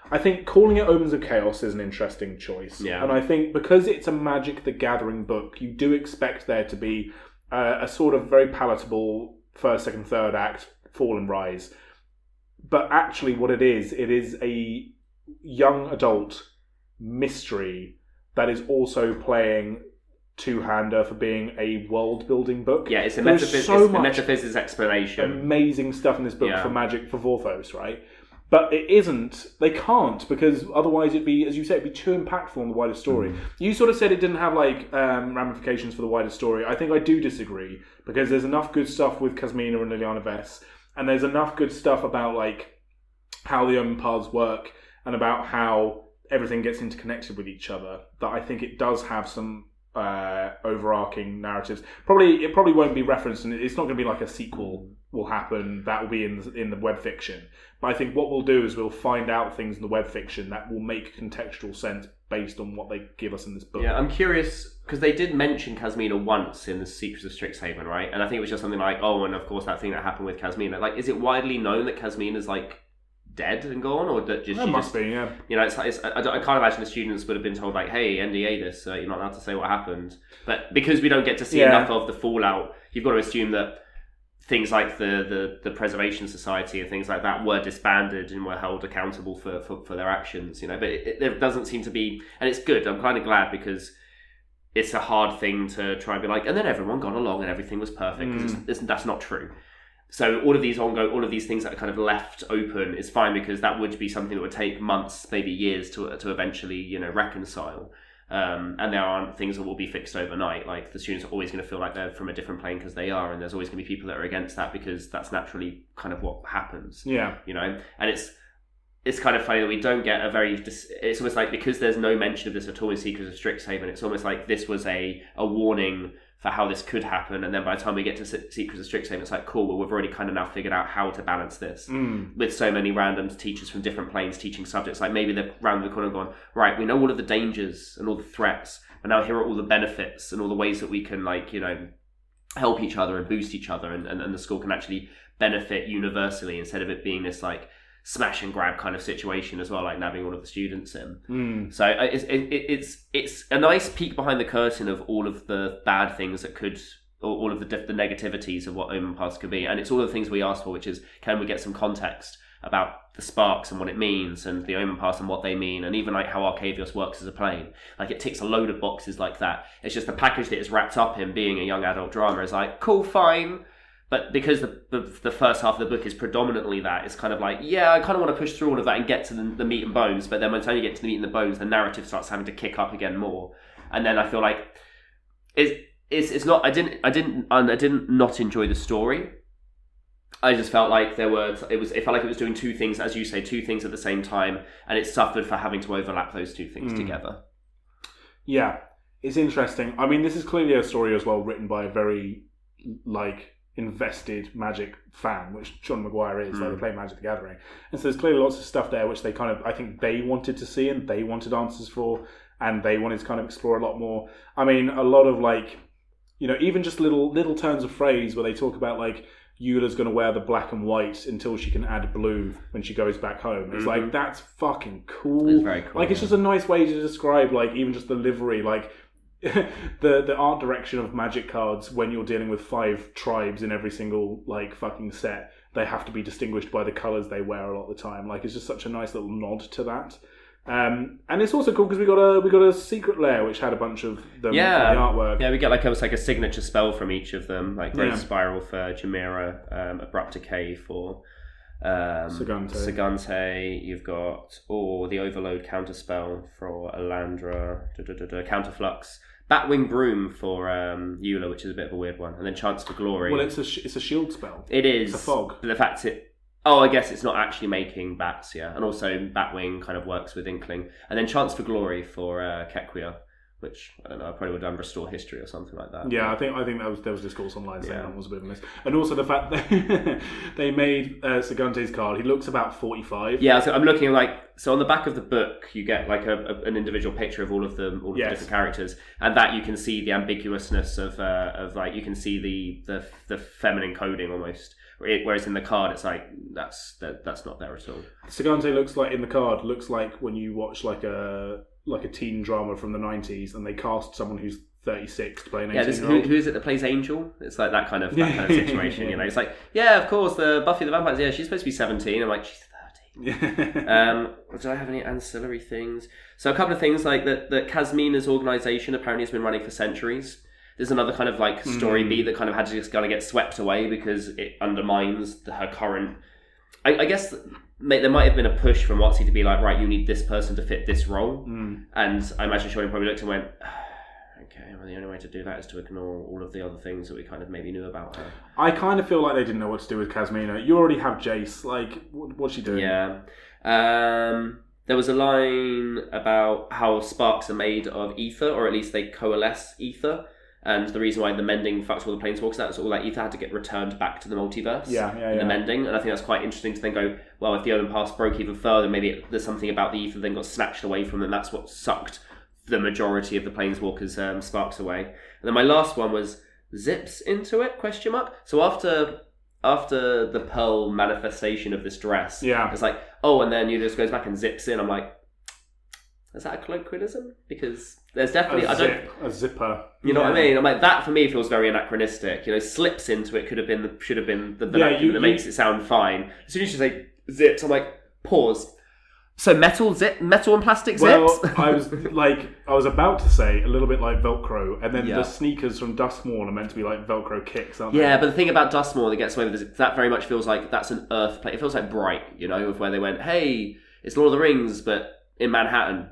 I think calling it Omens of Chaos is an interesting choice. Yeah. And I think because it's a Magic the Gathering book, you do expect there to be a sort of very palatable first, second, third act, fall and rise. But actually what it is a young adult mystery that is also playing two-hander for being a world-building book. Yeah, it's a metaphysics explanation. Amazing stuff in this book for Magic for Vorthos, right? But it isn't. They can't, because otherwise it'd be, as you said, it'd be too impactful on the wider story. You sort of said it didn't have like ramifications for the wider story. I think I do disagree, because there's enough good stuff with Kasmina and Liliana Vess, and there's enough good stuff about like how the Omen paths work and about how everything gets interconnected with each other, that I think it does have some overarching narratives. It probably won't be referenced, and it's not going to be like a sequel will happen that will be in the web fiction. But I think what we'll do is we'll find out things in the web fiction that will make contextual sense based on what they give us in this book. Yeah, I'm curious, because they did mention Kasmina once in the Secrets of Strixhaven, right? And I think it was just something like, oh, and of course that thing that happened with Kasmina. Like, is it widely known that Kasmina's like dead and gone, or that just? It must be, yeah. I can't imagine the students would have been told like, hey, NDA this, you're not allowed to say what happened. But because we don't get to see enough of the fallout, you've got to assume that things like the Preservation Society and things like that were disbanded and were held accountable for their actions, But there doesn't seem to be, and it's good. I'm kind of glad, because it's a hard thing to try and be like, and then everyone got along and everything was perfect. Because that's not true. So all of these things that are kind of left open is fine, because that would be something that would take months, maybe years to eventually reconcile. And there aren't things that will be fixed overnight. Like, the students are always going to feel like they're from a different plane because they are, and there's always going to be people that are against that, because that's naturally kind of what happens. Yeah, And it's kind of funny that we don't get a very. It's almost like, because there's no mention of this at all in Secrets of Strixhaven, it's almost like this was a warning for how this could happen, and then by the time we get to Secrets of Strixhaven, it's like, cool, well, we've already kind of now figured out how to balance this with so many random teachers from different planes teaching subjects. Like, maybe they've round the corner and gone, right, we know all of the dangers and all the threats, but now here are all the benefits and all the ways that we can, like, help each other and boost each other, and the school can actually benefit universally, instead of it being this like smash and grab kind of situation as well, like nabbing all of the students in. So it's a nice peek behind the curtain of all of the bad things that could all of the negativities of what Omen Pass could be, and it's all of the things we asked for, which is, can we get some context about the sparks and what it means, and the Omen Pass and what they mean, and even like how Arcavios works as a plane. Like, it ticks a load of boxes like that. It's just the package that it's wrapped up in, being a young adult drama, is like, cool, fine. But because the first half of the book is predominantly that, it's kind of like, yeah, I kind of want to push through all of that and get to the meat and bones. But then by the time you get to the meat and the bones, the narrative starts having to kick up again more. And then I feel like it's not. I didn't not enjoy the story. I just felt like it felt like it was doing two things, as you say, two things at the same time, and it suffered for having to overlap those two things together. Yeah, it's interesting. I mean, this is clearly a story as well written by a very invested Magic fan, which Sean Mcguire is. Like, they play Magic the Gathering, and so there's clearly lots of stuff there which they kind of, I think they wanted to see and they wanted answers for, and they wanted to kind of explore a lot more. I mean, a lot of even just little turns of phrase where they talk about Eula's going to wear the black and white until she can add blue when she goes back home. It's like, that's fucking cool. It's very cool. It's just a nice way to describe, even just the livery, the art direction of Magic cards when you're dealing with 5 tribes in every single, fucking set. They have to be distinguished by the colours they wear a lot of the time. It's just such a nice little nod to that. And it's also cool because we got a secret lair which had a bunch of them in the artwork. Yeah, we get almost a signature spell from each of them, Growth Spiral for Chimera, Abrupt Decay for Sagante. You've got the Overload counterspell for Elandra, Counterflux, Batwing Broom for Eula, which is a bit of a weird one, and then Chance for Glory. Well, it's a shield spell. It is. It's a fog. But the fact I guess it's not actually making bats, yeah. And also Batwing kind of works with Inkling. And then Chance for Glory for Kekuya, which, I don't know, I probably would have done Restore History or something like that. Yeah, I think there was discourse online saying that was a bit of a miss. And also the fact that they made Sagante's card, he looks about 45. Yeah, so I'm looking so on the back of the book, you get an individual picture of all of the different characters, and that you can see the ambiguousness of you can see the feminine coding almost. Whereas in the card, it's that's not there at all. Sagante looks like in the card when you watch a teen drama from the 90s and they cast someone who's 36 to play an 18-year-old. Who is it that plays Angel? It's like that kind of situation. You know, it's of course, the Buffy the Vampire. Yeah, she's supposed to be 17. I'm like, she's 30. Do I have any ancillary things? So a couple of things that Kasmina's organisation apparently has been running for centuries. There's another kind of story beat that kind of had to just kind of get swept away because it undermines her current. I guess there might have been a push from WotC to be right, you need this person to fit this role, and I imagine Shorty probably looked and went, okay, well, the only way to do that is to ignore all of the other things that we kind of maybe knew about her. I kind of feel like they didn't know what to do with Kasmina. You already have Jace. What's she doing? Yeah. There was a line about how sparks are made of ether, or at least they coalesce ether. And the reason why the mending fucks all the planeswalkers, that's all that ether had to get returned back to the multiverse. Yeah. The mending. And I think that's quite interesting to then go, well, if the Omen Pass broke even further, maybe there's something about the ether then got snatched away from them. That's what sucked the majority of the planeswalkers' sparks away. And then my last one was zips into it, ? So after the Pearl manifestation of this dress, it's and then you just goes back and zips in. I'm like, is that a colloquialism? Because there's definitely a zipper. You know what I mean? I'm like, that for me feels very anachronistic. Slips into it should have been the vernacular that makes it sound fine. As soon as you say zips, I'm like, pause. So metal and plastic zips? Well, I was about to say a little bit like Velcro, and then the sneakers from Duskmourn are meant to be like Velcro kicks, aren't they? Yeah, but the thing about Duskmourn that gets away with this, that very much feels like that's an Earth play. It feels like Bright, of where they went, hey, it's Lord of the Rings, but in Manhattan.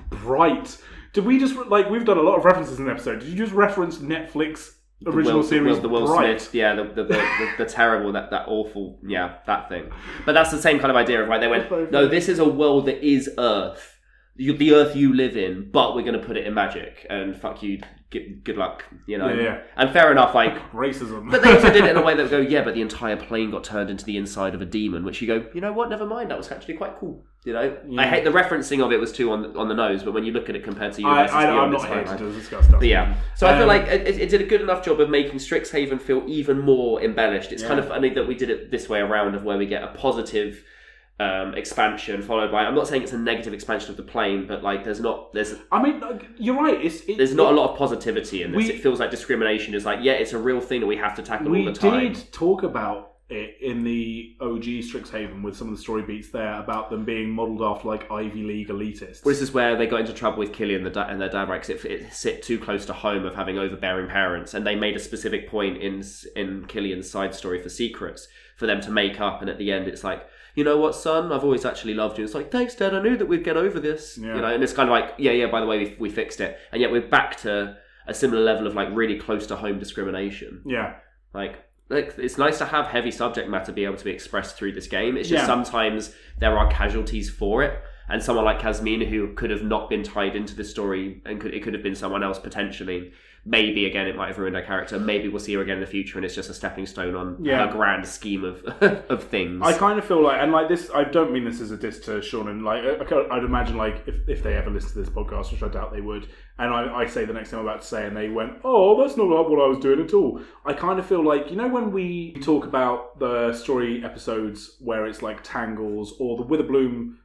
Bright. Did we just we've done a lot of references in the episode? Did you just reference Netflix original series? The Will Bright? Smith, the terrible, that awful, that thing. But that's the same kind of idea of they went, no, this is a world that is Earth, the Earth you live in, but we're going to put it in magic, and fuck you, good luck, Yeah. And fair enough, racism. But they also did it in a way that would go, but the entire plane got turned into the inside of a demon, which you go, you know what, never mind, that was actually quite cool. I hate the referencing of it was too on the nose, but when you look at it compared to Universes Beyond, I'm not here to discuss stuff. But yeah, so I feel like it did a good enough job of making Strixhaven feel even more embellished. It's kind of funny that we did it this way around, of where we get a positive expansion followed by. I'm not saying it's a negative expansion of the plane, but like there's. I mean, you're right. There's not a lot of positivity in this. It feels like discrimination is like, yeah, it's a real thing that we have to tackle all the time. We did talk about it in the OG Strixhaven with some of the story beats there about them being modelled after like Ivy League elitists. Well, this is where they got into trouble with Killian and their dad, right? Because it sit too close to home of having overbearing parents, and they made a specific point in Killian's side story for Secrets for them to make up, and at the end it's like, you know what, son, I've always actually loved you. It's like, thanks, Dad, I knew that we'd get over this. Yeah. You know, and it's kind of like, yeah, by the way, we fixed it. And yet we're back to a similar level of like really close to home discrimination. Yeah. Like it's nice to have heavy subject matter be able to be expressed through this game. It's just sometimes there are casualties for it. And someone like Kasmina, who could have not been tied into the story, and it could have been someone else potentially. Maybe, again, it might have ruined her character. Maybe we'll see her again in the future, and it's just a stepping stone on her grand scheme of of things. I kind of feel like, and like this, I don't mean this as a diss to Seanan. Like, I'd imagine, like, if they ever listen to this podcast, which I doubt they would, and I say the next thing I'm about to say, and they went, "Oh, that's not what I was doing at all." I kind of feel like, you know, when we talk about the story episodes where it's like Tangles or the Witherbloom.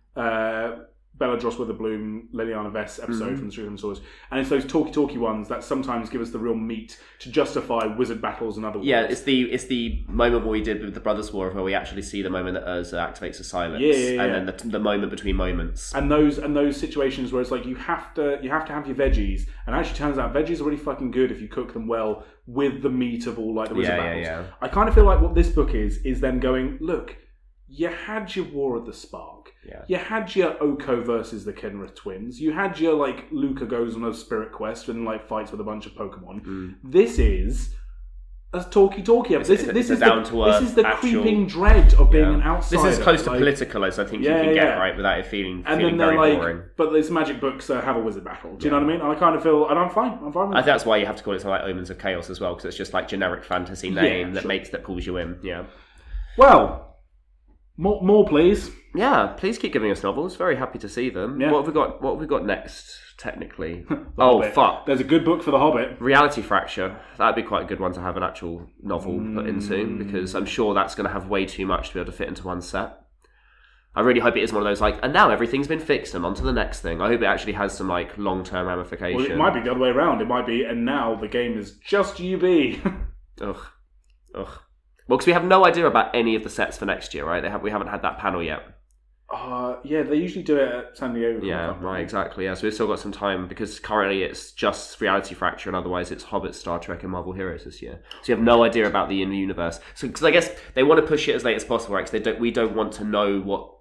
Bellajoss Witherbloom, Liliana Vess episode from the Strixhaven Swords, and it's those talky ones that sometimes give us the real meat to justify wizard battles and other worlds. Yeah, it's the moment what we did with the Brothers' War where we actually see the moment that Urza activates the silence, and then the moment between moments, and those situations where it's like you have to have your veggies, and it actually turns out veggies are really fucking good if you cook them well with the meat of all like the wizard battles. Yeah. I kind of feel like what this book is them going, look, you had your War of the Spark. Yeah. You had your Oko versus the Kenrith twins. You had your, like, Luca goes on a spirit quest and, like, fights with a bunch of Pokemon. This is a talky. This is the creeping dread of being an outsider. This is close to political, as I think you can get, right, without it feeling very boring. But these magic books have a wizard battle. Do you know what I mean? And I kind of feel, and I'm fine. I'm fine with I think that's why you have to call it something like Omens of Chaos as well, because it's just like generic fantasy name that pulls you in. Yeah. Well. More, please. Yeah, please keep giving us novels. Very happy to see them. Yeah. What have we got next? Technically, fuck. There's a good book for The Hobbit. Reality Fracture. That'd be quite a good one to have an actual novel put into, because I'm sure that's going to have way too much to be able to fit into one set. I really hope it is one of those like, and now everything's been fixed and on to the next thing. I hope it actually has some like long-term ramification. Well, it might be the other way around. It might be, and now the game is just UB. Ugh. Well, because we have no idea about any of the sets for next year, right? We haven't had that panel yet. Yeah, they usually do it at San Diego. Yeah, right, exactly. Yeah, so we've still got some time, because currently it's just Reality Fracture, and otherwise it's Hobbit, Star Trek, and Marvel Heroes this year. So you have no idea about the universe. So, because I guess they want to push it as late as possible, right? Because we don't want to know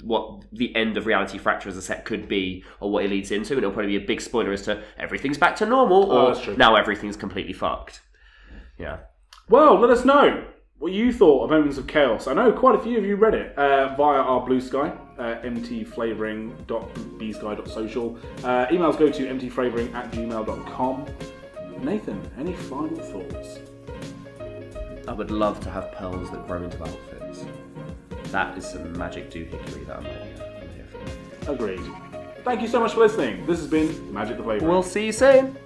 what the end of Reality Fracture as a set could be, or what it leads into, and it'll probably be a big spoiler as to everything's back to normal, or now everything's completely fucked. Yeah. Well, let us know what you thought of Omens of Chaos. I know quite a few of you read it via our Bluesky, mtflavouring.bsky.social. Emails go to mtflavouring@gmail.com. Nathan, any final thoughts? I would love to have pearls that grow into outfits. That is some magic doohickery that I'm here for. Agreed. Thank you so much for listening. This has been Magic the Flavouring. We'll see you soon.